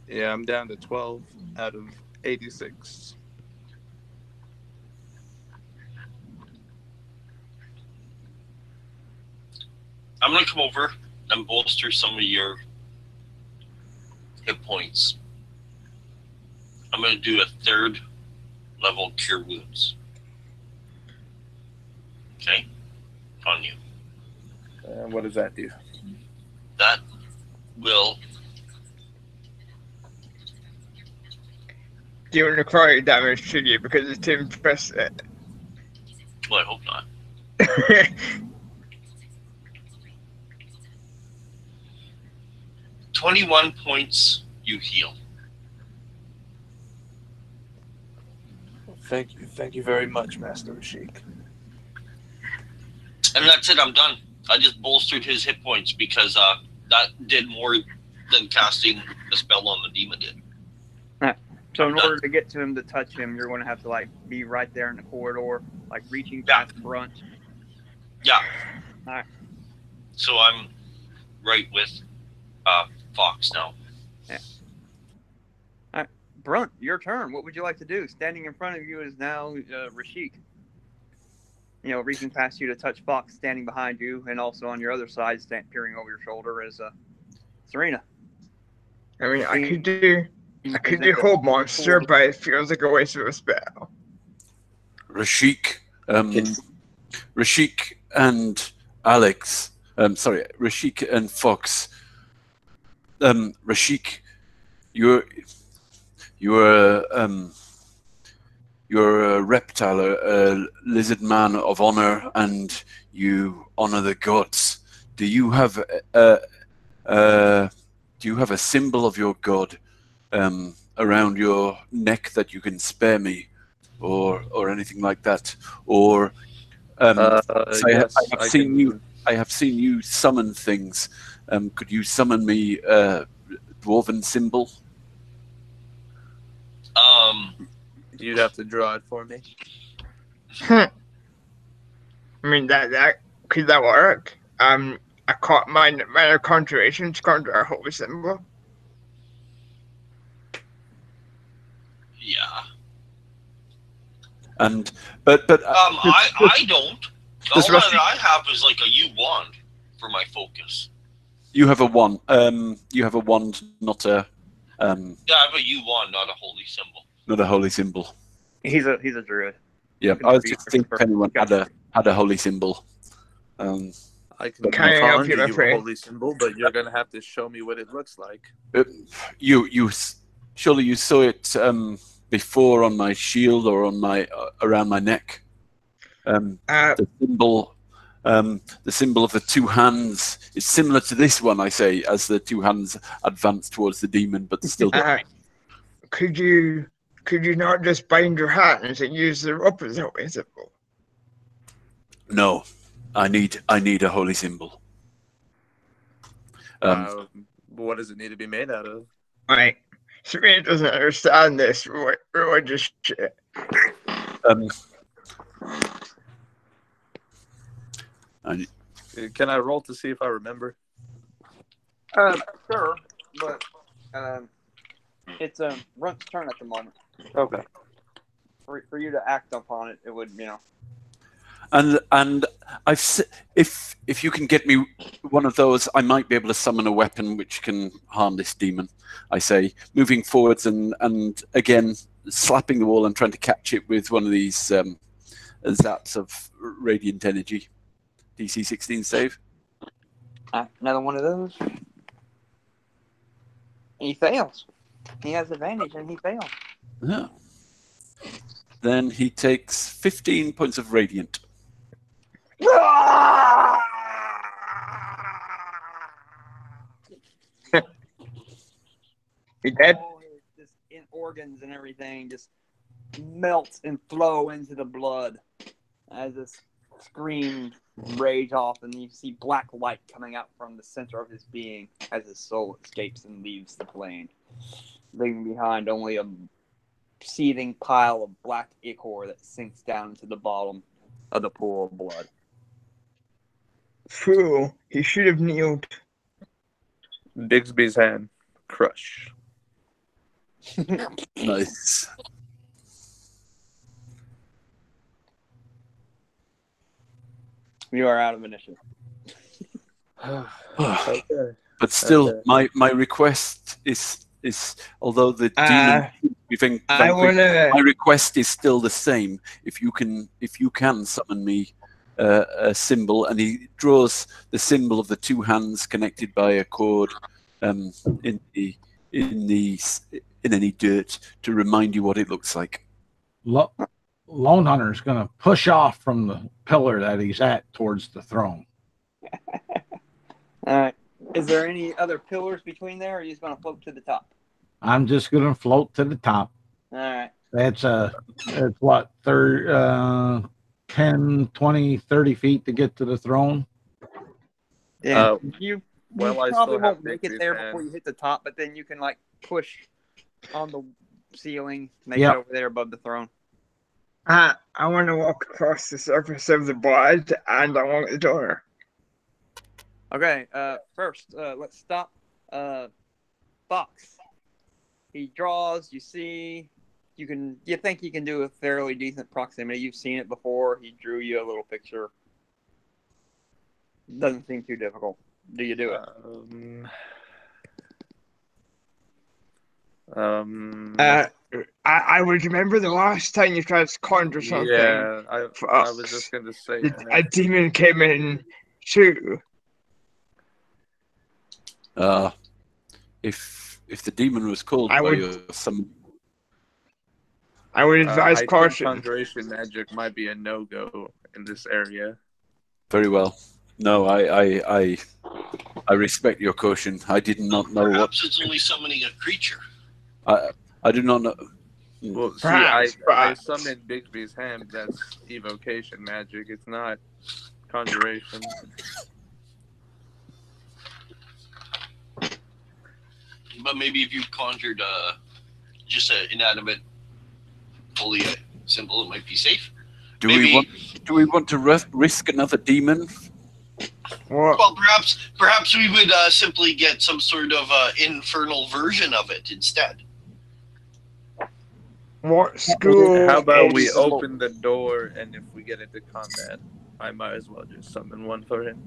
Speaker 6: Yeah, I'm down to 12 out of 86.
Speaker 5: I'm gonna come over and bolster some of your hit points. I'm gonna do a third level cure wounds. Okay? On you.
Speaker 6: What does that do?
Speaker 5: That will
Speaker 4: You wouldn't require damage, should you? Because it's to impress it.
Speaker 5: well, I hope not. 21 points you heal.
Speaker 6: Thank you very much, Master Rashik.
Speaker 5: And that's it, I'm done. I just bolstered his hit points because that did more than casting a spell on the demon did.
Speaker 1: So in order to get to him to touch him, you're going to have to like be right there in the corridor, like reaching past the front.
Speaker 5: Yeah.
Speaker 1: All right.
Speaker 5: So I'm right with Fox now.
Speaker 1: Yeah. All right, Brunt, your turn. What would you like to do? Standing in front of you is now Rashik. You know, reaching past you to touch Fox, standing behind you, and also on your other side, peering over your shoulder, is Serena.
Speaker 4: I mean, I could do Hold Monster, but it feels like a waste of a spell.
Speaker 3: Rashik and Alex. Rashik and Fox. Rashik, you're a reptile, a lizard man of honor, and you honor the gods. Do you have a symbol of your god around your neck that you can spare me, or anything like that? Or
Speaker 6: yes,
Speaker 3: I have seen you summon things. Could you summon me a dwarven symbol?
Speaker 6: You'd have to draw it for me.
Speaker 4: I mean, that could that work? I caught my conjuration to conjure a holy symbol.
Speaker 5: Yeah.
Speaker 3: But
Speaker 5: I don't. All that I have is like a U wand for my focus.
Speaker 3: You have a wand. You have a wand, not a.
Speaker 5: Yeah, I have a U wand, not a holy symbol.
Speaker 3: Not a holy symbol.
Speaker 1: He's a druid.
Speaker 3: Yeah, I was just thinking if anyone had a holy symbol.
Speaker 6: I can conjure you a holy symbol, but you're gonna have to show me what it looks like.
Speaker 3: You surely you saw it before on my shield or on my around my neck. The symbol of the two hands is similar to this one, I say, as the two hands advance towards the demon, but still.
Speaker 4: Could you not just bind your hands and use the rope as a holy symbol?
Speaker 3: No, I need a holy symbol.
Speaker 6: What does it need to be made out of?
Speaker 4: Right. Serena doesn't understand this religious shit.
Speaker 6: Can I roll to see if I remember?
Speaker 1: Sure, but it's Runt's turn at the moment.
Speaker 6: Okay.
Speaker 1: For you to act upon it, it would,
Speaker 3: And if you can get me one of those, I might be able to summon a weapon which can harm this demon. I say, moving forwards and again slapping the wall and trying to catch it with one of these zaps of radiant energy. DC 16 save.
Speaker 1: Another one of those. He fails. He has advantage and he fails.
Speaker 3: Yeah. Then he takes 15 points of radiant.
Speaker 4: You dead?
Speaker 1: Just in organs and everything just melts and flow into the blood as this scream rage off, and you see black light coming out from the center of his being as his soul escapes and leaves the plane, leaving behind only a seething pile of black ichor that sinks down to the bottom of the pool of blood.
Speaker 4: Fool, he should have kneeled.
Speaker 6: Bigsby's hand. Crush.
Speaker 3: Nice.
Speaker 1: You are out of initiative.
Speaker 6: Okay.
Speaker 3: But still, my request is although the demon we've vanquished, my request is still the same. If you can summon me a symbol, and he draws the symbol of the two hands connected by a cord in any dirt to remind you what it looks like.
Speaker 2: Lone Hunter's going to push off from the pillar that he's at towards the throne.
Speaker 1: All right. Is there any other pillars between there, or are you just going to float to the top?
Speaker 2: I'm just going to float to the top.
Speaker 1: All right.
Speaker 2: It's what, 10, 20, 30 feet to get to the throne?
Speaker 1: Yeah. You
Speaker 6: I
Speaker 1: probably
Speaker 6: still
Speaker 1: won't make it there before you hit the top, but then you can push on the ceiling, make it over there above the throne.
Speaker 4: I want to walk across the surface of the blood, and I want the door.
Speaker 1: Okay. First, let's stop. Fox. He draws. You see. You think you can do a fairly decent proximity. You've seen it before. He drew you a little picture. Doesn't seem too difficult. Do you do it?
Speaker 4: I would remember the last time you tried to conjure something.
Speaker 6: Yeah, I was just going to say
Speaker 4: a demon came in too.
Speaker 3: If the demon was called I would
Speaker 4: advise caution.
Speaker 6: Conjuration magic might be a no-go in this area.
Speaker 3: Very well. No, I respect your caution. I did not know.
Speaker 5: Perhaps it's only summoning a creature.
Speaker 3: I do not know.
Speaker 6: Well, see, I summoned Bigsby's hand. That's evocation magic. It's not conjuration.
Speaker 5: But maybe if you conjured just an inanimate holy symbol, it might be safe.
Speaker 3: Do we want to risk another demon?
Speaker 4: What?
Speaker 5: Well, perhaps we would simply get some sort of infernal version of it instead.
Speaker 4: What school?
Speaker 6: How about we
Speaker 1: is-
Speaker 6: open the door, and if we get into combat, I might as well just summon one for him.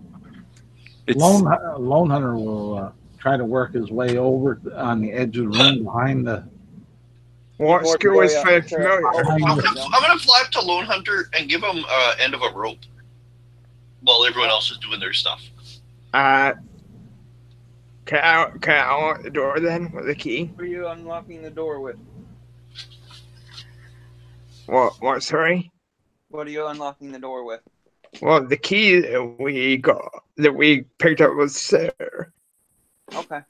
Speaker 2: Lone Hunter will try to work his way over on the edge of the room behind the.
Speaker 4: What
Speaker 1: North
Speaker 4: school is
Speaker 1: Korea.
Speaker 4: familiar?
Speaker 5: I'm gonna fly up to Lone Hunter and give him end of a rope while everyone else is doing their stuff.
Speaker 4: Can I unlock the door then with the key?
Speaker 1: Who are you unlocking the door with?
Speaker 4: What? Sorry.
Speaker 1: What are you unlocking the door with?
Speaker 4: Well, the key that we picked up was there.
Speaker 1: Okay.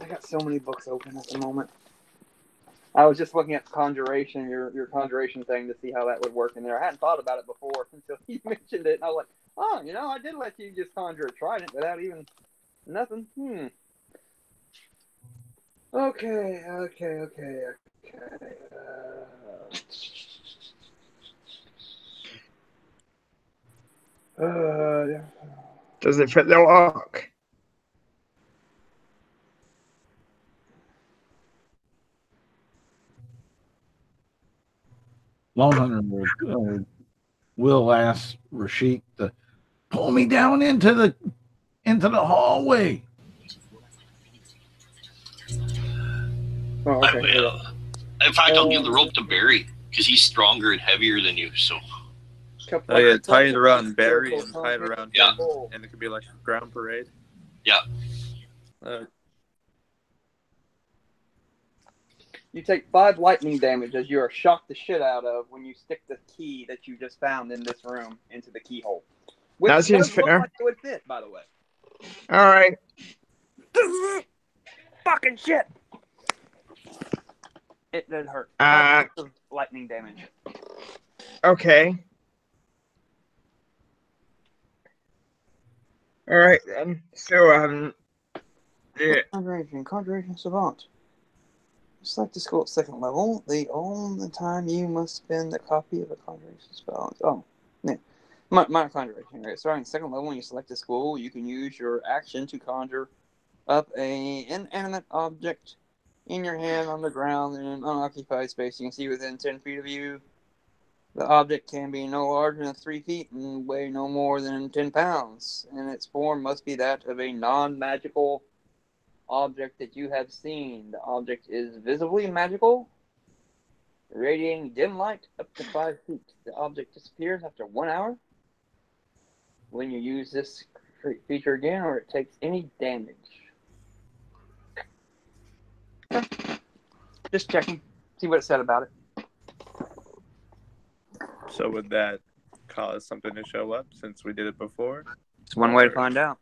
Speaker 1: I got so many books open at the moment. I was just looking at conjuration, your conjuration thing, to see how that would work in there. I hadn't thought about it before until you mentioned it, and I was like, oh, I did let you just conjure a trident without even nothing. Okay. Yeah.
Speaker 4: Does it fit the lock?
Speaker 2: Lone Hunter will ask Rashid to pull me down into the hallway.
Speaker 1: Oh,
Speaker 5: I
Speaker 1: okay.
Speaker 5: will. In fact, I'll give the rope to Barry because he's stronger and heavier than you. So
Speaker 6: Oh yeah, tie it around Barry and tie it around
Speaker 5: Yeah.
Speaker 6: him, and it could be like a ground parade.
Speaker 5: Yeah.
Speaker 1: You take 5 lightning damage as you are shocked the shit out of when you stick the key that you just found in this room into the keyhole. Which
Speaker 4: That seems
Speaker 1: does look
Speaker 4: fair.
Speaker 1: like it would fit, by the way.
Speaker 4: All right.
Speaker 1: Fucking shit. It did hurt. Lightning damage.
Speaker 4: Okay. All right then. So yeah.
Speaker 1: Conjuration savant. Select the school at 2nd level. The only time you must spend a copy of a conjuration spell. Oh, yeah. My conjuration. Right. Starting 2nd level, when you select a school, you can use your action to conjure up an inanimate object in your hand on the ground in an unoccupied space. You can see within 10 feet of you. The object can be no larger than 3 feet and weigh no more than 10 pounds, and its form must be that of a non-magical object that you have seen. The object is visibly magical, radiating dim light up to 5 feet. The object disappears after 1 hour when you use this feature again, or it takes any damage. Just checking, see what it said about it.
Speaker 6: So would that cause something to show up since we did it before?
Speaker 1: It's one way to find out.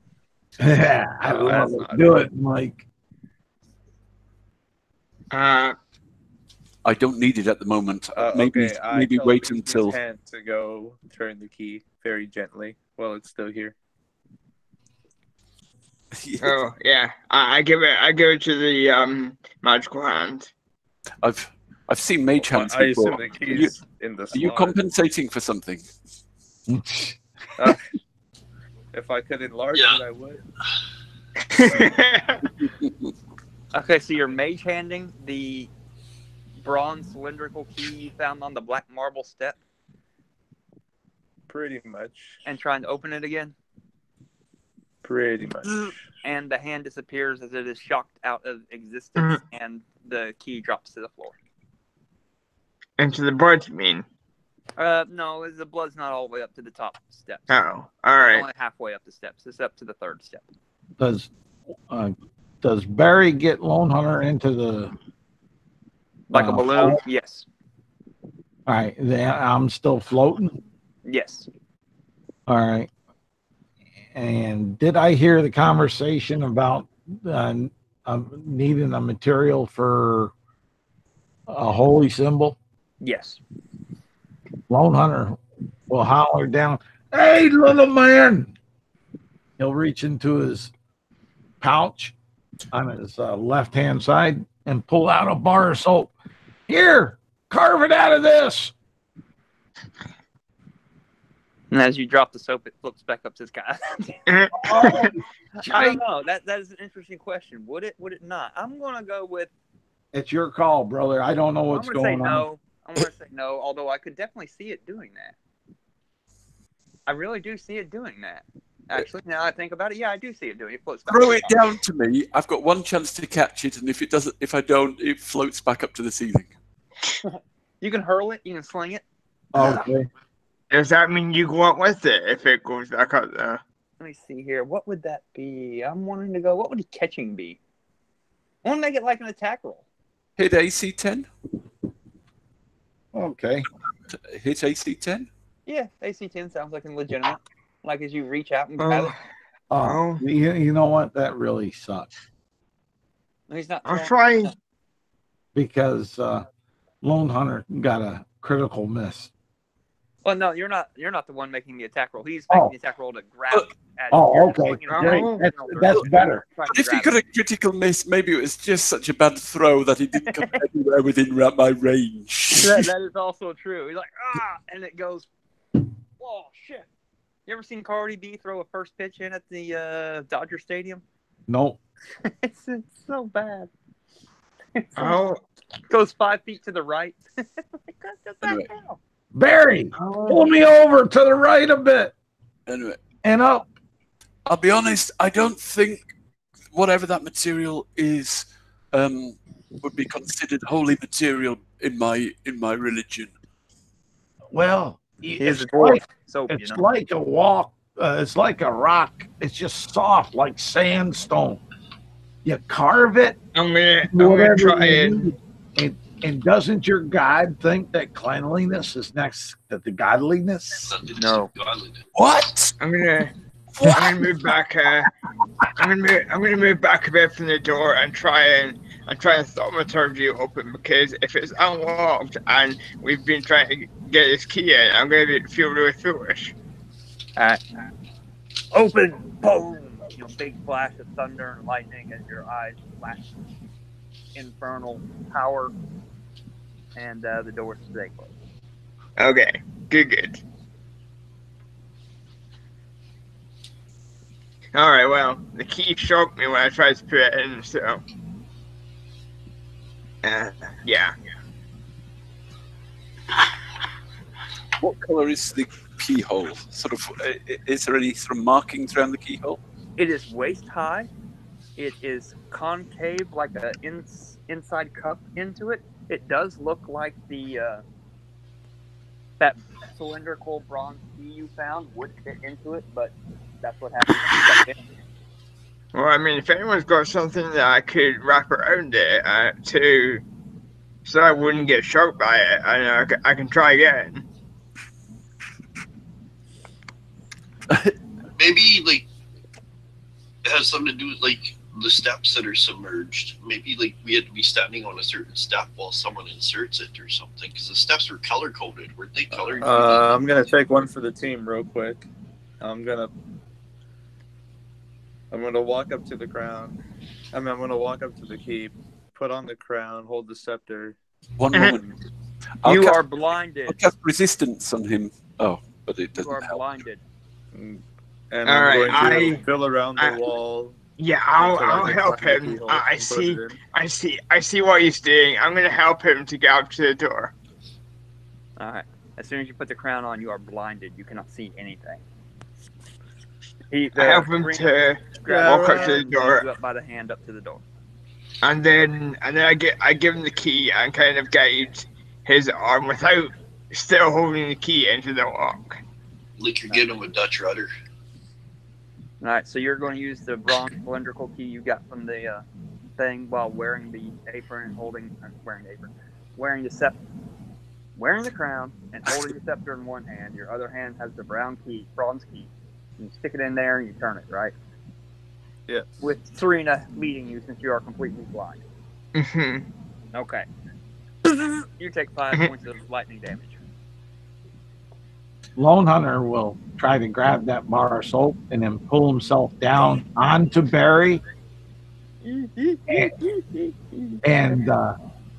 Speaker 2: Yeah, I
Speaker 6: Oh,
Speaker 2: love
Speaker 6: that's
Speaker 2: it.
Speaker 6: not
Speaker 2: Do
Speaker 6: good.
Speaker 2: it, Mike.
Speaker 3: I don't need it at the moment. Maybe
Speaker 6: Okay, I tell
Speaker 3: wait
Speaker 6: his
Speaker 3: until.
Speaker 6: hand to go turn the key very gently while it's still here.
Speaker 4: Oh yeah. I give it to the magical hand.
Speaker 3: I've seen mage hands
Speaker 6: I
Speaker 3: before.
Speaker 6: assume the key's in the
Speaker 3: Are you
Speaker 6: slot.
Speaker 3: compensating for something?
Speaker 6: If I could enlarge
Speaker 5: Yeah.
Speaker 6: it, I would.
Speaker 1: Okay, so you're mage handing the bronze cylindrical key you found on the black marble step
Speaker 6: Pretty much.
Speaker 1: and trying to open it again,
Speaker 6: Pretty much.
Speaker 1: and the hand disappears as it is shocked out of existence, and the key drops to the floor.
Speaker 4: Into the blood, you mean?
Speaker 1: No, the blood's not all the way up to the top steps.
Speaker 4: Oh, all right.
Speaker 1: Only halfway up the steps. It's up to the 3rd step.
Speaker 2: Does Barry get Lone Hunter into the
Speaker 1: Like a balloon?
Speaker 2: hole?
Speaker 1: Yes.
Speaker 2: All right, I'm still floating.
Speaker 1: Yes.
Speaker 2: All right. And did I hear the conversation about needing a material for a holy symbol?
Speaker 1: Yes.
Speaker 2: Lone Hunter will holler down, "Hey, little man!" He'll reach into his pouch on his left-hand side and pull out a bar of soap. "Here, carve it out of this."
Speaker 1: And as you drop the soap, it flips back up to the sky.
Speaker 2: Oh,
Speaker 1: I don't know. That is an interesting question. Would it not? I'm gonna go with
Speaker 2: It's your call, brother. I don't know what's going on.
Speaker 1: I'm going to say no, although I could definitely see it doing that. I really do see it doing that. Actually, now I think about it, yeah, I do see it doing it. It floats back.
Speaker 3: Throw it down to me. I've got one chance to catch it, and if I don't, it floats back up to the ceiling.
Speaker 1: You can hurl it. You can sling it.
Speaker 2: Okay.
Speaker 4: Does that mean you go up with it if it goes back up there?
Speaker 1: Let me see here. What would that be? I'm wanting to go. What would catching be? I want to make it like an attack roll.
Speaker 3: Hit AC 10.
Speaker 2: Okay.
Speaker 3: Hit AC 10.
Speaker 1: Yeah, AC 10 sounds like a legitimate. Like as you reach out and grab it.
Speaker 2: Oh, you know what? That really sucks.
Speaker 1: He's not.
Speaker 4: I'm trying.
Speaker 2: Because Lone Hunter got a critical miss.
Speaker 1: Well, no, you're not. You're not the one making the attack roll. He's making the attack roll to grab.
Speaker 2: Okay. That's better.
Speaker 3: But if he got a critical miss, maybe it was just such a bad throw that he didn't come anywhere within my range.
Speaker 1: That is also true. He's like, and it goes. Oh shit! You ever seen Cardi B throw a first pitch in at the Dodger Stadium?
Speaker 2: Nope.
Speaker 1: It's so bad.
Speaker 4: Goes
Speaker 1: 5 feet to the right.
Speaker 3: Anyway.
Speaker 2: Barry, pull me over to the right a bit.
Speaker 3: Anyway,
Speaker 2: and up.
Speaker 3: I'll be honest, I don't think whatever that material is would be considered holy material in my religion.
Speaker 2: Well,
Speaker 1: it's
Speaker 2: like a walk. It's like a rock. It's just soft, like sandstone. You carve it.
Speaker 4: I'm gonna try it.
Speaker 2: And doesn't your God think that cleanliness is next to the godliness?
Speaker 1: No.
Speaker 3: What?
Speaker 4: I'm gonna move back. I'm gonna move back a bit from the door and try and thaumaturgy open, because if it's unlocked and we've been trying to get this key in, I'm gonna feel really foolish.
Speaker 1: Open, boom! Big flash of thunder and lightning as your eyes flash infernal power, and the doors stay closed.
Speaker 4: Okay, good. All right, well, the key shocked me when I tried to put it in, so yeah.
Speaker 3: What color is the keyhole? Sort of, is there any sort of markings around the keyhole?
Speaker 1: It is waist high. It is concave, like an inside cup into it. It does look like that cylindrical bronze key you found would fit into it, but that's what happened.
Speaker 4: Well, I mean, if anyone's got something that I could wrap around it so I wouldn't get shocked by it, I can try again.
Speaker 5: Maybe it has something to do with the steps that are submerged. Maybe we had to be standing on a certain step while someone inserts it or something, because the steps were color coded. Weren't they colored?
Speaker 6: I'm gonna take one for the team real quick. I'm gonna walk up to the crown. I'm gonna walk up to the keep, put on the crown, hold the scepter.
Speaker 3: One moment.
Speaker 1: You are blinded.
Speaker 3: I'll cast resistance on him. Oh, but it doesn't help.
Speaker 1: You are blinded.
Speaker 6: And I'm going to fill around the wall.
Speaker 4: Yeah, I'll help him. I see what he's doing. I'm gonna help him to get up to the door.
Speaker 1: All right. As soon as you put the crown on, you are blinded. You cannot see anything.
Speaker 4: I help him to walk up to the door.
Speaker 1: Up by the hand up to the door.
Speaker 4: And then I give him the key and kind of guide his arm without still holding the key into the lock.
Speaker 5: Like you're getting him a Dutch rudder.
Speaker 1: All right, so you're going to use the bronze cylindrical key you got from the thing while wearing the apron and wearing the scepter, wearing the crown and holding the scepter in one hand. Your other hand has the bronze key. You stick it in there and you turn it, right?
Speaker 6: Yeah.
Speaker 1: With Serena leading you, since you are completely blind.
Speaker 4: Mm-hmm.
Speaker 1: Okay. You take 5 points of lightning damage.
Speaker 2: Lone Hunter will try to grab that bar of soap and then pull himself down onto Barry and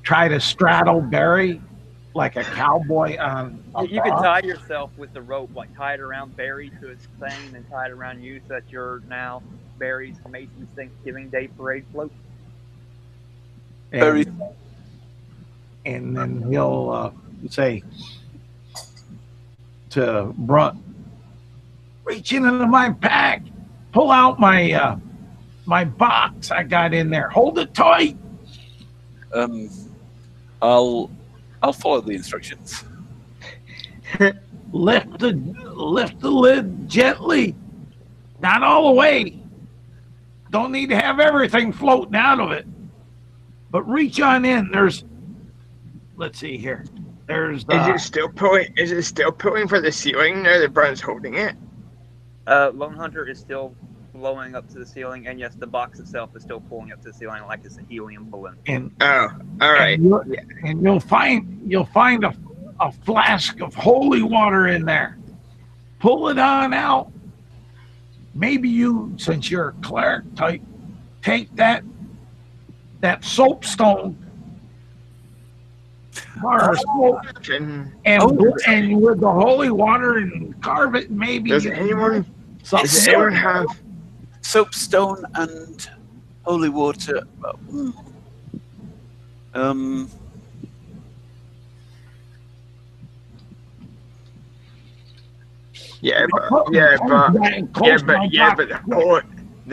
Speaker 2: try to straddle Barry like a cowboy on a
Speaker 1: You can tie yourself with the rope, tie it around Barry to his thing and tie it around you so that you're now Barry's Macy's Thanksgiving Day Parade float.
Speaker 3: Barry,
Speaker 2: and then he'll say to Brunt, reach into my pack, pull out my my box I got in there. Hold it tight.
Speaker 3: I'll follow the instructions.
Speaker 2: Lift the lid gently, not all the way. Don't need to have everything floating out of it, but reach on in. Let's see here. There's
Speaker 4: Is it still pulling? Is it still pulling for the ceiling now that Brunt's holding it?
Speaker 1: Lone Hunter is still blowing up to the ceiling, and yes, the box itself is still pulling up to the ceiling like it's a helium balloon.
Speaker 2: And
Speaker 4: all right.
Speaker 2: And you'll find a flask of holy water in there. Pull it on out. Maybe you, since you're a cleric type, take that soapstone bar soap and with the holy water and carve it. Maybe
Speaker 4: does anyone have
Speaker 3: soapstone and holy water?
Speaker 4: Yeah, but the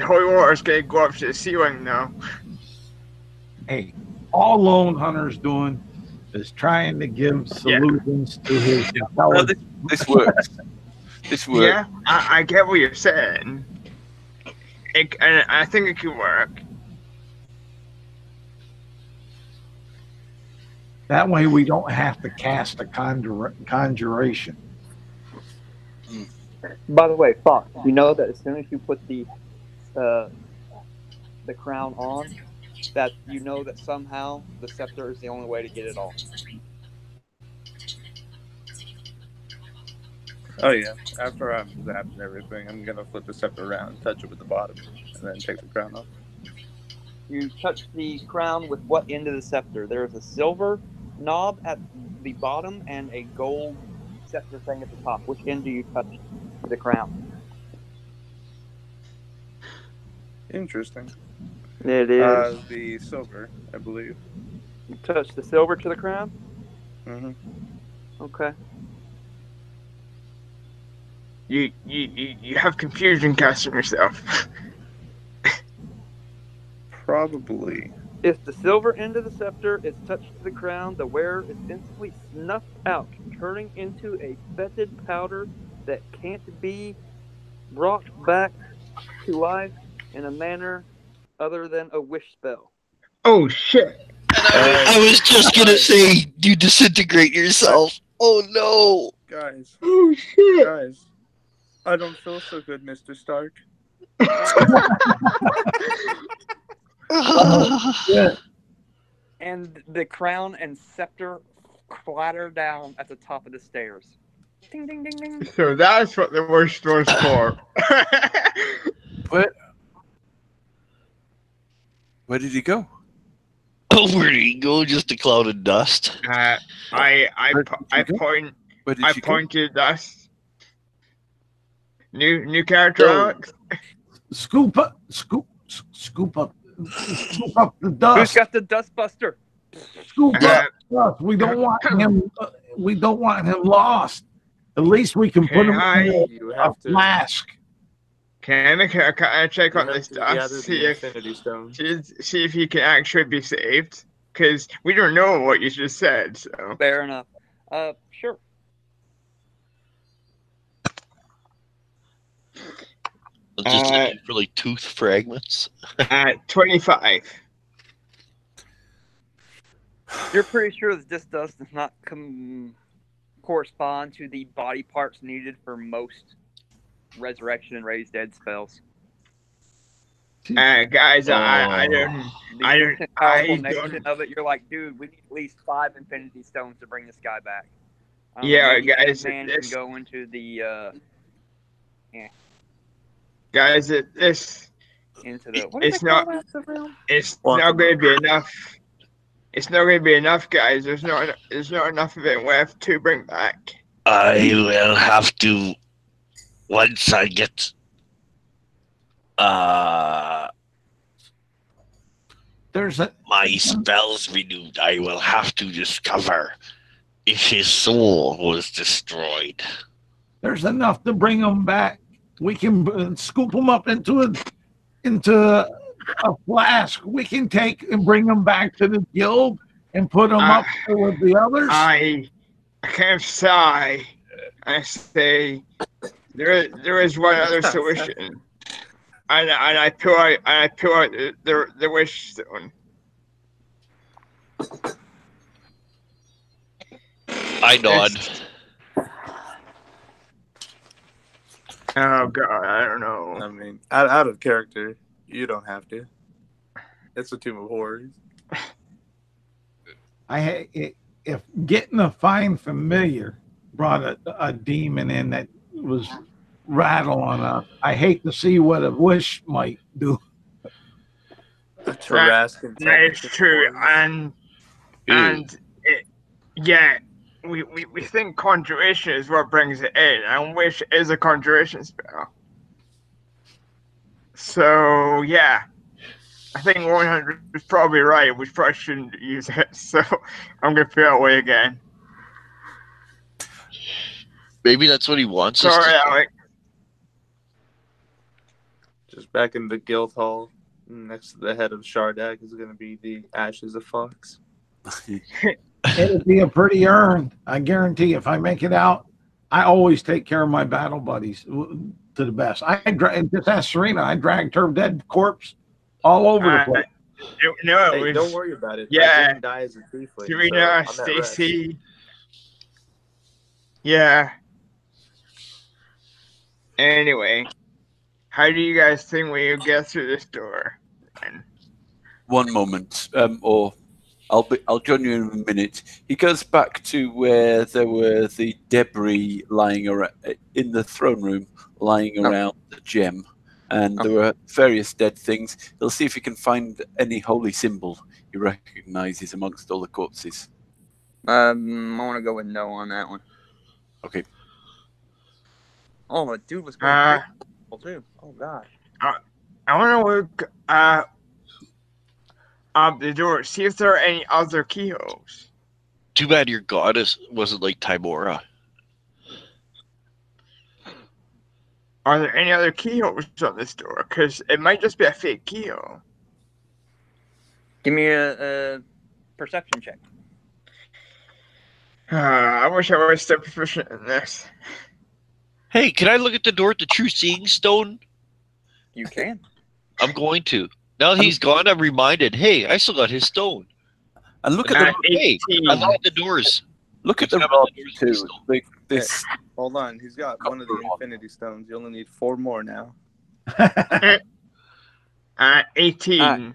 Speaker 4: holy water is going to go up to the ceiling now.
Speaker 2: Hey, all Lone Hunter's doing is trying to give solutions to his intelligence.
Speaker 3: No, this works. This works.
Speaker 4: Yeah, I get what you're saying. And I think it could work.
Speaker 2: That way we don't have to cast a conjuration.
Speaker 1: By the way, Fox, you know that as soon as you put the crown on, that you know that somehow the scepter is the only way to get it off.
Speaker 6: Oh yeah. After I've zapped and everything, I'm gonna flip the scepter around and touch it with the bottom, and then take the crown off.
Speaker 1: You touch the crown with what end of the scepter? There's a silver knob at the bottom and a gold scepter thing at the top. Which end do you touch the crown?
Speaker 6: Interesting.
Speaker 1: It is
Speaker 6: the silver, I believe.
Speaker 1: You touch the silver to the crown?
Speaker 6: Mm-hmm.
Speaker 1: Okay.
Speaker 4: You have confusion casting yourself.
Speaker 6: Probably.
Speaker 1: If the silver end of the scepter is touched to the crown, the wearer is instantly snuffed out, turning into a fetid powder that can't be brought back to life in a manner other than a wish spell.
Speaker 4: Oh shit!
Speaker 5: I was just gonna say, you disintegrate yourself. Oh no!
Speaker 6: Guys.
Speaker 4: Oh shit!
Speaker 6: Guys. I don't feel so good, Mr. Stark.
Speaker 2: Yeah.
Speaker 1: And the crown and scepter clatter down at the top of the stairs. Ding, ding, ding, ding.
Speaker 4: So that's what the worst was for.
Speaker 3: Where did he go?
Speaker 5: Oh, where did he go? Just a cloud of dust.
Speaker 4: I pointed dust. New character, Alex.
Speaker 2: Scoop up the dust.
Speaker 1: Who's got the dustbuster?
Speaker 2: Scoop up dust. We don't want him. We don't want him lost. At least we can put him in a flask.
Speaker 4: Can I check on this dust? See if he can actually be saved. Because we don't know what you just said. So
Speaker 1: fair enough. Sure.
Speaker 5: Just looking for like tooth fragments.
Speaker 4: 25.
Speaker 1: You're pretty sure that this does not correspond to the body parts needed for most resurrection and raise dead spells.
Speaker 4: Guys, I don't
Speaker 1: of it. You're like, dude, we need at least 5 Infinity Stones to bring this guy back.
Speaker 4: Yeah, guys,
Speaker 1: man can go into the
Speaker 4: guys, it's not going to be enough. It's not going to be enough, guys. There's not enough of it left to bring back.
Speaker 5: I will have to, once I get
Speaker 2: There's a
Speaker 7: My spells renewed. I will have to discover if his soul was destroyed.
Speaker 2: There's enough to bring him back. We can scoop him up into a flask. We can take and bring him back to the guild and put him up there with the others.
Speaker 4: I can't sigh. I say there is one other solution, and I pull out the wish stone.
Speaker 5: I nod.
Speaker 4: Oh God, I don't know.
Speaker 6: I mean, out of character, you don't have to. It's a Tomb of Horrors.
Speaker 2: If getting a fine familiar brought a demon in that was rattling us, I hate to see what a wish might do.
Speaker 4: That is true, yeah, we think conjuration is what brings it in, and wish is a conjuration spell. So yeah, I think 100 is probably right. We probably shouldn't use it. So I'm gonna feel that way again.
Speaker 5: Maybe that's what he wants.
Speaker 4: Sorry, Alec.
Speaker 6: Just back in the guild hall, next to the head of Shardak is going to be the ashes of Fox.
Speaker 2: It'll be a pretty urn. I guarantee if I make it out, I always take care of my battle buddies to the best. Just ask Serena. I dragged her dead corpse all over the place.
Speaker 6: Don't worry about it.
Speaker 4: Yeah.
Speaker 6: I didn't die as a tiefling.
Speaker 4: Serena,
Speaker 6: so
Speaker 4: Stacy. Yeah. Anyway, how do you guys think we get through this door?
Speaker 3: One moment, or I'll join you in a minute. He goes back to where there were the debris lying around in the throne room, lying around the gem, and there were various dead things. He'll see if he can find any holy symbol he recognizes amongst all the corpses.
Speaker 1: I want to go with no on that one.
Speaker 3: Okay.
Speaker 1: Oh, the dude was going too. Oh God.
Speaker 4: I want to look the door, see if there are any other keyholes.
Speaker 5: Too bad your goddess wasn't like Tybora.
Speaker 4: Are there any other keyholes on this door? Because it might just be a fake keyhole.
Speaker 1: Give me a perception check.
Speaker 4: I wish I was so proficient in this.
Speaker 5: Hey, can I look at the door at the True Seeing Stone?
Speaker 1: You can.
Speaker 5: I'm going to. Now that he's gone, I'm reminded, hey, I still got his stone.
Speaker 3: And look at
Speaker 5: hey, I look at the doors.
Speaker 3: Look at the rod too. This.
Speaker 6: Hold on, he's got one of the Infinity Stones. You only need 4 more now.
Speaker 4: 18.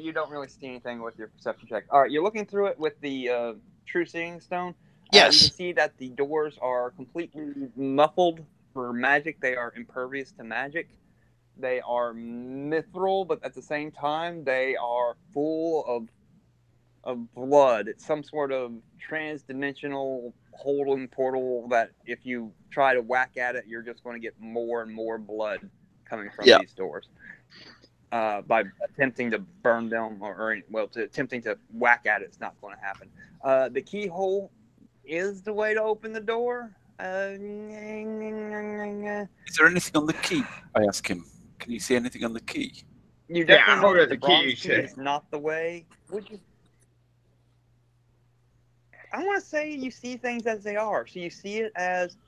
Speaker 1: You don't really see anything with your perception check. All right, you're looking through it with the True Seeing Stone.
Speaker 5: Yes.
Speaker 1: You can see that the doors are completely muffled for magic. They are impervious to magic. They are mithril, but at the same time, they are full of blood. It's some sort of trans-dimensional holding portal that if you try to whack at it, you're just going to get more and more blood coming from these doors. By attempting to burn them attempting to whack at it, it's not going to happen. The keyhole is the way to open the door.
Speaker 3: Is there anything on the key? I ask him. Can you see anything on the key?
Speaker 1: You definitely know that
Speaker 4: the
Speaker 1: bronze
Speaker 4: key
Speaker 1: is not the way. Would you? I want to say you see things as they are. So you see it as,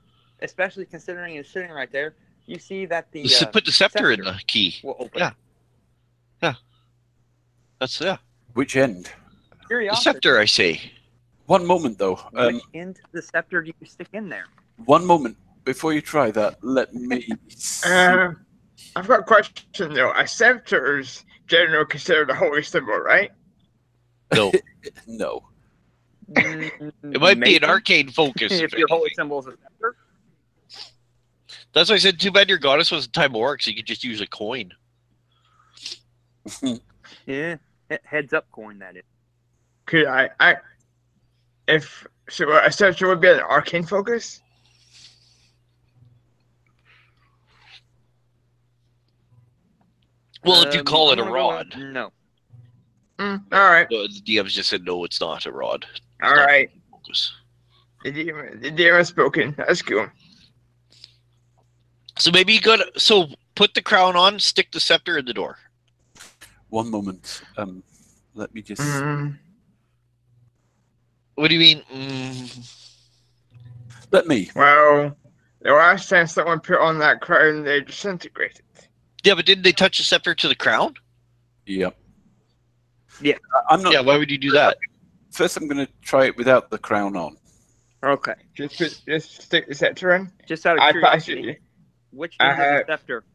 Speaker 1: especially considering it's sitting right there, you see that the
Speaker 5: put the scepter in the key.
Speaker 1: Will open.
Speaker 5: Yeah. That's
Speaker 3: Which end?
Speaker 5: The scepter, I say.
Speaker 3: One moment though.
Speaker 1: Which end of the scepter do you stick in there?
Speaker 3: One moment before you try that. Let me.
Speaker 4: I've got a question though. A scepter is generally considered a holy symbol, right?
Speaker 5: No.
Speaker 3: No.
Speaker 5: It might be an arcane focus.
Speaker 1: If your holy symbol is a scepter.
Speaker 5: That's why I said, too bad your goddess was Tybora, so you could just use a coin.
Speaker 1: Yeah, heads up coin that is.
Speaker 4: Could a scepter would be an arcane focus?
Speaker 5: Well, if you call it a
Speaker 1: I'm gonna go with
Speaker 5: rod.
Speaker 1: no.
Speaker 4: All right.
Speaker 5: The DMs just said no, it's not a rod. It's
Speaker 4: All
Speaker 5: not
Speaker 4: right.
Speaker 5: focus.
Speaker 4: The DM has spoken. That's cool.
Speaker 5: So maybe you got so put the crown on, stick the scepter in the door.
Speaker 3: One moment. Let me just.
Speaker 5: What do you mean?
Speaker 3: Let me.
Speaker 4: Well, the last time someone put on that crown, they disintegrated.
Speaker 5: Yeah, but didn't they touch the scepter to the crown?
Speaker 3: Yep.
Speaker 1: Yeah.
Speaker 3: I'm not.
Speaker 5: Yeah, why would you do that?
Speaker 3: First, I'm going to try it without the crown on.
Speaker 1: Okay.
Speaker 4: Just stick the scepter in.
Speaker 1: Just out of
Speaker 4: I
Speaker 1: curiosity,
Speaker 4: pass
Speaker 1: which end of the scepter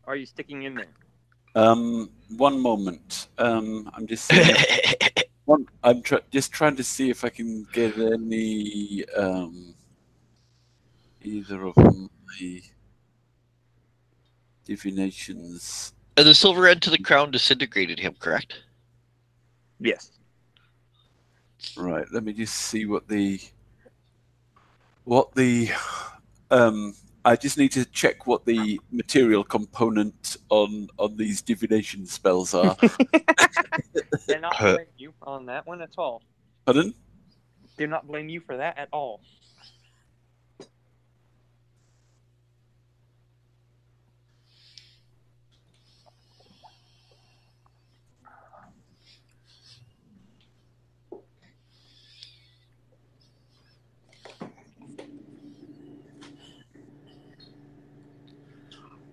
Speaker 1: are you sticking in there?
Speaker 3: One moment. I'm just seeing just trying to see if I can get any either of my divinations.
Speaker 5: And the silver end to the crown disintegrated him, correct?
Speaker 1: Yes.
Speaker 3: Right. Let me just see what the I just need to check what the material component on these divination spells are.
Speaker 1: Do not blame you on that one at all.
Speaker 3: Pardon?
Speaker 1: Do not blame you for that at all.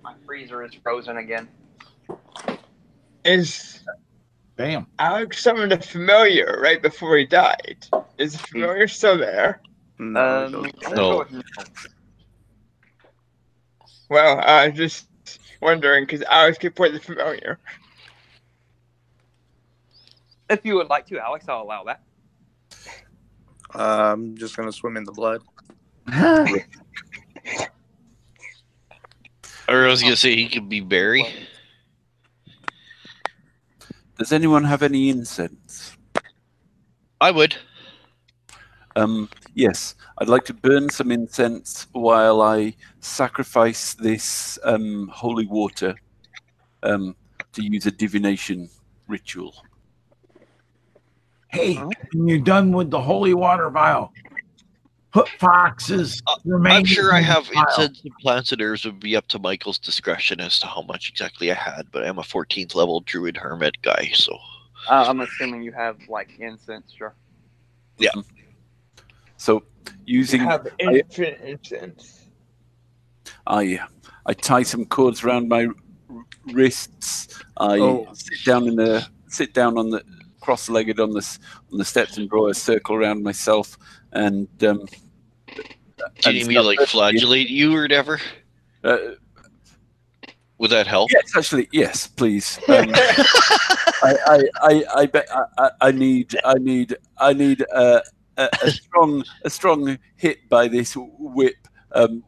Speaker 1: My freezer is frozen again.
Speaker 2: Damn.
Speaker 4: Alex summoned a familiar right before he died. Is the familiar still there?
Speaker 6: No.
Speaker 5: No.
Speaker 4: Well, I was just wondering because Alex could play the familiar.
Speaker 1: If you would like to, Alex, I'll allow that.
Speaker 6: I'm just gonna swim in the blood.
Speaker 5: Or I was gonna say he could be Barry.
Speaker 3: Does anyone have any incense?
Speaker 5: I would.
Speaker 3: Yes, I'd like to burn some incense while I sacrifice this holy water to use a divination ritual.
Speaker 2: Hey, when you're done with the holy water vial, put Fox's
Speaker 5: I'm sure I
Speaker 2: in the
Speaker 5: have
Speaker 2: vial.
Speaker 5: incense and plants and herbs would be up to Michael's discretion as to how much exactly I had, but I'm a 14th level druid hermit guy, so.
Speaker 1: I'm assuming you have like incense, sure.
Speaker 5: Yeah.
Speaker 3: So using
Speaker 4: You have infinite incense.
Speaker 3: I tie some cords around my wrists. I sit down on the cross-legged on the steps and draw a circle around myself. And
Speaker 5: do you need me to like flagellate you or whatever? Would that help?
Speaker 3: Yes, actually, yes, please. I need a strong hit by this whip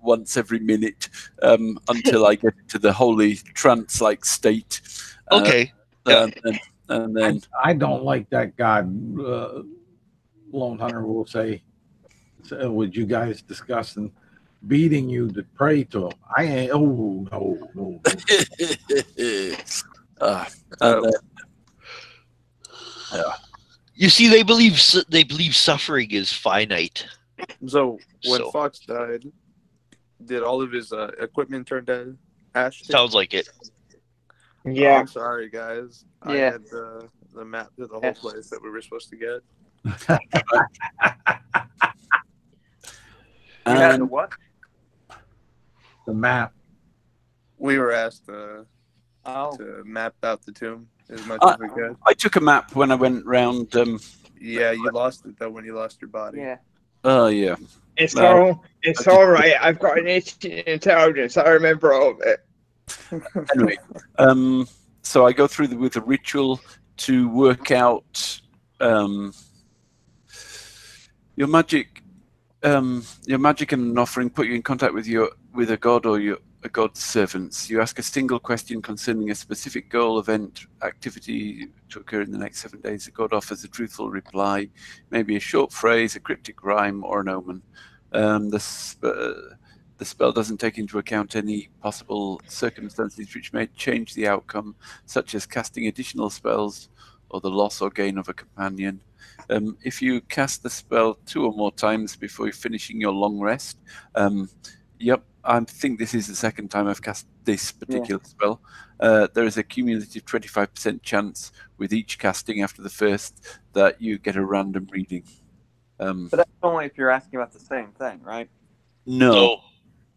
Speaker 3: once every minute until I get to the holy trance-like state.
Speaker 5: Okay.
Speaker 3: And then
Speaker 2: I don't like that God. Lone Hunter will say, "Would you guys discussing beating you to pray to him?" I ain't. Oh no.
Speaker 5: You see, they believe suffering is finite.
Speaker 6: So when Fox died, did all of his equipment turn to ash?
Speaker 5: Sounds like it.
Speaker 4: Yeah.
Speaker 6: Oh, I'm sorry, guys.
Speaker 1: Yeah.
Speaker 6: I had the map to the whole place that we were supposed to get.
Speaker 1: You had the what?
Speaker 2: The map.
Speaker 6: We were asked to map out the tomb as much as we could.
Speaker 3: I took a map when I went round.
Speaker 6: Yeah, you lost it though when you lost your body.
Speaker 1: Yeah.
Speaker 3: Oh yeah.
Speaker 4: It's all right. I've got an 18 intelligence. I remember all of it.
Speaker 3: Anyway, so I go through with a ritual to work out your magic and an offering put you in contact with a god or a god's servants. You ask a single question concerning a specific goal, event, activity to occur in the next 7 days. The god offers a truthful reply, maybe a short phrase, a cryptic rhyme, or an omen. The spell doesn't take into account any possible circumstances which may change the outcome, such as casting additional spells or the loss or gain of a companion. If you cast the spell 2 or more times before finishing your long rest, yep, I think this is the second time I've cast this particular spell. There is a cumulative 25% chance with each casting after the first that you get a random reading.
Speaker 1: But that's only if you're asking about the same thing, right?
Speaker 3: No.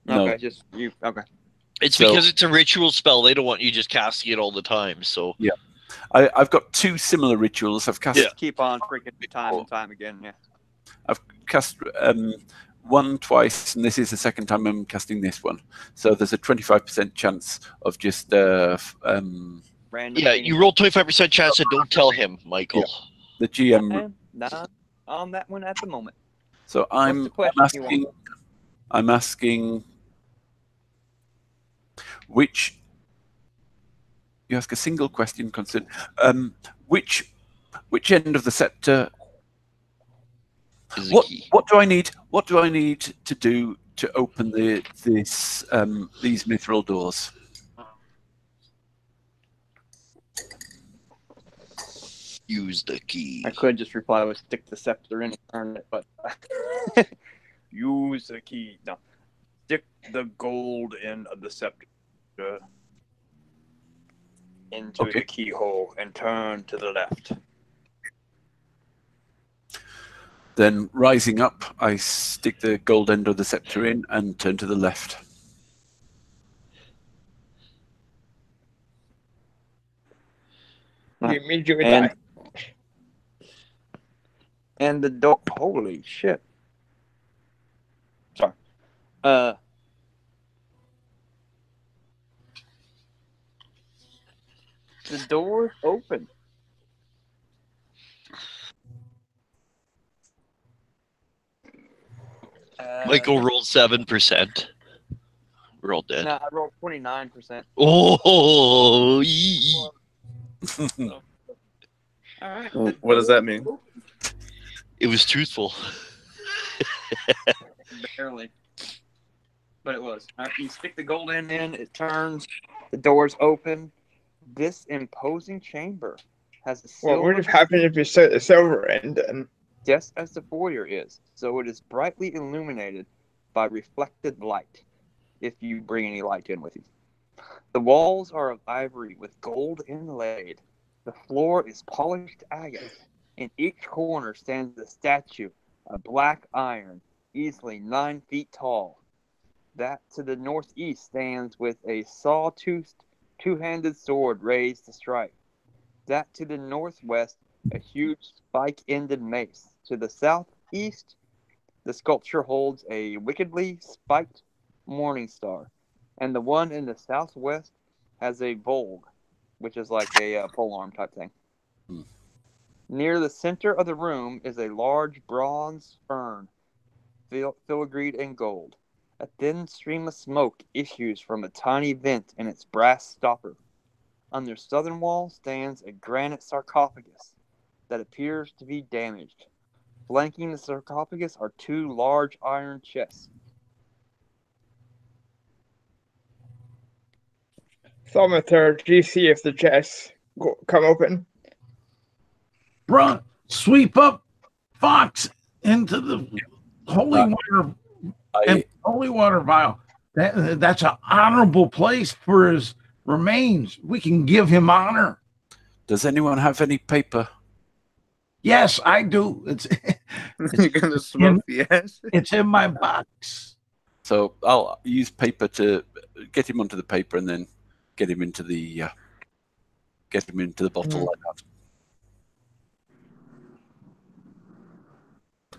Speaker 1: Okay, just you. Okay.
Speaker 5: It's because it's a ritual spell. They don't want you just casting it all the time. So
Speaker 3: yeah, I've got 2 similar rituals. I've cast.
Speaker 1: Just keep on freaking time and time again. Yeah.
Speaker 3: I've cast one twice, and this is the second time I'm casting this one. So there's a 25% chance of just
Speaker 1: random.
Speaker 5: Yeah, you roll 25% chance and don't tell him, Michael.
Speaker 3: Yeah. The GM.
Speaker 1: Not on that one at the moment.
Speaker 3: So I'm asking which. You ask a single question concern. Which end of the scepter? What do I need? What do I need to do to open these mithril doors?
Speaker 5: Use the key.
Speaker 1: I could just reply with stick the scepter in and turn it, but use the key. No, stick the gold end of the scepter into the keyhole and turn to the left.
Speaker 3: Then, rising up, I stick the gold end of the scepter in and turn to the left.
Speaker 4: You immediately die.
Speaker 1: And the door. Holy shit! Sorry. The door's open.
Speaker 5: Michael rolled 7%. We're all dead.
Speaker 1: No, I rolled 29%.
Speaker 5: Oh!
Speaker 1: All right.
Speaker 6: What does that mean?
Speaker 5: It was truthful.
Speaker 1: Barely. But it was. All right, you stick the gold end in, it turns, the doors open. This imposing chamber has a silver...
Speaker 4: What would have happened if you set the silver end in?
Speaker 1: Just as the foyer is, so it is brightly illuminated by reflected light, if you bring any light in with you. The walls are of ivory with gold inlaid. The floor is polished agate. In each corner stands a statue of black iron, easily 9 feet tall. That to the northeast stands with a saw-toothed, 2-handed sword raised to strike. That to the northwest, a huge spike-ended mace. To the southeast, the sculpture holds a wickedly spiked morning star. And the one in the southwest has a Volg, which is like a polearm type thing. Near the center of the room is a large bronze fern, filigreed in gold. A thin stream of smoke issues from a tiny vent in its brass stopper. On their southern wall stands a granite sarcophagus that appears to be damaged. Flanking the sarcophagus are 2 large iron chests.
Speaker 4: Thaumaturge, do you see if the chests come open?
Speaker 2: Bruh, sweep up Fox into the holy water vial. That's an honorable place for his remains. We can give him honor.
Speaker 3: Does anyone have any paper?
Speaker 2: Yes, I do.
Speaker 6: You're gonna smoke the ash.
Speaker 2: It's in my box.
Speaker 3: So I'll use paper to get him onto the paper and then get him into the bottle like that.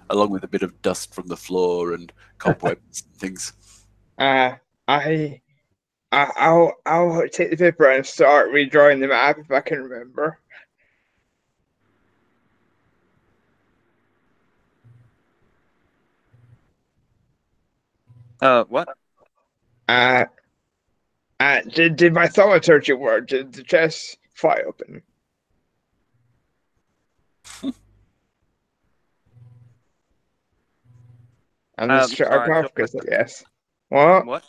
Speaker 3: Along with a bit of dust from the floor and cobwebs and things.
Speaker 4: I'll take the paper and start redrawing the map if I can remember.
Speaker 1: What?
Speaker 4: Did my thaumaturgy work? Did the chest fly open? And the sarcophagus, I guess. What?
Speaker 1: What?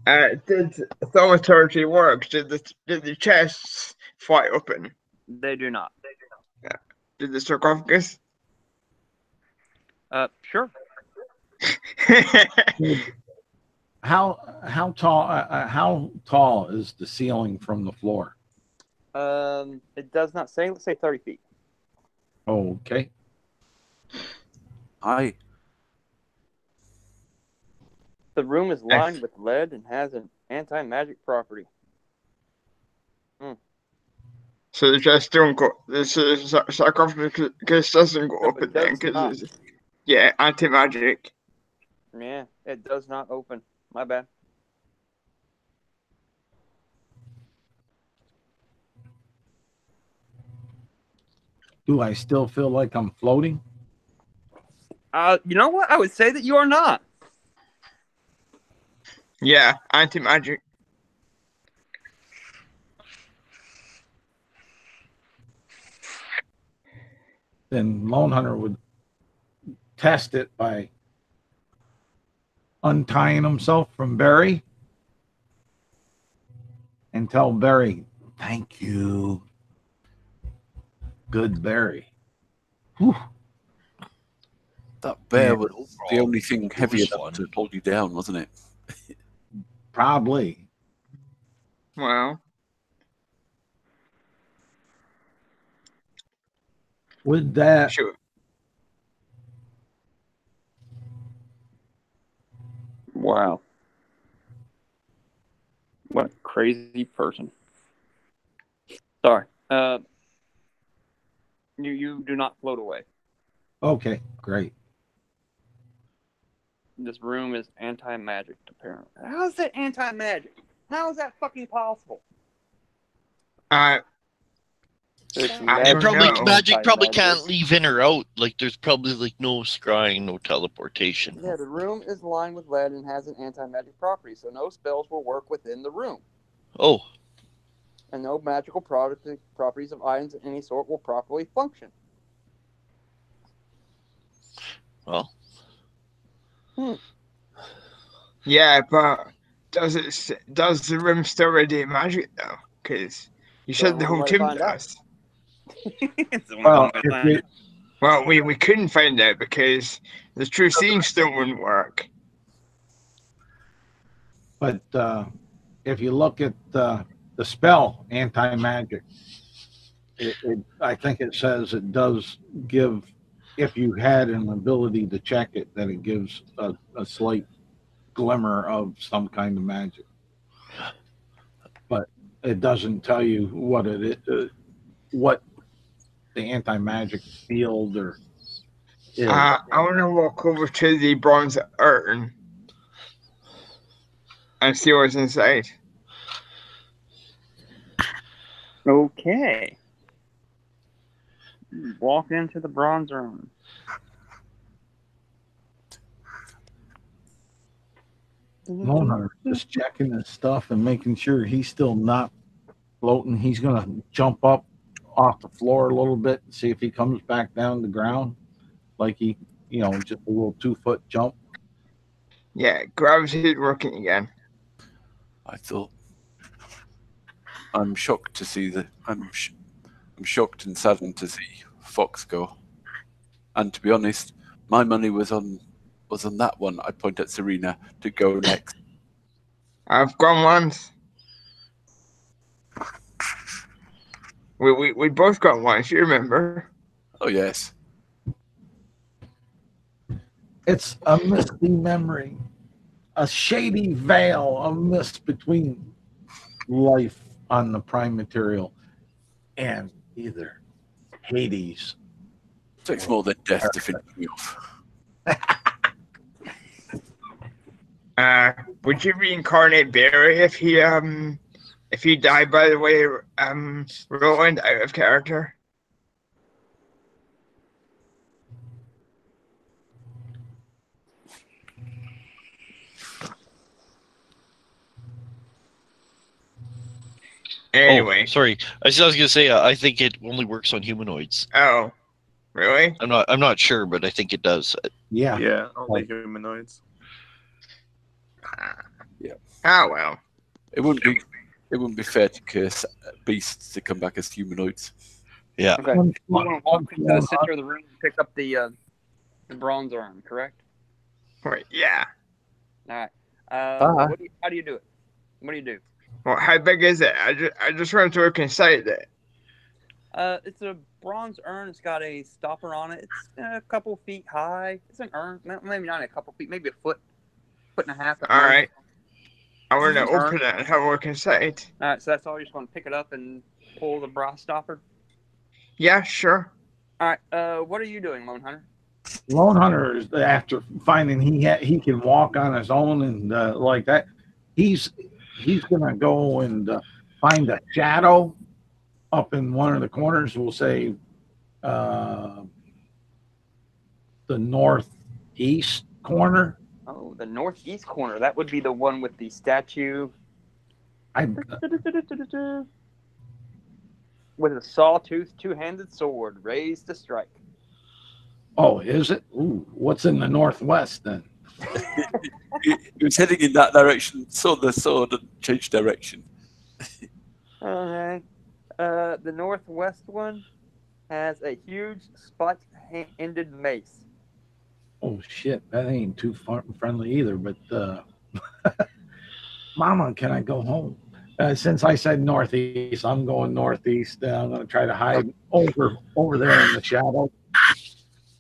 Speaker 4: Did thaumaturgy work? Did the chests fly open?
Speaker 1: They do not.
Speaker 4: Did the sarcophagus?
Speaker 1: Sure.
Speaker 2: How tall is the ceiling from the floor?
Speaker 1: It does not say. Let's say 30 feet.
Speaker 2: Okay.
Speaker 1: The room is lined with lead and has an anti-magic property.
Speaker 4: So the chest don't go. The sarcophagus doesn't go
Speaker 1: No,
Speaker 4: open
Speaker 1: it
Speaker 4: then,
Speaker 1: does not.
Speaker 4: because anti-magic.
Speaker 1: Yeah, it does not open. My bad.
Speaker 2: Do I still feel like I'm floating?
Speaker 1: You know what? I would say that you are not.
Speaker 4: Yeah, anti-magic.
Speaker 2: Then Lone Hunter would test it by untying himself from Barry and tell Barry, "Thank you. Good Barry." Whew.
Speaker 3: That bear was the only thing heavy enough to hold you down, wasn't it?
Speaker 2: Probably.
Speaker 4: Well,
Speaker 2: With that,
Speaker 4: sure.
Speaker 1: Wow. What a crazy person. Sorry. You do not float away.
Speaker 2: okay, great.
Speaker 1: This room is anti-magic, apparently. How is that anti-magic? How is that fucking possible?
Speaker 4: I
Speaker 1: It's
Speaker 4: don't
Speaker 5: Probably
Speaker 4: know.
Speaker 5: magic probably can't leave in or out. Like there's probably like no scrying, no teleportation.
Speaker 1: Yeah, the room is lined with lead and has an anti-magic property, so no spells will work within the room.
Speaker 5: Oh,
Speaker 1: And no magical properties of items of any sort will properly function.
Speaker 5: well.
Speaker 4: Yeah, but does the room still radiate magic though? Because you said the whole tomb does.
Speaker 2: Well,
Speaker 4: we couldn't find out because the true seeing stone wouldn't work.
Speaker 2: but if you look at the spell anti-magic, I think it says it does give, if you had an ability to check it, that it gives a slight glimmer of some kind of magic. But it doesn't tell you what it is, what the anti-magic field or is.
Speaker 4: I want to walk over to the bronze urn and see what's inside.
Speaker 1: Okay. Walk into the bronze room.
Speaker 2: Lone Hunter just checking his stuff and making sure he's still not floating. He's gonna jump up off the floor a little bit and see if he comes back down to the ground, like he, just a little 2-foot jump.
Speaker 4: Yeah, gravity working again.
Speaker 3: I thought. I'm shocked to see I'm shocked and saddened to see Fox go. And to be honest, my money was on that one. I point at Serena to go next.
Speaker 4: I've gone once. We both got once. You remember?
Speaker 3: Oh yes.
Speaker 2: It's a misty memory, a shady veil of mist between life on the prime material and either Hades.
Speaker 3: It takes more than death to finish me off.
Speaker 4: Would you reincarnate Barry if he died, by the way, Roland, out of character? Anyway.
Speaker 5: Oh, sorry. I was going to say I think it only works on humanoids.
Speaker 4: Oh, really?
Speaker 5: I'm not sure, but I think it does.
Speaker 2: Yeah.
Speaker 6: Yeah, only humanoids.
Speaker 3: Yeah.
Speaker 4: Ah, well.
Speaker 3: It wouldn't be fair to curse beasts to come back as humanoids.
Speaker 5: Yeah.
Speaker 1: Okay. You want to walk into the center of the room and pick up the bronze urn, correct?
Speaker 4: Wait, yeah.
Speaker 1: All right. How do you do it? What do you do?
Speaker 4: Well, how big is it? I just want to look inside it.
Speaker 1: It's a bronze urn. It's got a stopper on it. It's a couple feet high. It's an urn. Maybe not a couple feet. Maybe a foot and a half.
Speaker 4: All right. I want to
Speaker 1: Urn.
Speaker 4: open it and have a look inside.
Speaker 1: All right. So that's all. You're just going to pick it up and pull the brass stopper.
Speaker 4: Yeah, sure.
Speaker 1: All right. What are you doing, Lone Hunter?
Speaker 2: Lone Hunter is after finding he can walk on his own and like that. He's gonna go and find a shadow up in one of the corners. We'll say the northeast corner.
Speaker 1: Oh, the northeast corner. That would be the one with the statue. With a sawtooth, two-handed sword raised to strike.
Speaker 2: Oh, is it? Ooh, what's in the northwest then?
Speaker 3: He was heading in that direction, saw the sword and changed direction.
Speaker 1: Okay. The northwest one has a huge spike-ended mace.
Speaker 2: Oh shit, that ain't too friendly either. But Mama, can I go home? Since I said northeast, I'm going northeast. I'm going to try to hide over there in the shadow.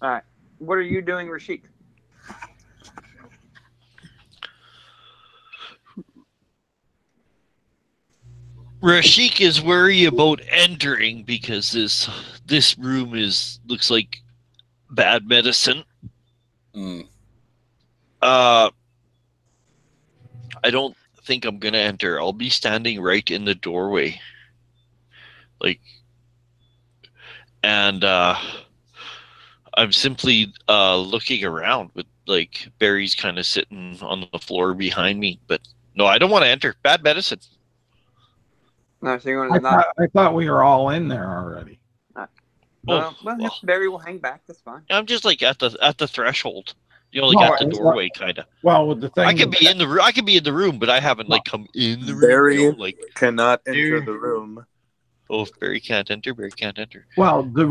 Speaker 1: All right. What are you doing, Rashik?
Speaker 5: Rashik is worried about entering because this room looks like bad medicine.
Speaker 3: Mm.
Speaker 5: I don't think I'm gonna enter. I'll be standing right in the doorway, and I'm simply looking around with Barry's kind of sitting on the floor behind me. But no, I don't want to enter. Bad medicine.
Speaker 1: No, so you're going to
Speaker 2: I thought we were all in there already.
Speaker 1: Well, Barry will hang back. That's fine.
Speaker 5: I'm just at the threshold. At the doorway, kind of.
Speaker 2: Well, with the thing,
Speaker 5: I could be in the room. I could be in the room, but I haven't come in the room.
Speaker 6: Barry cannot enter the room.
Speaker 5: Oh, if Barry can't enter, Barry can't enter.
Speaker 2: Well, the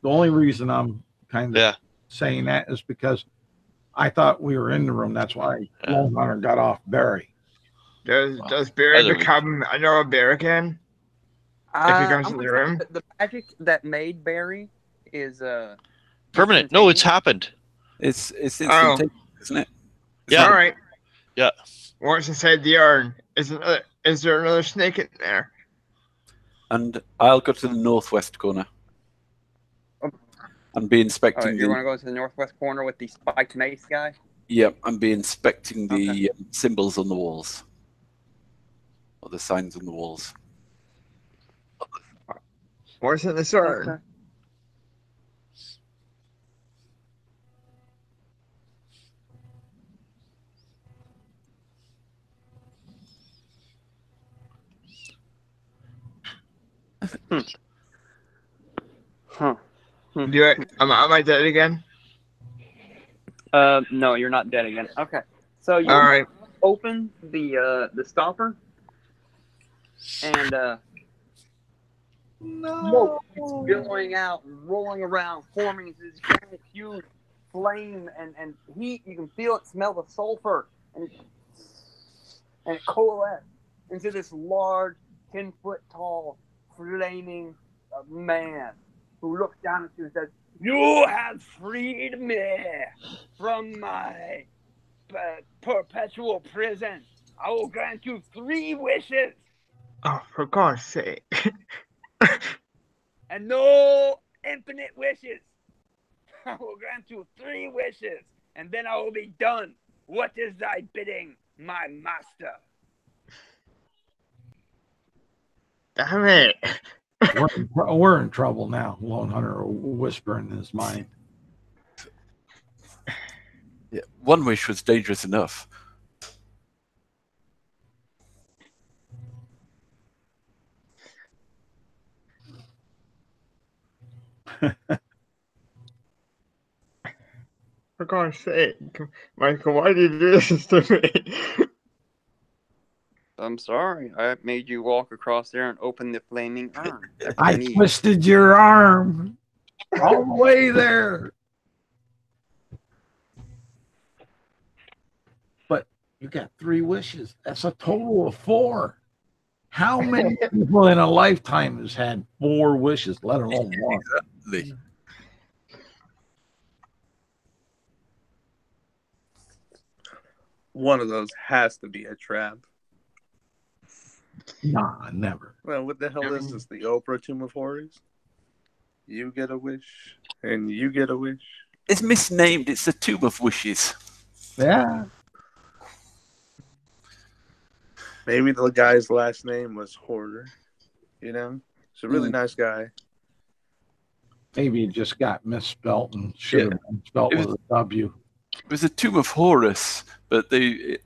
Speaker 2: only reason I'm kind of saying that is because I thought we were in the room. That's why Lone Hunter got off Barry.
Speaker 4: Does Barry become another bear again? If he goes in the room?
Speaker 1: The magic that made Barry is
Speaker 5: permanent. No, it's happened.
Speaker 3: It's instantaneous, isn't it?
Speaker 5: Yeah.
Speaker 4: All right.
Speaker 5: Yeah.
Speaker 4: What's inside the urn? Is there another snake in there?
Speaker 3: And I'll go to the northwest corner and be inspecting.
Speaker 1: Right, you're going to go to the northwest corner with the spiked mace guy?
Speaker 3: Yep, and be inspecting the symbols on the walls. Or the signs on the walls.
Speaker 4: What's in this urn?
Speaker 1: Okay. Huh.
Speaker 4: Am I dead again?
Speaker 1: No, you're not dead again. Okay. So you open the stopper and smoke is billowing out and rolling around, forming this giant, huge flame and heat. You can feel it, smell the sulfur, and it coalesces into this large, 10-foot tall, flaming man who looks down at you and says, "You have freed me from my perpetual prison. I will grant you 3 wishes."
Speaker 4: Oh, for God's sake.
Speaker 1: And no infinite wishes. I will grant you 3 wishes, and then I will be done. What is thy bidding, my master?
Speaker 4: Damn it.
Speaker 2: We're in trouble now. Lone Hunter whispering in his mind.
Speaker 3: Yeah, 1 wish was dangerous enough.
Speaker 4: For God's sake, Michael, why did you do this to me?
Speaker 1: I'm sorry. I made you walk across there and open the flaming urn.
Speaker 2: I twisted your arm all the way there. But you got 3 wishes. That's a total of 4. How many people in a lifetime has had 4 wishes, let alone 1?
Speaker 3: Exactly.
Speaker 6: One of those has to be a trap.
Speaker 2: Nah, never.
Speaker 6: Well, what the hell is this? The Oprah Tomb of Horrors? You get a wish, and you get a wish.
Speaker 3: It's misnamed. It's the Tomb of Wishes.
Speaker 2: Yeah.
Speaker 6: Maybe the guy's last name was Hoarder. You know? He's a really nice guy.
Speaker 2: Maybe it just got misspelt and should have been spelt with a W.
Speaker 3: It was a Tomb of Horus, but they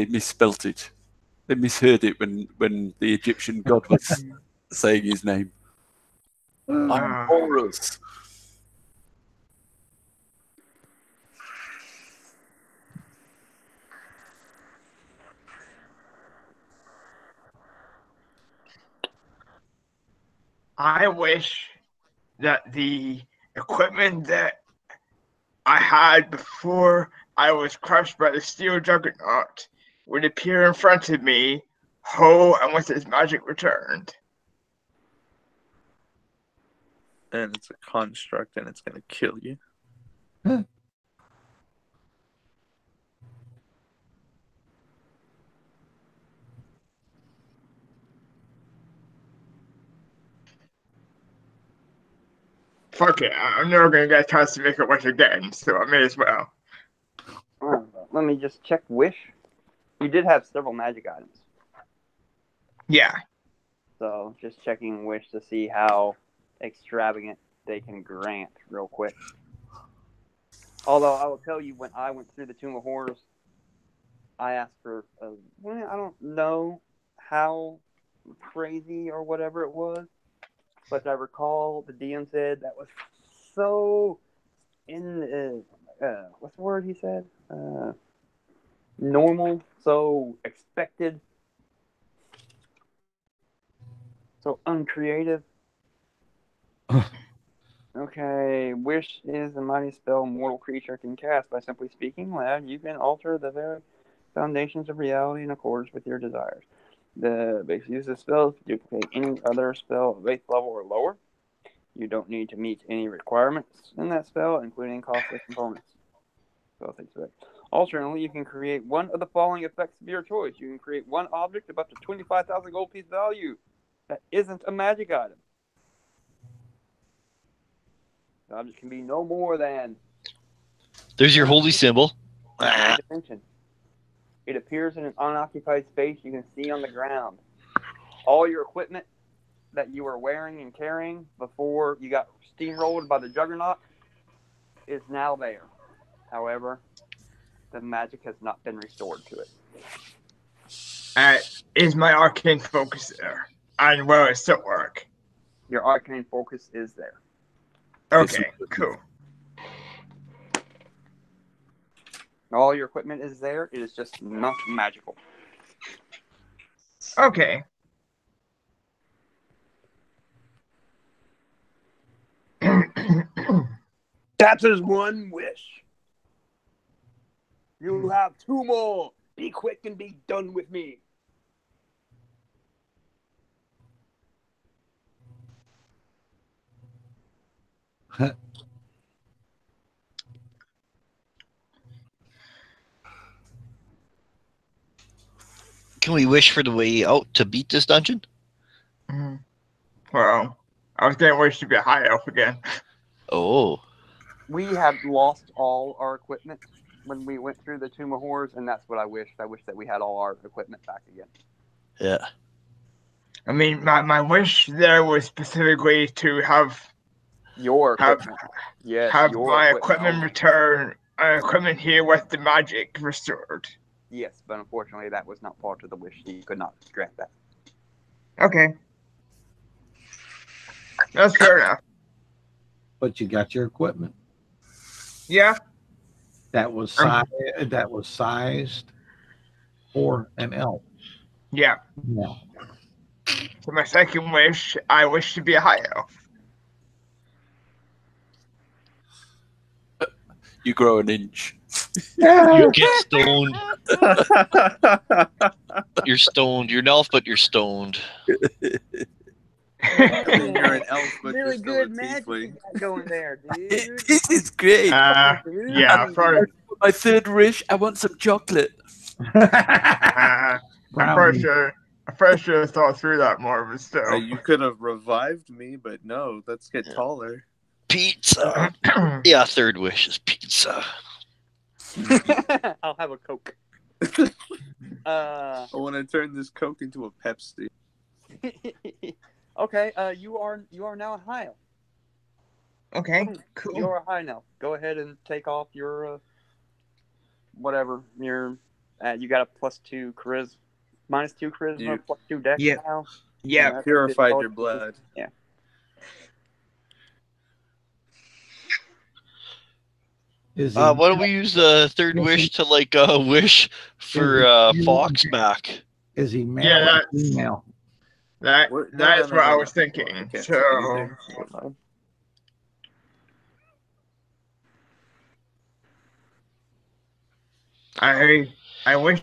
Speaker 3: misspelt it. They misheard it when the Egyptian god was saying his name. I'm Horus.
Speaker 4: I wish that the equipment that I had before I was crushed by the steel juggernaut would appear in front of me, whole and with its magic returned.
Speaker 6: And it's a construct, and it's going to kill you.
Speaker 4: Fuck it, I'm never going to get a chance to make a wish again, so I may as well.
Speaker 1: Let me just check wish. You did have several magic items.
Speaker 4: Yeah.
Speaker 1: So just checking wish to see how extravagant they can grant real quick. Although I will tell you, when I went through the Tomb of Horrors, I asked for, I don't know how crazy or whatever it was, but I recall the DM said that was so what's the word he said? Normal, so expected, so uncreative. Okay, wish is a mighty spell a mortal creature can cast. By simply speaking loud, you can alter the very foundations of reality in accordance with your desires. The base use of spells to duplicate any other spell of base level or lower. You don't need to meet any requirements in that spell, including costly components. Alternately, you can create one of the following effects of your choice. You can create one object of up to 25,000 gold piece value that isn't a magic item. The object can be no more than...
Speaker 5: There's your holy symbol.
Speaker 1: Dimension. It appears in an unoccupied space you can see on the ground. All your equipment that you were wearing and carrying before you got steamrolled by the Juggernaut is now there. However, the magic has not been restored to it.
Speaker 4: Is my arcane focus there? And will it still work?
Speaker 1: Your arcane focus is there.
Speaker 4: Okay, cool.
Speaker 1: All your equipment is there. It is just not magical.
Speaker 4: Okay.
Speaker 1: That is one wish. You have 2 more. Be quick and be done with me.
Speaker 5: Can we wish for the way out to beat this dungeon?
Speaker 4: Well, I was going to wish to be a high elf again.
Speaker 5: Oh.
Speaker 1: We have lost all our equipment when we went through the Tomb of Horrors, and that's what I wished. I wish that we had all our equipment back again.
Speaker 5: Yeah.
Speaker 4: I mean, my wish there was specifically to have
Speaker 1: your equipment.
Speaker 4: My equipment return. Equipment here with the magic restored.
Speaker 1: Yes, but unfortunately that was not part of the wish. You could not grant that.
Speaker 4: Okay. That's fair enough.
Speaker 2: But you got your equipment.
Speaker 4: Yeah.
Speaker 2: that was sized for an elf.
Speaker 4: Yeah.
Speaker 2: Yeah.
Speaker 4: So my second wish, I wish to be a high elf.
Speaker 3: You grow an inch.
Speaker 5: You get stoned. You're stoned. You're an elf, but you're stoned.
Speaker 6: You're an elf, but
Speaker 1: really
Speaker 6: you're still
Speaker 1: good
Speaker 6: a
Speaker 1: magic you
Speaker 6: tiefling.
Speaker 1: got going there, dude.
Speaker 3: This is great.
Speaker 4: Yeah, for
Speaker 3: My third wish, I want some chocolate.
Speaker 4: I'm pretty sure I should have thought through that more, but still.
Speaker 6: You could have revived me, but no, let's get taller.
Speaker 5: Pizza. Yeah, third wish is pizza.
Speaker 1: I'll have a Coke.
Speaker 6: I want to turn this Coke into a Pepsi.
Speaker 1: Okay, you are now a high elf.
Speaker 4: Okay, cool.
Speaker 1: You're a high elf. Go ahead and take off your whatever. Your you got a +2 charisma, -2 charisma, +2 dex now.
Speaker 4: Yeah,
Speaker 6: purified your blood.
Speaker 1: Yeah.
Speaker 5: Why don't we use the third wish to wish for Fox back?
Speaker 2: Is he male or female?
Speaker 4: That's what I was thinking. So I wish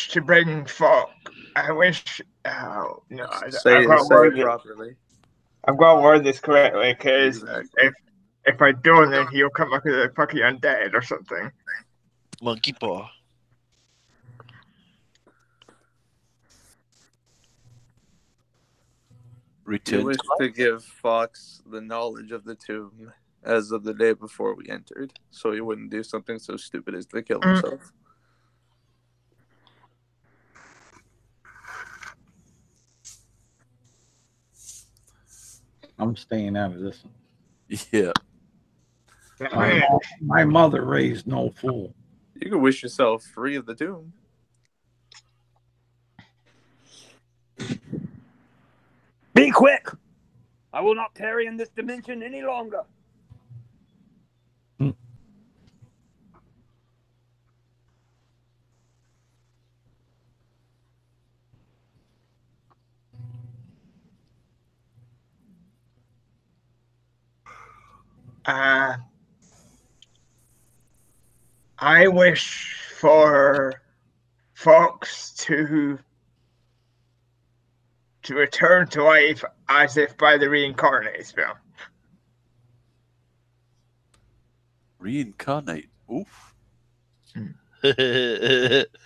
Speaker 4: to bring Fox. I wish. Oh no!
Speaker 6: Say it properly.
Speaker 4: I've got to word this correctly, because if I don't, then he'll come back as a fucking undead or something.
Speaker 5: Monkey paw.
Speaker 6: You wish to give Fox the knowledge of the tomb as of the day before we entered, so he wouldn't do something so stupid as to kill himself.
Speaker 2: I'm staying out of this one.
Speaker 3: Yeah.
Speaker 2: My mother raised no fool.
Speaker 6: You can wish yourself free of the tomb.
Speaker 1: Be quick! I will not tarry in this dimension any longer.
Speaker 4: I wish for Fox to return to life as if by the reincarnate spell.
Speaker 3: Reincarnate? Oof.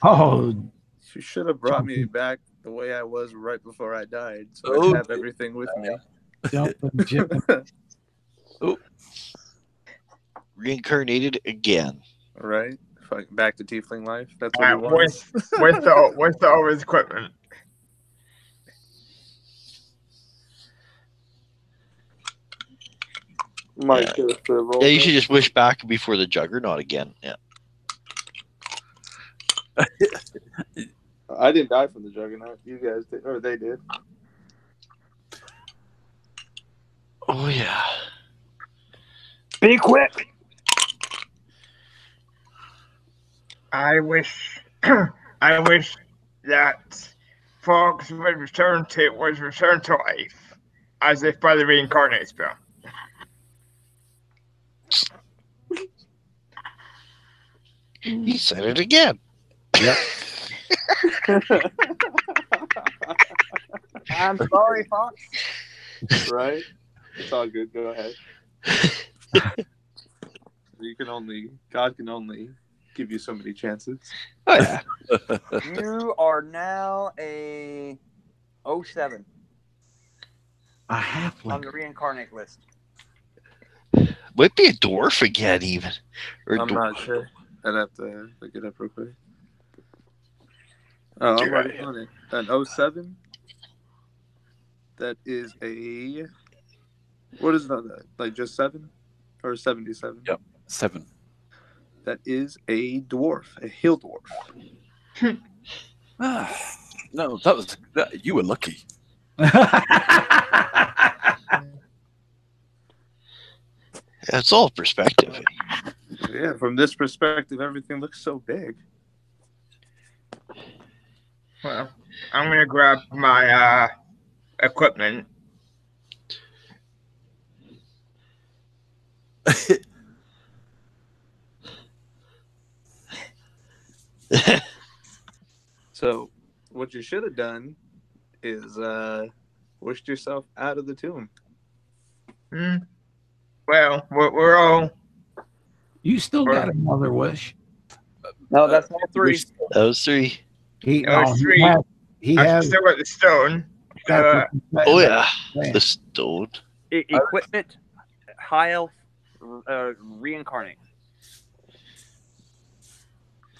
Speaker 2: Oh.
Speaker 6: You should have brought me back the way I was right before I died, so I could have everything with me.
Speaker 5: Oh. Reincarnated again.
Speaker 6: Right? Back to tiefling life. That's what he wants.
Speaker 4: With all his equipment.
Speaker 5: Yeah, you should just wish back before the Juggernaut again. Yeah.
Speaker 6: I didn't die from the Juggernaut. You guys did, or they did.
Speaker 5: Oh yeah.
Speaker 1: Be quick.
Speaker 4: I wish that Fox would return to life, as if by the reincarnate spell.
Speaker 5: He said it again.
Speaker 2: Yep.
Speaker 1: I'm sorry, Fox.
Speaker 6: Right? It's all good. Go ahead. God can only give you so many chances.
Speaker 5: Oh, yeah.
Speaker 1: You are now a 07
Speaker 2: A halfling
Speaker 1: on the reincarnate list.
Speaker 5: Might be a dwarf again, even. Or
Speaker 6: I'm not sure. I'd have to look it up real quick. Oh, I'm already on it. An 07? That is a... What is that? Like just 7? Or 77?
Speaker 3: Yep, 7.
Speaker 6: That is a dwarf. A hill dwarf.
Speaker 3: No, you were lucky.
Speaker 5: It's all perspective.
Speaker 6: Yeah, from this perspective, everything looks so big.
Speaker 4: Well, I'm gonna grab my equipment.
Speaker 6: So, what you should have done is wished yourself out of the tomb.
Speaker 4: Well, we're all.
Speaker 2: You still got another wish.
Speaker 1: No, that's all three.
Speaker 5: That was 3.
Speaker 2: He
Speaker 4: three.
Speaker 2: He
Speaker 4: I've
Speaker 2: has.
Speaker 4: still got the stone.
Speaker 2: That's
Speaker 5: Oh yeah,
Speaker 2: Man.
Speaker 5: the stone.
Speaker 1: Equipment, high elf, reincarnate.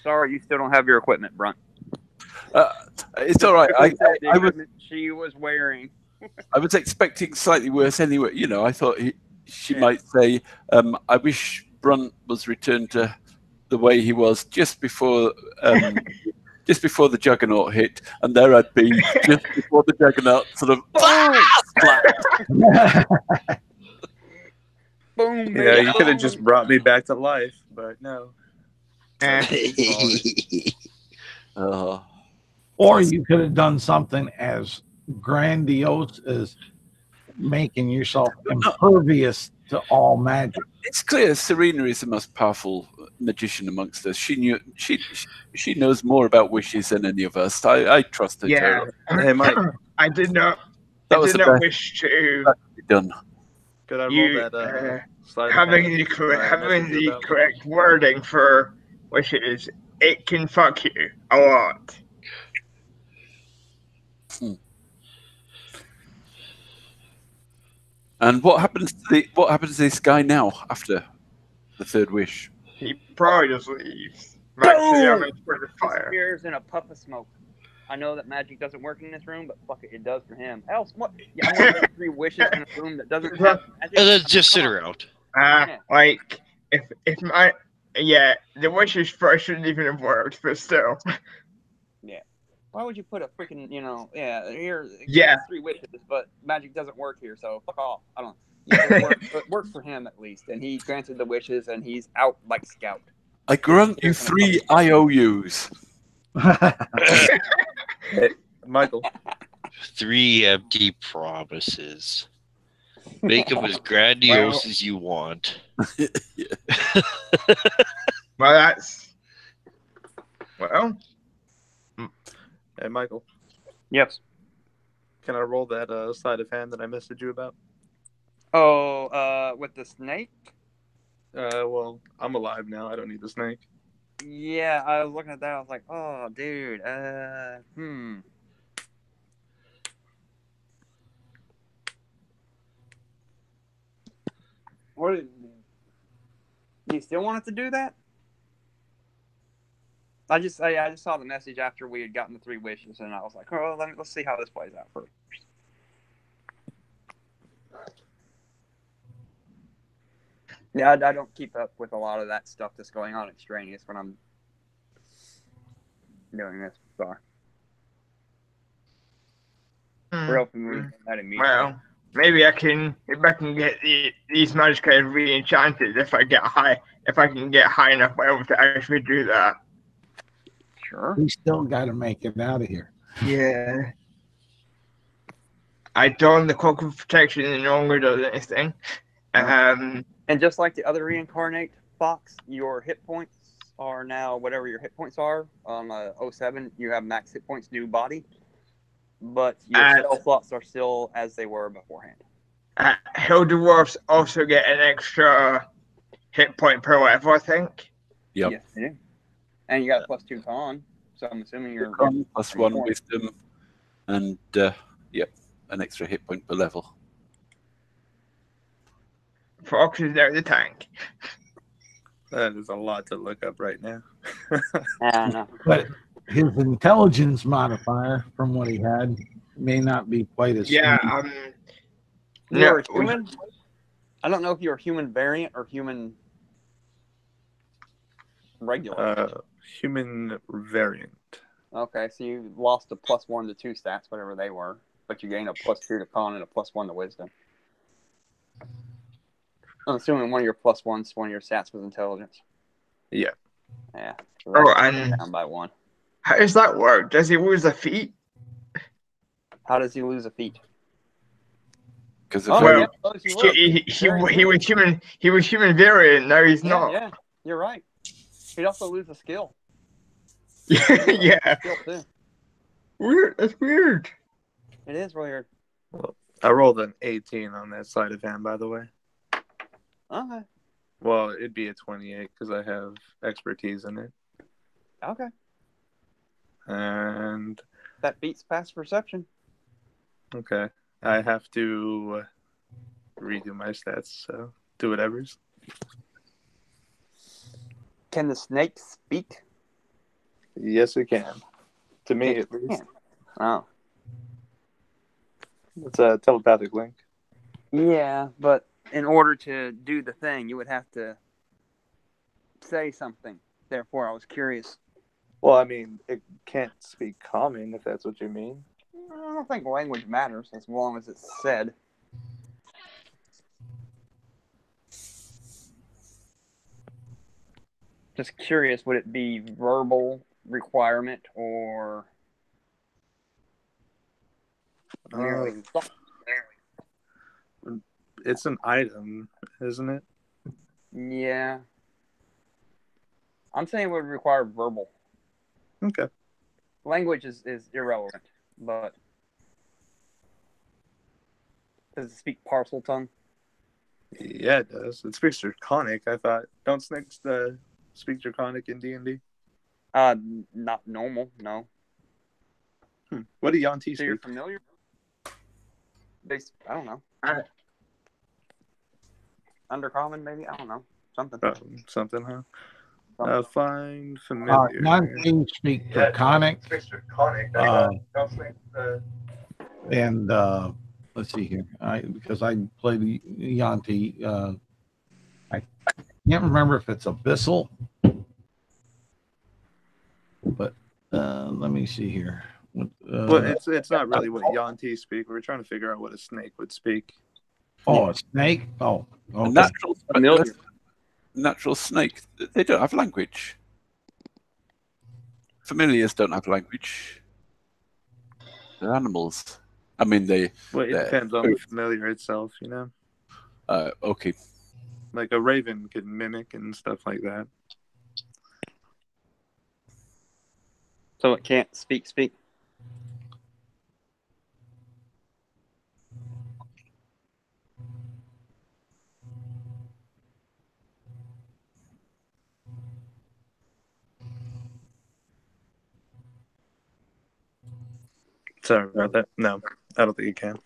Speaker 1: Sorry, you still don't have your equipment, Brunt.
Speaker 3: It's all right.
Speaker 1: She was wearing.
Speaker 3: I was expecting slightly worse anyway. You know, I thought she might say, "I wish Brunt was returned to the way he was just before the Juggernaut hit," and there I'd be just before the Juggernaut sort of splat.
Speaker 1: Boom!
Speaker 6: Yeah, you could have just brought me back to life, but no.
Speaker 2: Or you could have done something as grandiose as making yourself impervious to all magic.
Speaker 3: It's clear Serena is the most powerful magician amongst us. She knows more about wishes than any of us. I trust her.
Speaker 4: Yeah,
Speaker 6: hey, Mike.
Speaker 4: I did not.
Speaker 3: That
Speaker 4: I
Speaker 3: was
Speaker 4: did
Speaker 3: the
Speaker 4: not
Speaker 3: best
Speaker 4: wish to.
Speaker 3: done.
Speaker 6: Could I roll that?
Speaker 4: Having the correct wording for wishes, it can fuck you a lot.
Speaker 3: And what happens to this guy now after the third wish?
Speaker 4: He probably just leaves. Right to the oven for the fire.
Speaker 1: Disappears in a puff of smoke. I know that magic doesn't work in this room, but fuck it, it does for him. Else, what? Yeah, I'm gonna make 3 wishes in a room that doesn't have magic.
Speaker 5: And then just sit around.
Speaker 4: Like if my the wishes first shouldn't even have worked, but still.
Speaker 1: Yeah. Why would you put a freaking here?
Speaker 4: Yeah.
Speaker 1: 3 wishes, but magic doesn't work here, so fuck off. I don't. It works for him at least, and he granted the wishes, and he's out like Scout.
Speaker 3: I grant you 3 IOUs.
Speaker 6: Hey, Michael.
Speaker 5: 3 empty promises. Make them as grandiose as you want.
Speaker 4: Well, that's
Speaker 6: Hey, Michael.
Speaker 1: Yes.
Speaker 6: Can I roll that sleight of hand that I messaged you about?
Speaker 1: Oh, with the snake?
Speaker 6: Well, I'm alive now. I don't need the snake.
Speaker 1: Yeah, I was looking at that. I was like, oh, dude. What? Do you still want it to do that? I just saw the message after we had gotten the 3 wishes, and I was like, oh, let's see how this plays out first. Yeah, I don't keep up with a lot of that stuff that's going on extraneous when I'm doing this. Sorry.
Speaker 4: Well, maybe I can get these magic cards re-enchanted if I can get high enough level to actually do that.
Speaker 1: Sure.
Speaker 2: We still got to make it out of here.
Speaker 4: Yeah. I don the cloak of protection and no longer does anything.
Speaker 1: And just like the other reincarnate Fox, your hit points are now whatever your hit points are. On 07, you have max hit points, new body. But your spell slots are still as they were beforehand.
Speaker 4: Hill Dwarfs also get an extra hit point per level, I think.
Speaker 3: Yep.
Speaker 1: Yes, they do. And you got +2 con, so I'm assuming you're
Speaker 3: +1 wisdom, and an extra hit point per level.
Speaker 4: Fox is there the tank.
Speaker 6: That is a lot to look up right now.
Speaker 1: I know.
Speaker 2: But his intelligence modifier from what he had may not be quite as strong.
Speaker 1: You're a human? I don't know if you're a human variant or human regular.
Speaker 6: Human variant.
Speaker 1: Okay, so you lost a +1 to 2 stats, whatever they were, but you gained a +2 to con and a +1 to wisdom. I'm assuming one of your +1s, one of your stats was intelligence.
Speaker 6: Yeah.
Speaker 1: Yeah. So
Speaker 4: Oh,
Speaker 1: that's
Speaker 4: and
Speaker 1: down by 1.
Speaker 4: how does that work? Does he lose a feet?
Speaker 1: How does he lose a feat?
Speaker 3: Because
Speaker 1: Oh,
Speaker 4: Well,
Speaker 1: yeah, suppose he would.
Speaker 4: he was human. He was human variant. Now he's
Speaker 1: Yeah,
Speaker 4: not.
Speaker 1: yeah, you're right. He'd also lose a skill.
Speaker 4: Yeah.
Speaker 1: Skill too.
Speaker 4: Weird. That's weird.
Speaker 1: It is weird.
Speaker 6: I rolled an 18 on that sleight of hand, by the way.
Speaker 1: Okay.
Speaker 6: Well, it'd be a 28 because I have expertise in it.
Speaker 1: Okay.
Speaker 6: And
Speaker 1: That beats past perception.
Speaker 6: okay, I have to redo my stats, so do whatever's.
Speaker 1: Can the snake speak?
Speaker 6: Yes, it can. To me,
Speaker 1: It
Speaker 6: at least.
Speaker 1: can. Oh.
Speaker 6: It's a telepathic link.
Speaker 1: Yeah, but in order to do the thing, you would have to say something. Therefore, I was curious.
Speaker 6: Well, I mean, it can't speak common, if that's what you mean.
Speaker 1: I don't think language matters as long as it's said. Just curious, would it be verbal requirement or merely thought?
Speaker 6: It's an item, isn't it?
Speaker 1: Yeah. I'm saying it would require verbal.
Speaker 6: Okay.
Speaker 1: Language is irrelevant, but does it speak parcel tongue?
Speaker 6: Yeah, it does. It speaks Draconic, I thought. Don't snakes speak Draconic in D&D?
Speaker 1: Not normal, no.
Speaker 6: What do Yanti
Speaker 1: So you're
Speaker 6: speak?
Speaker 1: familiar? I don't know. Undercommon, maybe? I don't know. Something.
Speaker 6: Something, huh?
Speaker 1: Something.
Speaker 6: Find familiar.
Speaker 2: Non-things speak Draconic. And let's see here. Because I played Yanti. I can't remember if it's Abyssal, but let me see here.
Speaker 6: Well, it's not really what Yanti speak. We're trying to figure out what a snake would speak.
Speaker 2: Oh, a snake? Oh, okay.
Speaker 3: Natural snake. They don't have language. Familiars don't have language. They're animals. I mean,
Speaker 6: Well, it depends on the familiar itself, you know?
Speaker 3: Okay.
Speaker 6: Like a raven can mimic and stuff like that.
Speaker 1: So it can't speak.
Speaker 6: Sorry about that. No, I don't think it can.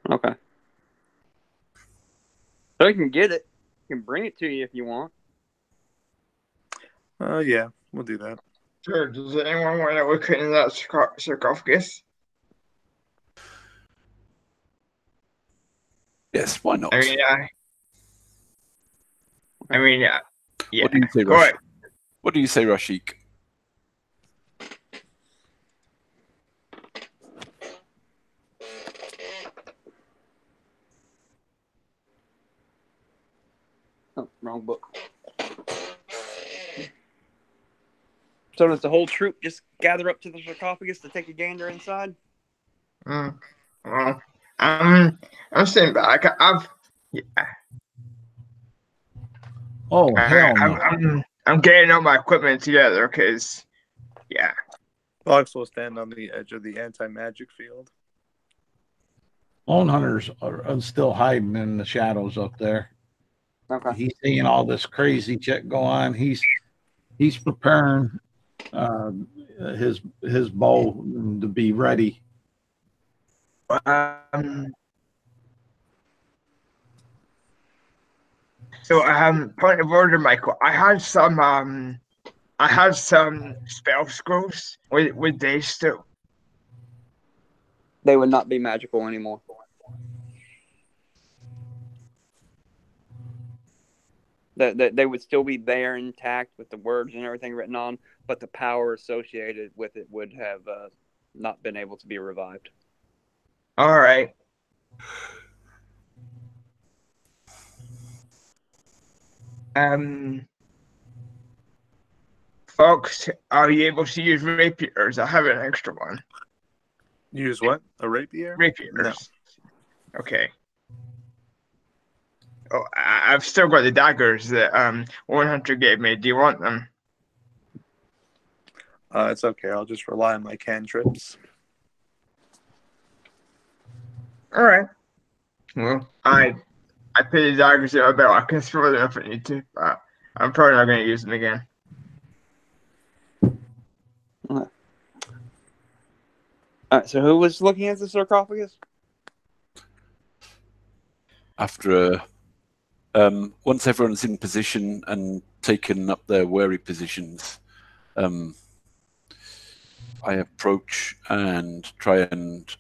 Speaker 1: Okay. So you can get it. You can bring it to you if you want.
Speaker 6: Yeah, we'll do that.
Speaker 4: Sure. Does anyone want to look into that sarcophagus?
Speaker 3: Yes, why not?
Speaker 4: I mean, yeah.
Speaker 3: What do you say,
Speaker 4: Go ahead.
Speaker 3: What do you say, Rashik?
Speaker 1: Oh, wrong book. So does the whole troop just gather up to the sarcophagus to take a gander inside?
Speaker 4: Well, I'm sitting back.
Speaker 2: Oh, hell no.
Speaker 4: I'm getting all my equipment together because, yeah.
Speaker 6: Fox will stand on the edge of the anti-magic field.
Speaker 2: Lone hunters are still hiding in the shadows up there.
Speaker 1: Okay.
Speaker 2: He's seeing all this crazy shit go on. He's preparing his bow to be ready.
Speaker 4: So point of order, Michael. I had some spell scrolls. Would they still?
Speaker 1: They would not be magical anymore. They would still be there intact with the words and everything written on, but the power associated with it would have not been able to be revived.
Speaker 4: All right. Fox, are you able to use rapiers? I have an extra one.
Speaker 6: Use what? A rapier?
Speaker 4: Rapiers.
Speaker 6: No.
Speaker 4: Okay. Oh, I've still got the daggers that one hunter gave me. Do you want them?
Speaker 6: It's okay. I'll just rely on my cantrips.
Speaker 4: All right. Well, I put the daggers in my belt. I can throw them if I need to, but I'm probably not going to use them again.
Speaker 1: All right. So who was looking at the sarcophagus?
Speaker 3: After once everyone's in position and taken up their wary positions, I approach and try and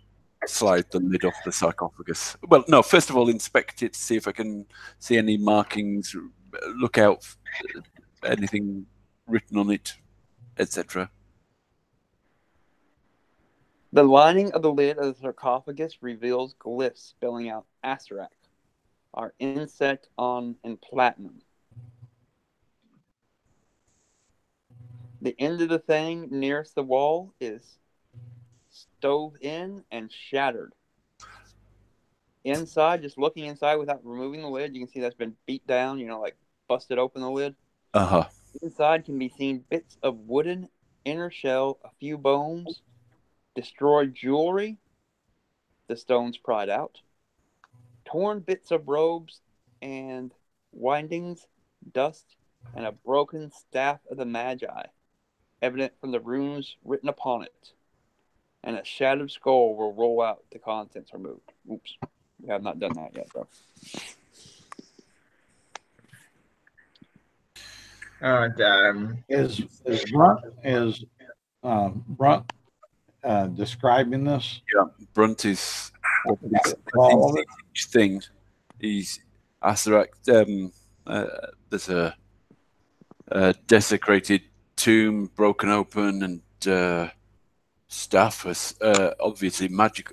Speaker 3: slide the lid off the sarcophagus. Well, no, first of all, inspect it, see if I can see any markings, look out for anything written on it, etc.
Speaker 1: The lining of the lid of the sarcophagus reveals glyphs spelling out Asarak, our insect on in platinum. The end of the thing nearest the wall is stove in and shattered. Inside, just looking inside without removing the lid, you can see that's been beat down, like busted open the lid.
Speaker 3: Uh-huh.
Speaker 1: Inside can be seen bits of wooden inner shell, a few bones, destroyed jewelry, the stones pried out, torn bits of robes and windings, dust, and a broken staff of the Magi, evident from the runes written upon it. And a shattered skull will roll out, the contents are moved. Oops, we have not done that yet, bro.
Speaker 2: Is Brunt describing this?
Speaker 3: Yeah, Brunt is each thing. He's Asarak. There's a desecrated tomb broken open, and staff was obviously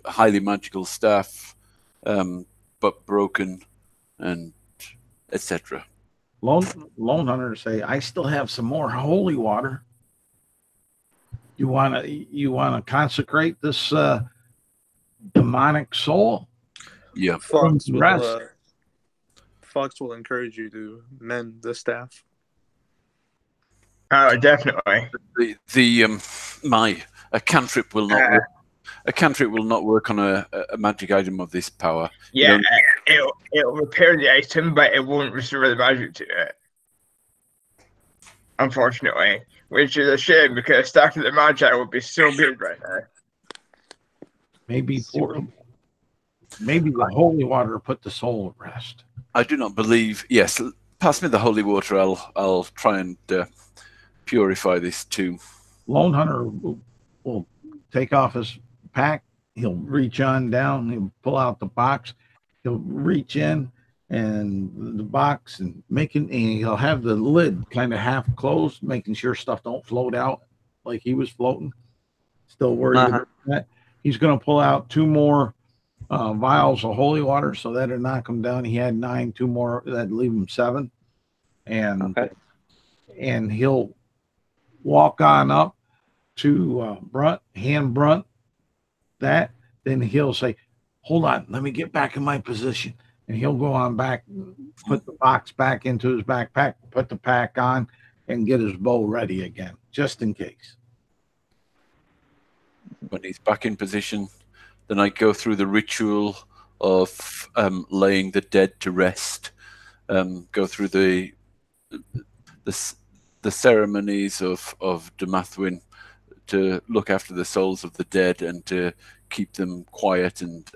Speaker 3: highly magical staff, but broken, and etc.
Speaker 2: Lone hunters say, "I still have some more holy water. You wanna consecrate this demonic soul?"
Speaker 3: Yeah,
Speaker 6: Fox will encourage you to mend the staff.
Speaker 4: Oh, definitely.
Speaker 3: A cantrip will not work. A cantrip will not work on a magic item of this power.
Speaker 4: Yeah, it'll repair the item, but it won't restore the magic to it. Unfortunately, which is a shame because Staff of the Magi would be so good right now.
Speaker 2: Maybe the holy water put the soul at rest.
Speaker 3: I do not believe. Yes, pass me the holy water. I'll try and purify this tomb.
Speaker 2: Lone hunter will take off his pack. He'll reach on down. He'll pull out the box. He'll reach in and the box and he'll have the lid kind of half closed, making sure stuff don't float out like he was floating. Still worried about that. He's going to pull out 2 more vials of holy water, so that'll knock him down. He had 9, 2 more, that'd leave him 7. And he'll walk on up to Brunt, hand Brunt that. Then he'll say, "Hold on, let me get back in my position." And he'll go on back, put the box back into his backpack, put the pack on, and get his bow ready again, just in case.
Speaker 3: When he's back in position, then I go through the ritual of laying the dead to rest, go through the ceremonies of Damathwin to look after the souls of the dead and to keep them quiet and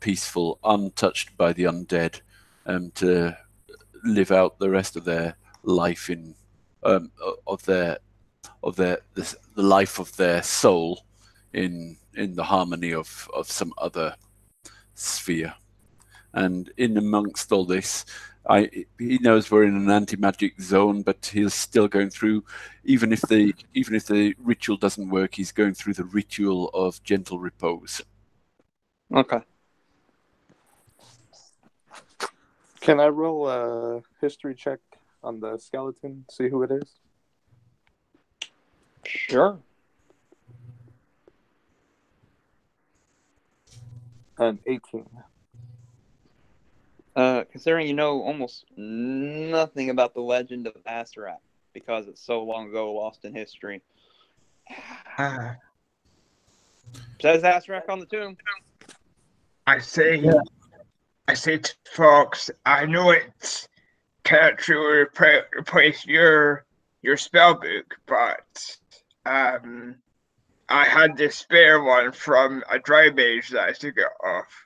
Speaker 3: peaceful, untouched by the undead, to live out the rest of their life in the life of their soul in the harmony of some other sphere. And in amongst all this, he knows we're in an anti-magic zone, but he's still going through, even if the ritual doesn't work, he's going through the ritual of gentle repose.
Speaker 1: Okay.
Speaker 6: Can I roll a history check on the skeleton? See who it is?
Speaker 1: Sure.
Speaker 6: An 18.
Speaker 1: Considering you know almost nothing about the legend of Asarak because it's so long ago, lost in history. Says Asarak on the tomb.
Speaker 4: I say to Fox, I know it's kind of true to replace your spell book, but I had this spare one from a dry mage that I took it off.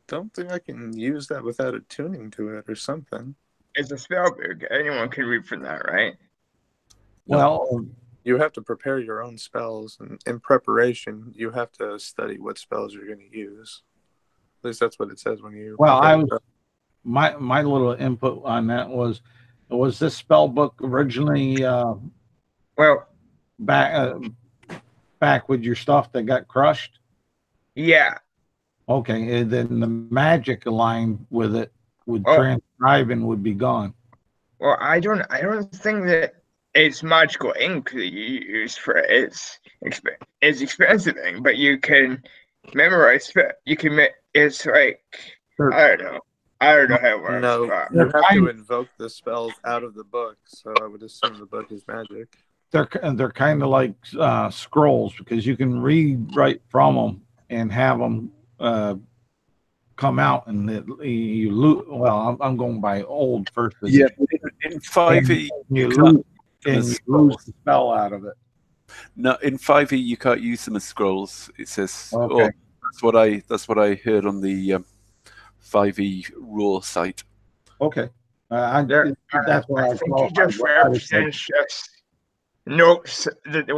Speaker 6: Don't think I can use that without attuning to it or something.
Speaker 4: It's a spell book. Anyone can read from that, right?
Speaker 2: Well,
Speaker 6: you have to prepare your own spells, and in preparation, you have to study what spells you're going to use. At least that's what it says when you.
Speaker 2: Well, my little input on that was this spell book originally back with your stuff that got crushed?
Speaker 4: Yeah.
Speaker 2: Okay, and then the magic aligned with it would transcribing would be gone.
Speaker 4: Well, I don't think that it's magical ink that you use for it. It's expensive ink, but you can memorize it. You can it's like I don't know how it works.
Speaker 6: No, you have to invoke the spells out of the book, so I would assume the book is magic.
Speaker 2: They're kind of like scrolls because you can read right from them and have them come out, and you lose. Well, I'm going by old first edition.
Speaker 3: Yeah, in 5e
Speaker 2: you lose the spell out of it.
Speaker 3: No, in 5e you can't use them as scrolls. It says,
Speaker 2: okay.
Speaker 3: That's what I heard on the 5e rule site.
Speaker 2: Okay, that's what I
Speaker 4: think he just represents just notes that the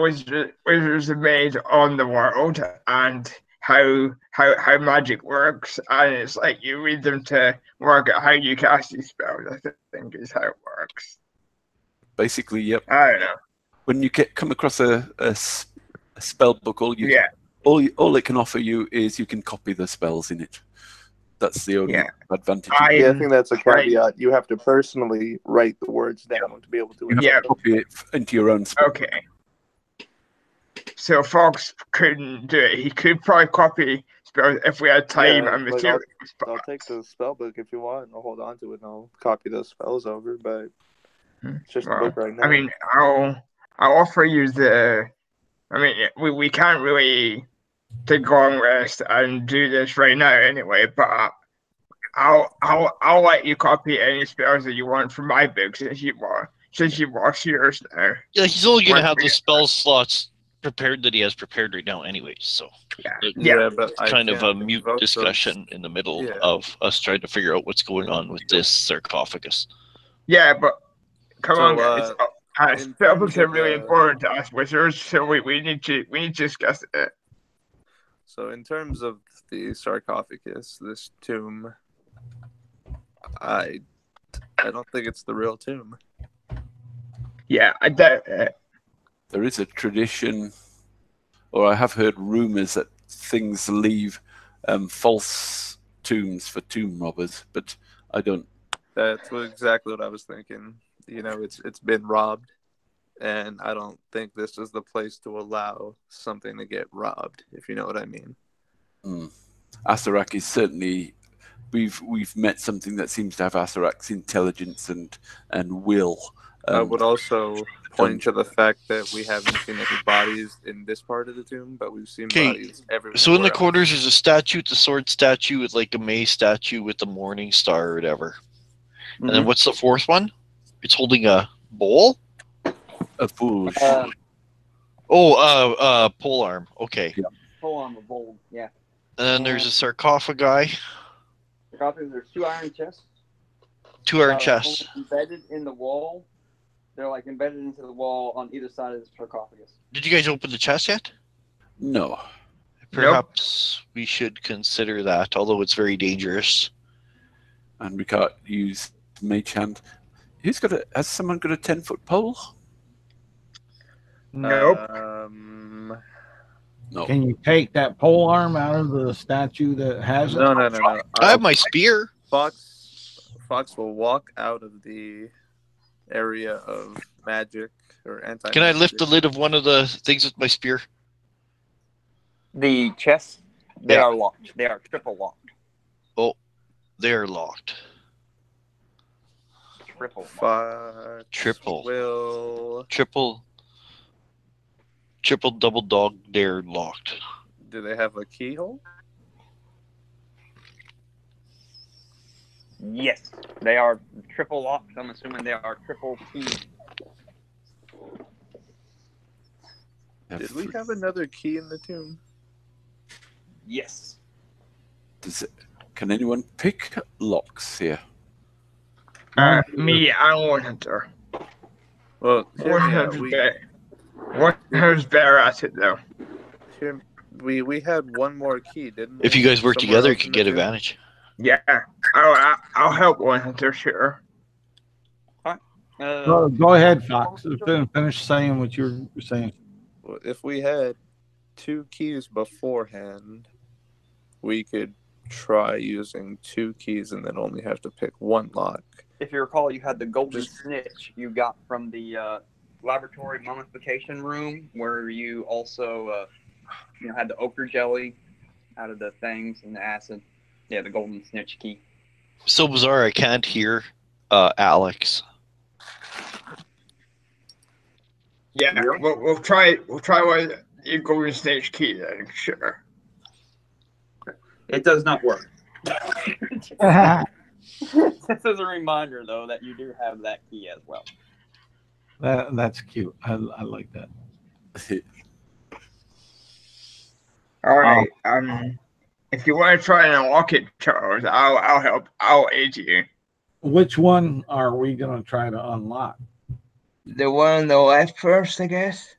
Speaker 4: wizards have made on the world and how magic works, and it's like you read them to work out how you cast these spells. I think is how it works.
Speaker 3: Basically, yep.
Speaker 4: I don't know.
Speaker 3: When you come across a spell book, all it can offer you is you can copy the spells in it. That's the only advantage.
Speaker 6: I think that's a caveat. You have to personally write the words down to be able to
Speaker 3: copy it into your own spell.
Speaker 4: Okay. So Fox couldn't do it. He could probably copy spells if we had time and materials.
Speaker 6: I'll take the spell book if you want, and I'll hold on to it, and I'll copy those spells over. But it's just a book right now.
Speaker 4: I mean, I'll offer you the. I mean, we can't really take long rest and do this right now anyway. But I'll let you copy any spells that you want from my book since you lost yours now.
Speaker 5: Yeah, he's only gonna have the spell slots prepared that he has prepared right now anyway, so
Speaker 6: but
Speaker 5: kind of a mute discussion in the middle of us trying to figure out what's going on with this sarcophagus.
Speaker 4: Yeah, but come on, guys. Spell books are really important to us wizards, so we need to discuss it.
Speaker 6: So in terms of the sarcophagus, this tomb, I don't think it's the real tomb.
Speaker 4: Yeah, I doubt it.
Speaker 3: There is a tradition, or I have heard rumors that things leave false tombs for tomb robbers, but I don't.
Speaker 6: That's exactly what I was thinking. You know, it's been robbed, and I don't think this is the place to allow something to get robbed, if you know what I mean.
Speaker 3: Asarak is certainly. We've met something that seems to have Asarak's intelligence and will.
Speaker 6: I would also point to the fact that we haven't seen any bodies in this part of the tomb, but we've seen bodies everywhere.
Speaker 5: So in the corners, there's a statue, the sword statue with like a May statue with the morning star or whatever. And then what's the fourth one? It's holding a bowl?
Speaker 3: A foolish.
Speaker 5: Pole arm. Okay.
Speaker 1: Yeah. Pole arm, a bowl. Yeah.
Speaker 5: And then there's a sarcophagi.
Speaker 1: There's 2 iron chests.
Speaker 5: 2 iron chests.
Speaker 1: Embedded in the wall. They're like embedded into the wall on either side of the sarcophagus.
Speaker 5: Did you guys open the chest yet?
Speaker 3: No.
Speaker 5: Perhaps we should consider that, although it's very dangerous.
Speaker 3: And we can't use mage hand. Has someone got a 10-foot pole?
Speaker 4: Nope.
Speaker 6: I don't think so.
Speaker 3: Nope.
Speaker 6: I think
Speaker 3: No.
Speaker 2: Can you take that pole arm out of the statue that has it?
Speaker 6: No.
Speaker 5: I have my spear.
Speaker 6: Fox will walk out of the area of magic or anti.
Speaker 5: Can I lift the lid of one of the things with my spear?
Speaker 1: The chests, they
Speaker 5: Yeah.
Speaker 1: are locked. They are triple locked.
Speaker 5: Oh, they're locked.
Speaker 1: Triple.
Speaker 6: Fox
Speaker 5: Triple.
Speaker 6: will.
Speaker 5: Triple, double dog, they're locked.
Speaker 6: Do they have a keyhole?
Speaker 1: Yes, they are triple locked. I'm assuming they are triple key.
Speaker 6: Did we have another key in the tomb?
Speaker 1: Yes.
Speaker 3: Can anyone pick locks here?
Speaker 4: Me, I don't want to.
Speaker 6: Well, hear me out.
Speaker 4: Who's better at it though?
Speaker 6: We had one more key, didn't we?
Speaker 5: If you guys work
Speaker 6: Somewhere
Speaker 5: together, you
Speaker 6: else
Speaker 5: can
Speaker 6: in the
Speaker 5: get
Speaker 6: tomb?
Speaker 5: advantage.
Speaker 4: Yeah, I'll help one hunter, sure.
Speaker 2: Go ahead, Fox. Finish saying what you're saying.
Speaker 6: Well, if we had 2 keys beforehand, we could try using 2 keys and then only have to pick 1 lock.
Speaker 1: If you recall, you had the golden snitch you got from the laboratory mummification room, where you also had the ochre jelly out of the things and the acid. Yeah, the golden snitch key.
Speaker 5: So bizarre, I can't hear Alex.
Speaker 4: Yeah, we'll try one you golden snitch key then, sure.
Speaker 1: It does not work. Just as a reminder, though, that you do have that key as well.
Speaker 2: That's cute. I like that.
Speaker 4: All right. If you want to try and unlock it, Charles, I'll help. I'll aid you.
Speaker 2: Which one are we gonna try to unlock?
Speaker 4: The one on the left first, I guess.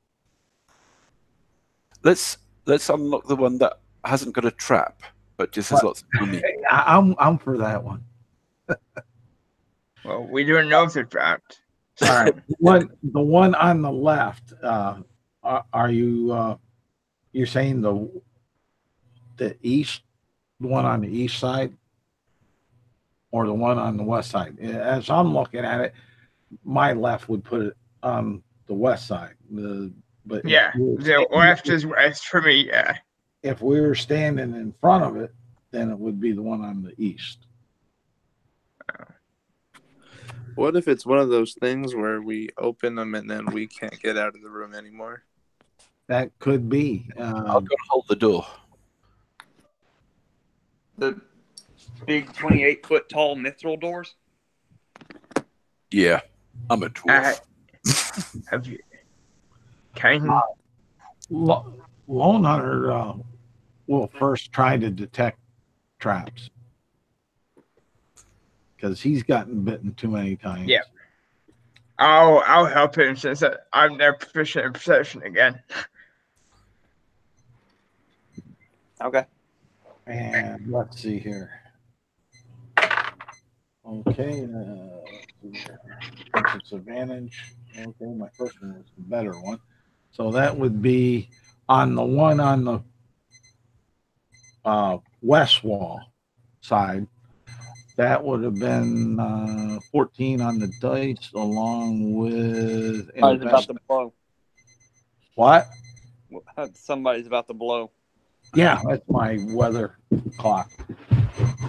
Speaker 3: Let's unlock the one that hasn't got a trap, but just has lots of money.
Speaker 2: I'm for that one.
Speaker 4: Well, we don't know if they're trapped.
Speaker 2: All right. The one on the left. Are you? You're saying the east, the one on the east side, or the one on the west side? As I'm looking at it, my left would put it on the west side. But
Speaker 4: yeah, the left is west for me. Yeah.
Speaker 2: If we were standing in front of it, then it would be the one on the east.
Speaker 6: What if it's one of those things where we open them and then we can't get out of the room anymore?
Speaker 2: That could be.
Speaker 3: I'll go hold the door.
Speaker 1: The big 28-foot tall mithril doors?
Speaker 3: Yeah, I'm a dwarf.
Speaker 4: Have you? Can
Speaker 2: Lone Hunter will first try to detect traps because he's gotten bitten too many times.
Speaker 4: Yeah. I'll help him since I'm their proficient in perception again.
Speaker 1: Okay.
Speaker 2: And let's see here. Okay. It's advantage. Okay, my first one was the better one. So that would be on the one on the west wall side. That would have been 14 on the dice, along with.
Speaker 1: Somebody's about to blow.
Speaker 2: What?
Speaker 1: Somebody's about to blow.
Speaker 2: Yeah, that's my weather clock.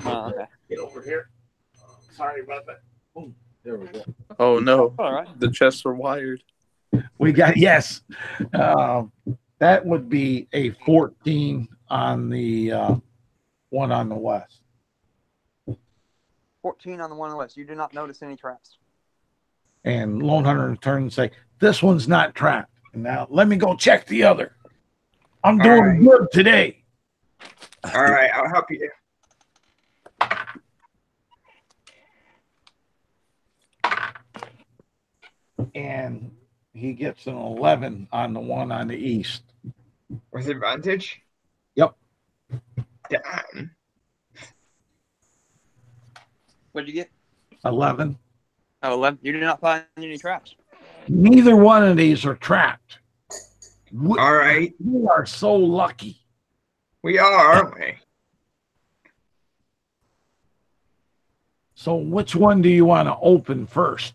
Speaker 1: Oh, okay.
Speaker 2: Get over here. Sorry about that. Boom. There we go.
Speaker 6: Oh no!
Speaker 1: All right.
Speaker 6: The chests are wired.
Speaker 2: We got yes. That would be a 14 on the one on the west.
Speaker 1: 14 on the one on the west. You do not notice any traps.
Speaker 2: And Lone Hunter turns and say, "This one's not trapped." And now let me go check the other. I'm doing good today.
Speaker 4: All right, I'll help you.
Speaker 2: And he gets an 11 on the one on the east.
Speaker 4: With advantage?
Speaker 2: Yep.
Speaker 4: Damn.
Speaker 1: What did you get?
Speaker 2: 11.
Speaker 1: Oh, 11. You did not find any traps.
Speaker 2: Neither one of these are trapped.
Speaker 4: All right.
Speaker 2: We are so lucky.
Speaker 4: We are, aren't we?
Speaker 2: So which one do you want to open first?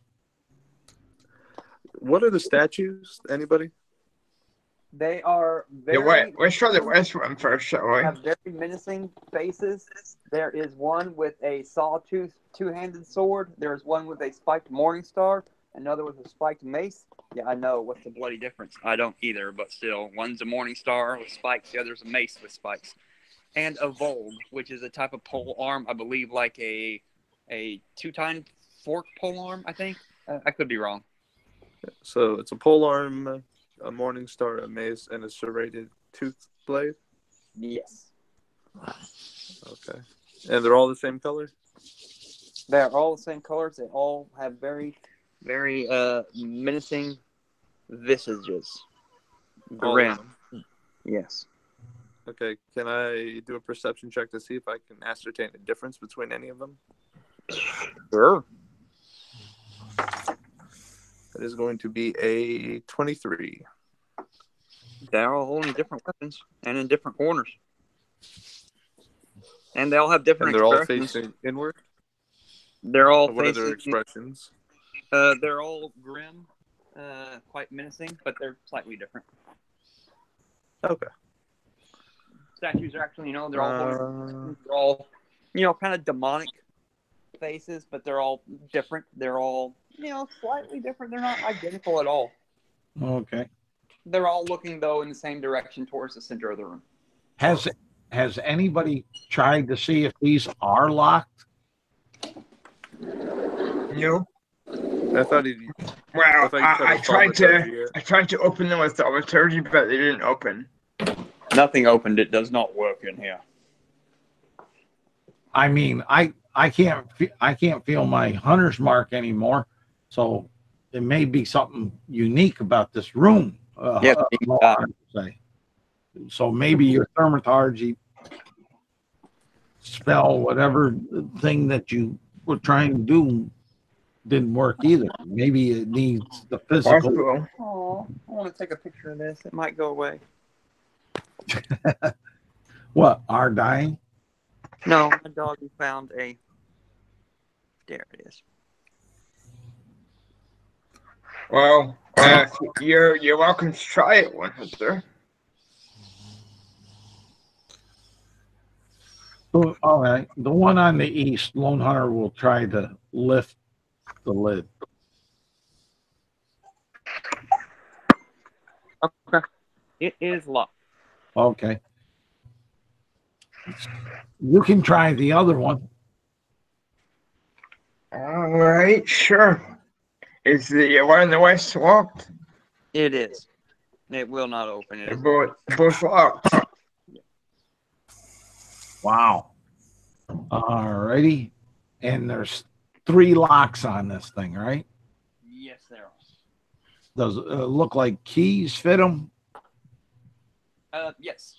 Speaker 6: What are the statues? Anybody?
Speaker 1: They are
Speaker 4: Yeah,
Speaker 1: very.
Speaker 4: let's try the West one first, shall we?
Speaker 1: Have very menacing faces. There is one with a sawtooth two-handed sword. There is one with a spiked morning star. Another with a spiked mace. Yeah, I know. What's the bloody difference? I don't either, but still. One's a morning star with spikes. The other's a mace with spikes. And a vogue, which is a type of pole arm. I believe like a two-tined fork pole arm, I think. I could be wrong.
Speaker 6: So it's a pole arm, a morning star, a mace, and a serrated tooth blade?
Speaker 1: Yes.
Speaker 6: Okay. And they're all the same color?
Speaker 1: They're all the same colors. They all have very, very menacing visages. Grim. Yes.
Speaker 6: Okay. Can I do a perception check to see if I can ascertain a difference between any of them?
Speaker 1: Sure.
Speaker 6: That is going to be a 23.
Speaker 1: They're all holding different weapons and in different corners. And they all have different
Speaker 6: And they're all
Speaker 1: expressions.
Speaker 6: facing inward?
Speaker 1: They're all
Speaker 6: What
Speaker 1: facing,
Speaker 6: are their expressions?
Speaker 1: they're all grim, quite menacing, but they're slightly different.
Speaker 6: Okay.
Speaker 1: Statues are actually, they're all kind of demonic faces, but they're all different. They're all, slightly different. They're not identical at all.
Speaker 2: Okay.
Speaker 1: They're all looking, though, in the same direction towards the center of the room.
Speaker 2: Has anybody tried to see if these are locked?
Speaker 4: No.
Speaker 6: I thought he.
Speaker 4: Well, I tried to open them with thaumaturgy, but they didn't open.
Speaker 1: Nothing opened. It does not work in here.
Speaker 2: I mean, I can't feel my hunter's mark anymore, so it may be something unique about this room. So maybe your thaumaturgy spell, whatever thing that you were trying to do, didn't work either. Maybe it needs the physical.
Speaker 1: Oh, I want to take a picture of this. It might go away.
Speaker 2: What, are dying?
Speaker 1: No, my dog found a. There it is.
Speaker 4: Well, you're welcome to try it, one hunter.
Speaker 2: All right, the one on the east, Lone Hunter will try to lift the lid.
Speaker 1: Okay, it is locked.
Speaker 2: Okay. You can try the other one.
Speaker 4: All right, sure. Is the one in the west locked?
Speaker 1: It is. It will not open. It is
Speaker 4: both locked.
Speaker 2: Wow. All righty. And there's 3 locks on this thing, right?
Speaker 1: Yes, there are.
Speaker 2: Does it look like keys fit them?
Speaker 1: Yes.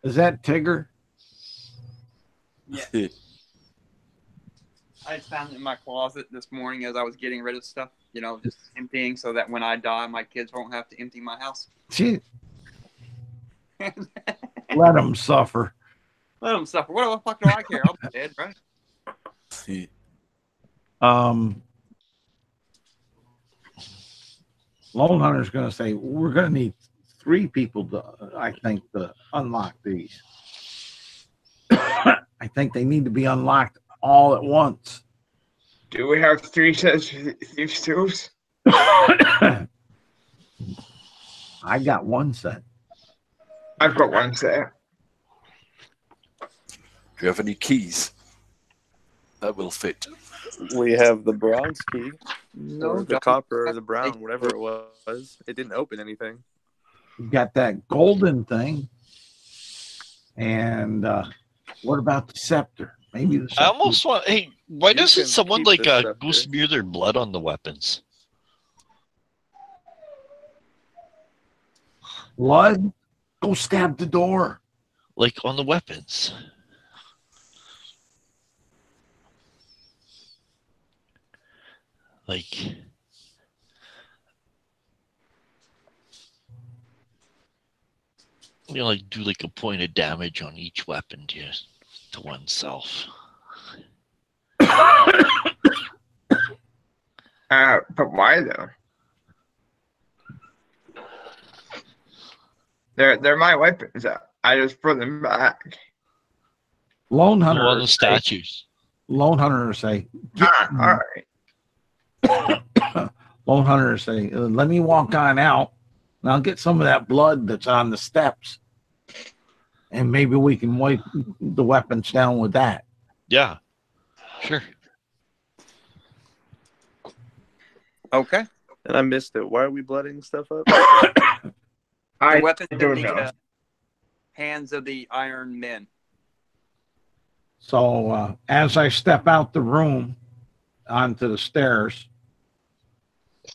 Speaker 2: Is that Tigger?
Speaker 1: Yeah. I just found it in my closet this morning as I was getting rid of stuff, just emptying so that when I die, my kids won't have to empty my house.
Speaker 2: Gee. Let them suffer.
Speaker 1: Let them suffer. What the fuck do I care? I'll be dead, right?
Speaker 2: Lone Hunter's going to say, we're going to need 3 people to, I think, to unlock these. I think they need to be unlocked all at once.
Speaker 4: Do we have 3 sets of thieves' tools?
Speaker 2: I got 1 set.
Speaker 4: I've got 1 set.
Speaker 3: Do you have any keys that will fit?
Speaker 6: We have the bronze key.
Speaker 1: No,
Speaker 6: or the copper or the brown, whatever it was. It didn't open anything.
Speaker 2: You got that golden thing. And what about the scepter? Maybe the scepter.
Speaker 5: I almost want. Hey, why doesn't someone like go smear their blood on the weapons?
Speaker 2: Blood? Go stab the door.
Speaker 5: Like on the weapons.
Speaker 7: Like, like do like a point of damage on each weapon to oneself.
Speaker 4: But why though? They're my weapons. I just put them back.
Speaker 2: Lone Hunter.
Speaker 7: On the statues.
Speaker 2: Lone Hunter say.
Speaker 4: All right.
Speaker 2: Lone Hunter say, let me walk on out, and I'll get some of that blood that's on the steps, and maybe we can wipe the weapons down with that.
Speaker 7: Yeah, sure.
Speaker 1: Okay.
Speaker 6: And I missed it. Why are we blooding stuff up?
Speaker 1: The weapons in the hands of the Iron Men.
Speaker 2: So as I step out the room onto the stairs,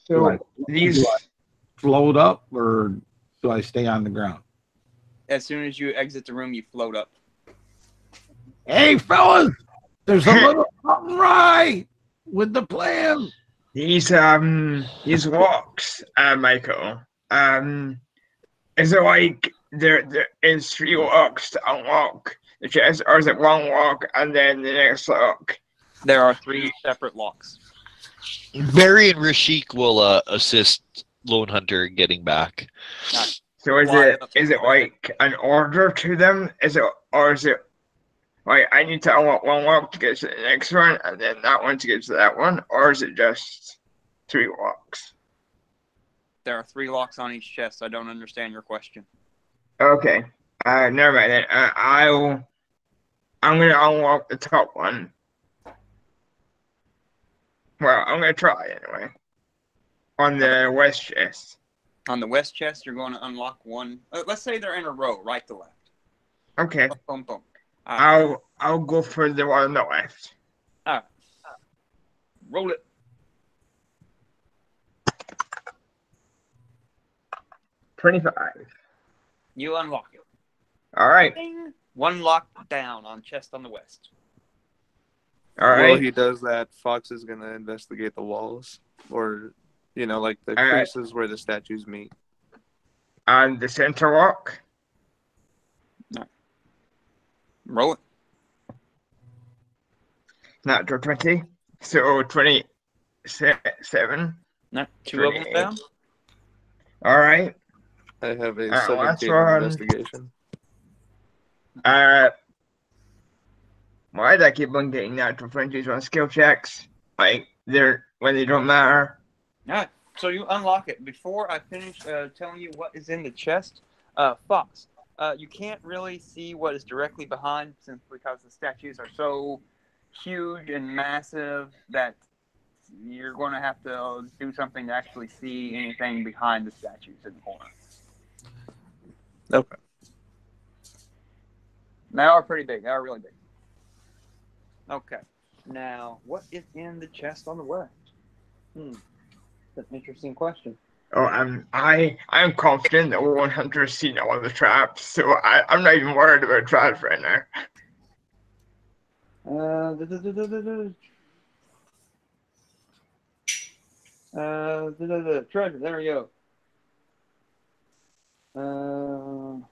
Speaker 4: so
Speaker 2: do I float up or do I stay on the ground?
Speaker 1: As soon as you exit the room, you float up.
Speaker 2: Hey, fellas, there's a little something right with the plan.
Speaker 4: These locks, Michael. Is it like there is 3 locks to unlock the chest, or is it 1 lock and then the next lock?
Speaker 1: There are 3 separate locks.
Speaker 7: Barry and Rashik will assist Lone Hunter in getting back.
Speaker 4: So is it like an order to them? Is it like I need to unlock 1 lock to get to the next one, and then that one to get to that one, or is it just 3 locks?
Speaker 1: There are 3 locks on each chest. I don't understand your question.
Speaker 4: Okay. Never mind then. I'm gonna unlock the top one. Well, I'm gonna try anyway. On the west chest.
Speaker 1: On the west chest, you're going to unlock 1. Let's say they're in a row, right to left.
Speaker 4: Okay.
Speaker 1: Boom, boom.
Speaker 4: I'll go for the one on the left.
Speaker 1: All right. Roll it.
Speaker 4: $25.
Speaker 1: You unlock it.
Speaker 4: All right.
Speaker 1: Ding. 1 lock down on chest on the west.
Speaker 4: All right.
Speaker 6: While he does that, Fox is going to investigate the walls, or, like the creases where the statues meet.
Speaker 4: On the center lock?
Speaker 1: No. Roll it.
Speaker 4: Not 20. So 27.
Speaker 1: No, 2 of them down.
Speaker 4: All right.
Speaker 6: I have a 17 investigation.
Speaker 4: Why do I keep on getting natural 20s on skill checks? Like, when they don't matter.
Speaker 1: All right. So you unlock it. Before I finish telling you what is in the chest, Fox, you can't really see what is directly behind because the statues are so huge and massive that you're going to have to do something to actually see anything behind the statues in the corner.
Speaker 6: Okay.
Speaker 1: They are pretty big. They are really big. Okay. Now, what is in the chest on the west? That's an interesting question.
Speaker 4: Oh, I'm confident that 100 has seen all the traps, so I'm not even worried about traps right now.
Speaker 1: Treasure. There we go. All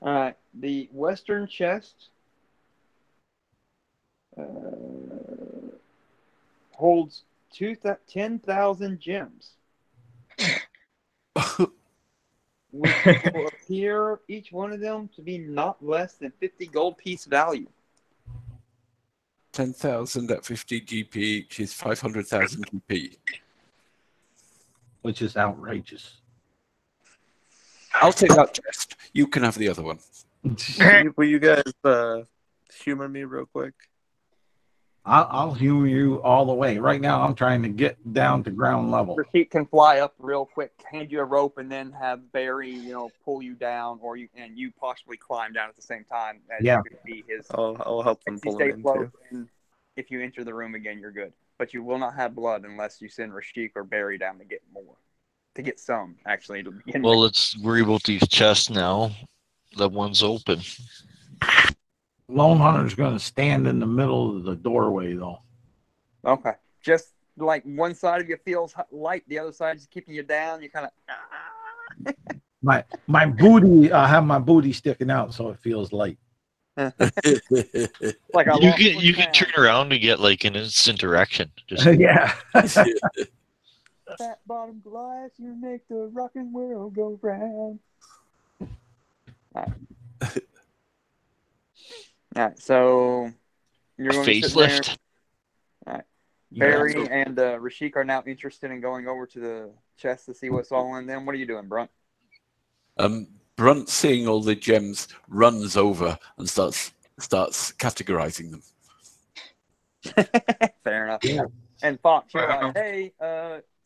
Speaker 1: right. The western chest holds 10,000 gems, which will appear each one of them to be not less than 50 gold piece value.
Speaker 3: 10,000 at 50 GP each is 500,000 GP.
Speaker 2: Which is outrageous.
Speaker 3: I'll take that chest. You can have the other one.
Speaker 6: Will you guys humor me real quick?
Speaker 2: I'll humor you all the way. Right now, I'm trying to get down to ground level.
Speaker 1: Rashik can fly up real quick, hand you a rope, and then have Barry, pull you down, or you possibly climb down at the same time. As you could be his.
Speaker 6: I'll help them pull him in too.
Speaker 1: And if you enter the room again, you're good. But you will not have blood unless you send Rashik or Barry down to get more. To get some, actually.
Speaker 7: Well, let's worry about these chests now. That one's open.
Speaker 2: Lone Hunter's going to stand in the middle of the doorway, though.
Speaker 1: Okay. Just like one side of you feels light, the other side is keeping you down. You kind of.
Speaker 2: My booty. I have my booty sticking out, so it feels light.
Speaker 1: Like
Speaker 5: you can turn around and get like an instant erection. Just
Speaker 2: yeah.
Speaker 1: Fat bottom glass, you make the rockin' world go round. All right, so you're going to sit there.
Speaker 5: facelift.
Speaker 1: All right. Barry and Rashik are now interested in going over to the chest to see what's all in them. What are you doing, Brunt?
Speaker 3: Brunt, seeing all the gems, runs over and starts categorizing them.
Speaker 1: Fair enough.
Speaker 2: Yeah.
Speaker 1: And Fox, you're like, hey,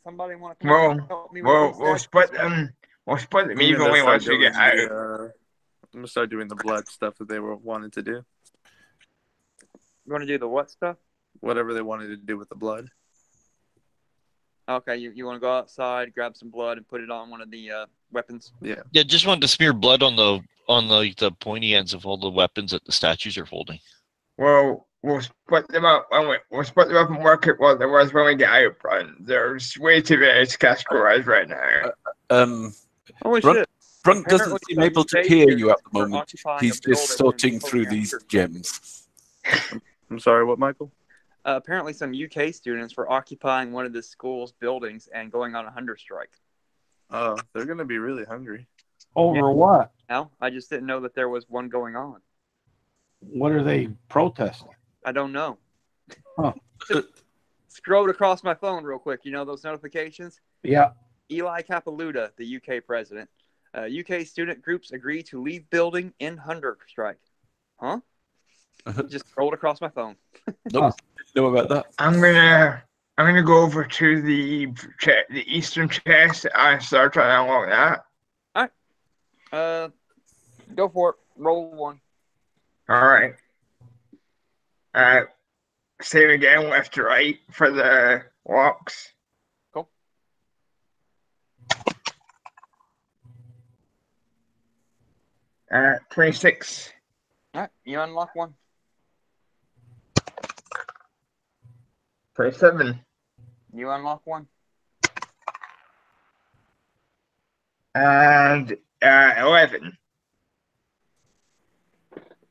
Speaker 1: somebody want to come help me with
Speaker 4: we'll split them. We'll split them evenly once we get out.
Speaker 6: I'm gonna start doing the blood stuff that they wanted to do.
Speaker 1: You want to do the what stuff?
Speaker 6: Whatever they wanted to do with the blood.
Speaker 1: Okay, you want to go outside, grab some blood, and put it on one of the weapons?
Speaker 6: Yeah.
Speaker 5: Yeah, just wanted to smear blood on the pointy ends of all the weapons that the statues are holding.
Speaker 4: Well, we'll split them up. We'll split them up and work it what there was when we get out. Brunt. There's way too many to categorize right now.
Speaker 1: Holy shit.
Speaker 3: Brunt doesn't seem able to hear you at the moment. He's just sorting through these gems.
Speaker 6: I'm sorry, what, Michael?
Speaker 1: Apparently, some UK students were occupying one of the school's buildings and going on a hunger strike.
Speaker 6: Oh, they're gonna be really hungry.
Speaker 2: Over what?
Speaker 1: Now, I just didn't know that there was one going on.
Speaker 2: What are they protesting?
Speaker 1: I don't know.
Speaker 2: Huh.
Speaker 1: Scrolled across my phone real quick. You know those notifications?
Speaker 2: Yeah.
Speaker 1: Eli Capaluta, the UK president. UK student groups agree to leave building in hunger strike. Huh? Just scrolled across my phone.
Speaker 3: Nope. Didn't know about that.
Speaker 4: I'm gonna go over to the eastern chest and start trying to unlock that.
Speaker 1: All right. Go for it. Roll one.
Speaker 4: All right. Same again, left to right for the locks.
Speaker 1: Cool.
Speaker 4: 26.
Speaker 1: All right. You unlock one.
Speaker 4: 27.
Speaker 1: You unlock one.
Speaker 4: And 11.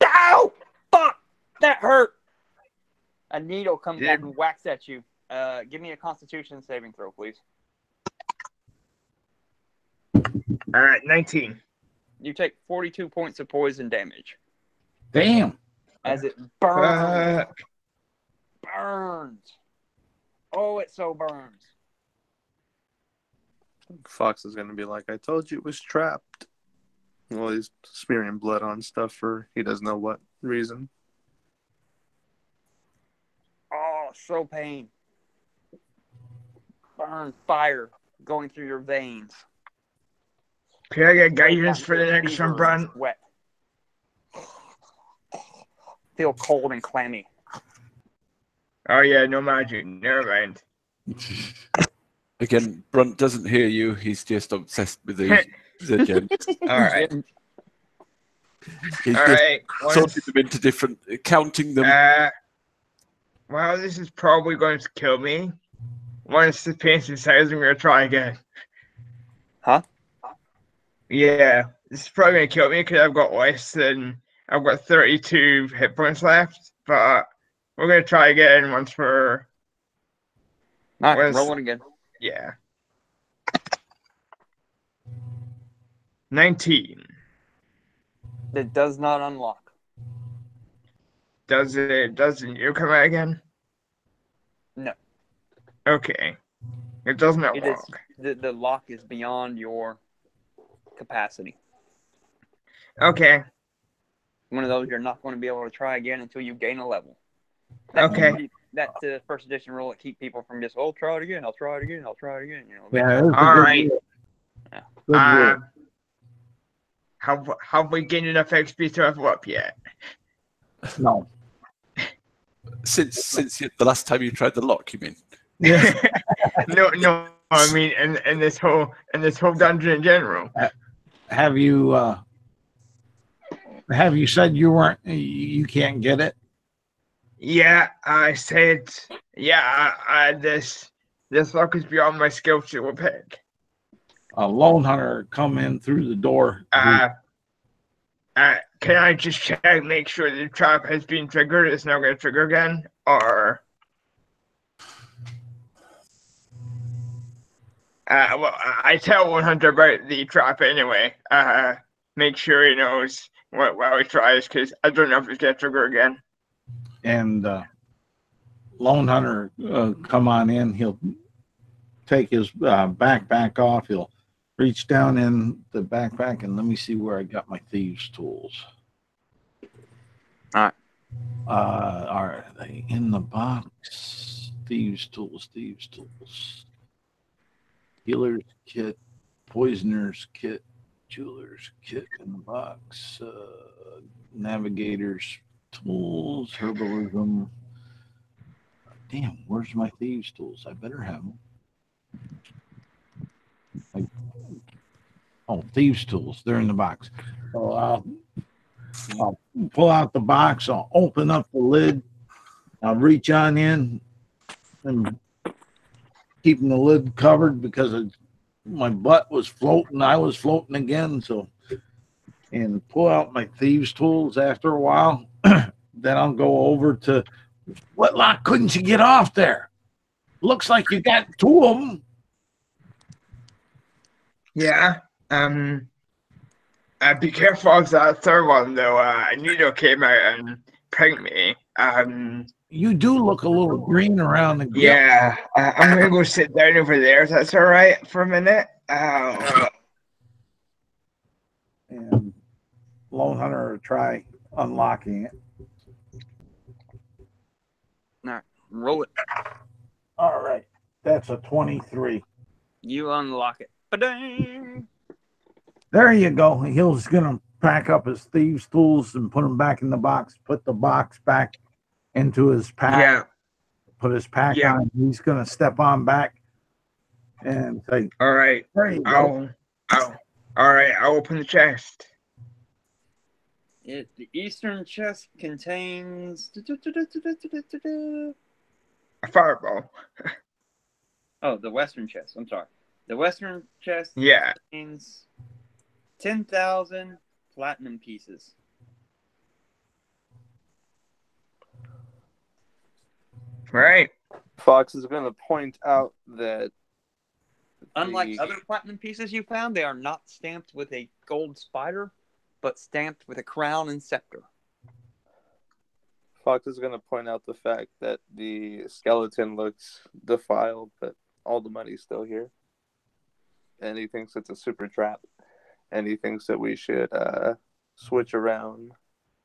Speaker 1: Ow! Fuck! That hurt! A needle comes up and whacks at you. Give me a Constitution saving throw, please.
Speaker 4: 19.
Speaker 1: You take 42 points of poison damage.
Speaker 2: Damn.
Speaker 1: As it burns. Burns. Oh, it so burns.
Speaker 6: Fox is gonna be like, I told you it was trapped. Well, he's smearing blood on stuff for he doesn't know what reason.
Speaker 1: Oh, so pain. Burn fire going through your veins.
Speaker 4: Can I get guidance for the next one, Brunt?
Speaker 1: Wet. Feel cold and clammy.
Speaker 4: Oh yeah, no magic. Never mind.
Speaker 3: Again, Brunt doesn't hear you. He's just obsessed with the gems.
Speaker 4: All right.
Speaker 3: He's
Speaker 4: All
Speaker 3: just
Speaker 4: right.
Speaker 3: sorting them into different, counting them.
Speaker 4: Well, this is probably going to kill me. Once the paint subsides, I'm going to try again.
Speaker 1: Huh?
Speaker 4: Yeah, this is probably going to kill me because I've got 32 hit points left. But we're going to try again once we're...
Speaker 1: All right, roll it again.
Speaker 4: Yeah. 19.
Speaker 1: It does not unlock.
Speaker 4: Doesn't you come out again?
Speaker 1: No.
Speaker 4: Okay. It doesn't
Speaker 1: It is,
Speaker 4: unlock.
Speaker 1: the lock is beyond your capacity.
Speaker 4: Okay.
Speaker 1: One of those you're not going to be able to try again until you gain a level.
Speaker 4: Okay.
Speaker 1: That's the first edition rule that keep people from just, oh, try it again, I'll try it again, I'll try it again. You know.
Speaker 2: Yeah.
Speaker 4: All right.
Speaker 2: Yeah.
Speaker 4: Have we gained enough XP to level up yet?
Speaker 2: No.
Speaker 3: Since the last time you tried the lock, you mean?
Speaker 2: Yeah.
Speaker 4: No. I mean, in this whole dungeon in general.
Speaker 2: Have you said you can't get it?
Speaker 4: Yeah, I said Yeah, this lock is beyond my skill to pick.
Speaker 2: A lone hunter come in through the door.
Speaker 4: Can I just check, make sure the trap has been triggered? It's not going to trigger again, or well, I tell one hunter about the trap anyway. Make sure he knows while he tries, because I don't know if it's going to trigger again.
Speaker 2: And lone hunter come on in. He'll take his backpack off. He'll reach down in the backpack and let me see where I got my thieves' tools.
Speaker 1: All right.
Speaker 2: Are they in the box? Thieves' tools. Healer's kit, poisoner's kit, jeweler's kit in the box. Navigator's tools, herbalism. Damn, where's my thieves' tools? I better have them. Thieves' tools. They're in the box. So I'll pull out the box. I'll open up the lid. I'll reach on in and keeping the lid covered because my butt was floating. I was floating again. And pull out my thieves' tools after a while. Then I'll go over to what lock couldn't you get off there? Looks like you got two of them.
Speaker 4: Yeah. Be careful of that third one, though. Nito came out and pranked me.
Speaker 2: You do look a little green around the gill.
Speaker 4: Yeah. I'm going to go sit down over there, if that's all right, for a minute.
Speaker 2: And lone hunter will try unlocking it.
Speaker 1: All right, roll it.
Speaker 2: All right. That's a 23.
Speaker 1: You unlock it. Ba-dang!
Speaker 2: There you go. He's going to pack up his thieves' tools and put them back in the box. Put the box back into his pack.
Speaker 4: Yeah.
Speaker 2: Put his pack on. He's going to step on back and say,
Speaker 4: all right.
Speaker 2: There you go.
Speaker 4: All right. I'll open the chest.
Speaker 1: The eastern chest contains
Speaker 4: a fireball.
Speaker 1: Oh, the western chest. I'm sorry. The western chest contains 10,000 platinum pieces.
Speaker 4: Right.
Speaker 6: Fox is going to point out that
Speaker 1: unlike other platinum pieces you found, they are not stamped with a gold spider, but stamped with a crown and scepter.
Speaker 6: Fox is going to point out the fact that the skeleton looks defiled, but all the money's still here. And he thinks it's a super trap. And he thinks that we should switch around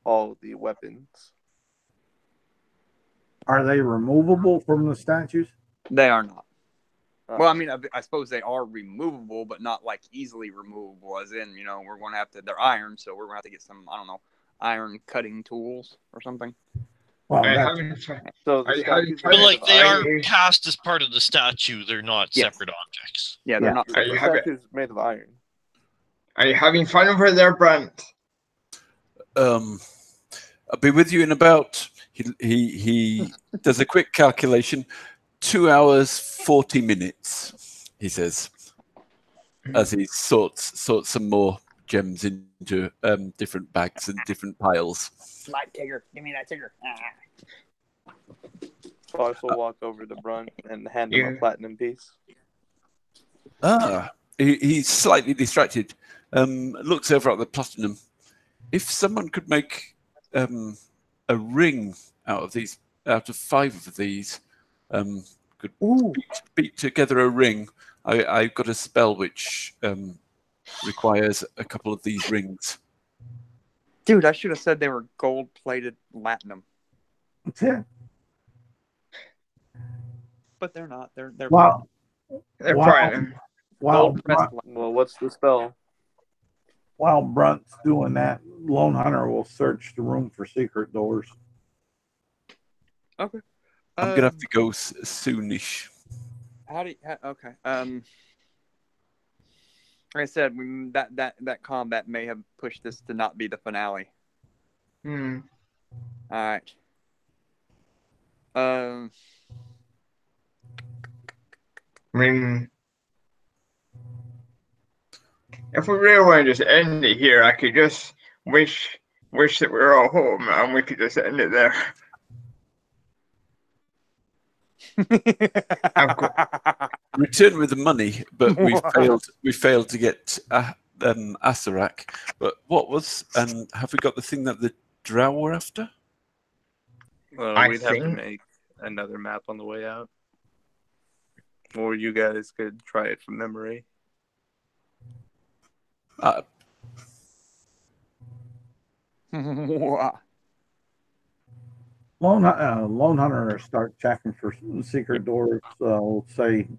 Speaker 6: all the weapons.
Speaker 2: Are they removable from the statues?
Speaker 1: They are not. Well, I mean, I suppose they are removable, but not like easily removable. As in, we're going to have to. They're iron, so we're going to have to get some, I don't know, iron cutting tools or something.
Speaker 2: Well,
Speaker 5: but like they are cast as part of the statue. They're not separate objects.
Speaker 1: Yeah, they're not.
Speaker 6: The statue's made of iron.
Speaker 4: Are you having fun over there, Brent?
Speaker 3: I'll be with you in about. He does a quick calculation. 2 hours, 40 minutes, he says, as he sorts some more gems into different bags and different piles.
Speaker 1: Light Tigger, give me that Tigger.
Speaker 6: Fox will walk over to Brunt and hand him a platinum piece.
Speaker 3: He's slightly distracted. Looks over at the platinum. If someone could make a ring out of 5 of these, could beat together a ring. I've got a spell which requires a couple of these rings.
Speaker 1: Dude, I should have said they were gold-plated platinum.
Speaker 2: That's it.
Speaker 1: But they're not. They're
Speaker 4: platinum.
Speaker 6: Well, what's the spell?
Speaker 2: While Brunt's doing that, Lone Hunter will search the room for secret doors.
Speaker 1: Okay.
Speaker 3: I'm gonna have to go soonish.
Speaker 1: Okay. Like I said, that combat may have pushed this to not be the finale.
Speaker 4: All
Speaker 1: right.
Speaker 4: I mean, if we really want to just end it here, I could just wish that we were all home and we could just end it there.
Speaker 3: Return with the money, but we failed to get Asarak. But what was, and have we got the thing that the drow were after?
Speaker 6: We'd have to make another map on the way out. Or you guys could try it from memory.
Speaker 2: Lone Hunter start checking for secret doors. Let's say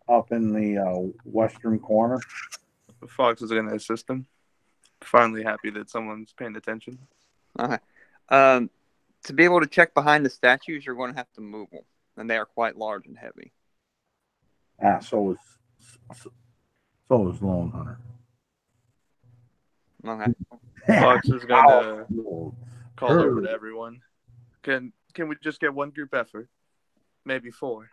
Speaker 2: up in the western corner.
Speaker 6: Fox is going to assist him. Finally happy that someone's paying attention.
Speaker 1: Okay. To be able to check behind the statues, you're going to have to move them, and they are quite large and heavy.
Speaker 2: So is Lone Hunter.
Speaker 1: Okay.
Speaker 6: Fox is going to call over to everyone. Can we just get one group effort? Maybe 4.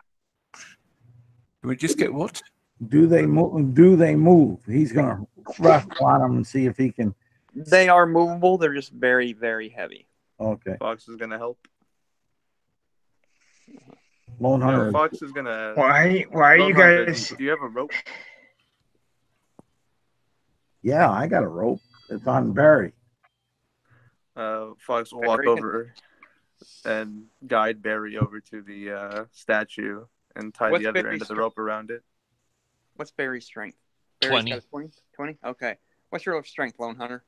Speaker 3: Can we just get what?
Speaker 2: Do they move? He's going to rush on them and see if he can.
Speaker 1: They are movable. They're just very, very heavy.
Speaker 2: Okay.
Speaker 6: Fox is going to help.
Speaker 2: Lone Hunter.
Speaker 6: No, Fox is going to.
Speaker 4: Why are you guys?
Speaker 6: Do you have a rope?
Speaker 2: Yeah, I got a rope. It's on Barry.
Speaker 6: Fox will walk over and guide Barry over to the statue and tie the other end of the rope around it.
Speaker 1: What's Barry's strength?
Speaker 5: 20.
Speaker 1: 20? Okay. What's your strength, Lone Hunter?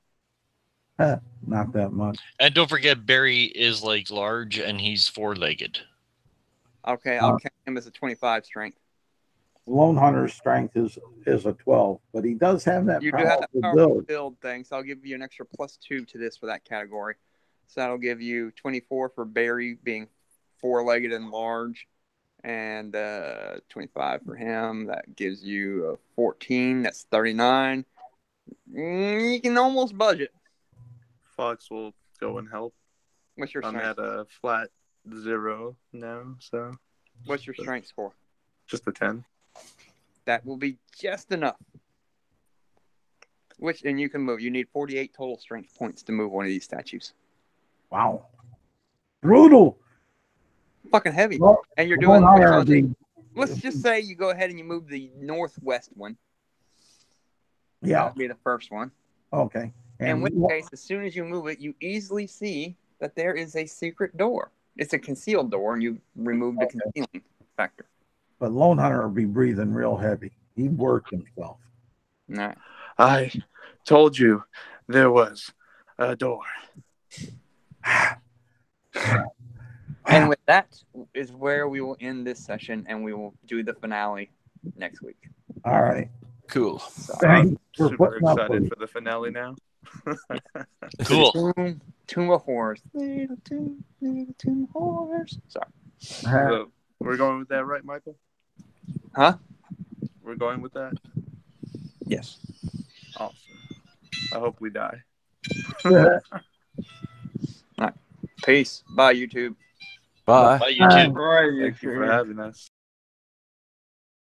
Speaker 2: Not that much.
Speaker 5: And don't forget, Barry is like large and he's 4-legged.
Speaker 1: Okay, I'll count him as a 25 strength.
Speaker 2: Lone Hunter's strength is a 12, but he does have that.
Speaker 1: You do have that powerful build thing, so I'll give you an extra +2 to this for that category. So that'll give you 24 for Barry being 4-legged and large, and 25 for him. That gives you a 14. That's 39. You can almost budget.
Speaker 6: Fox will go and help.
Speaker 1: What's your
Speaker 6: strength? I'm at a flat 0 now, so.
Speaker 1: What's your strength score?
Speaker 6: Just a 10.
Speaker 1: That will be just enough. And you can move. You need 48 total strength points to move one of these statues.
Speaker 2: Wow. Brutal.
Speaker 1: Fucking heavy.
Speaker 2: Well,
Speaker 1: and you're doing. Let's just say you go ahead and you move the northwest one.
Speaker 2: Yeah.
Speaker 1: That'll be the first one.
Speaker 2: Okay.
Speaker 1: And in which case, as soon as you move it, you easily see that there is a secret door. It's a concealed door, and you remove the concealing factor.
Speaker 2: But Lone Hunter will be breathing real heavy. He worked himself.
Speaker 1: No.
Speaker 6: I told you there was a door.
Speaker 1: And with that is where we will end this session, and we will do the finale next week.
Speaker 2: All right.
Speaker 3: Cool.
Speaker 2: Thanks for
Speaker 6: super excited for the finale now.
Speaker 5: Cool.
Speaker 1: Tomb of Horrors. Little tomb of horrors. Sorry.
Speaker 6: So, we're going with that, right, Michael?
Speaker 1: Huh?
Speaker 6: We're going with that?
Speaker 1: Yes.
Speaker 6: Awesome. I hope we die.
Speaker 1: All right. Peace. Bye, YouTube.
Speaker 3: Bye.
Speaker 5: Bye, YouTube.
Speaker 4: Bye,
Speaker 6: Thank you for having us.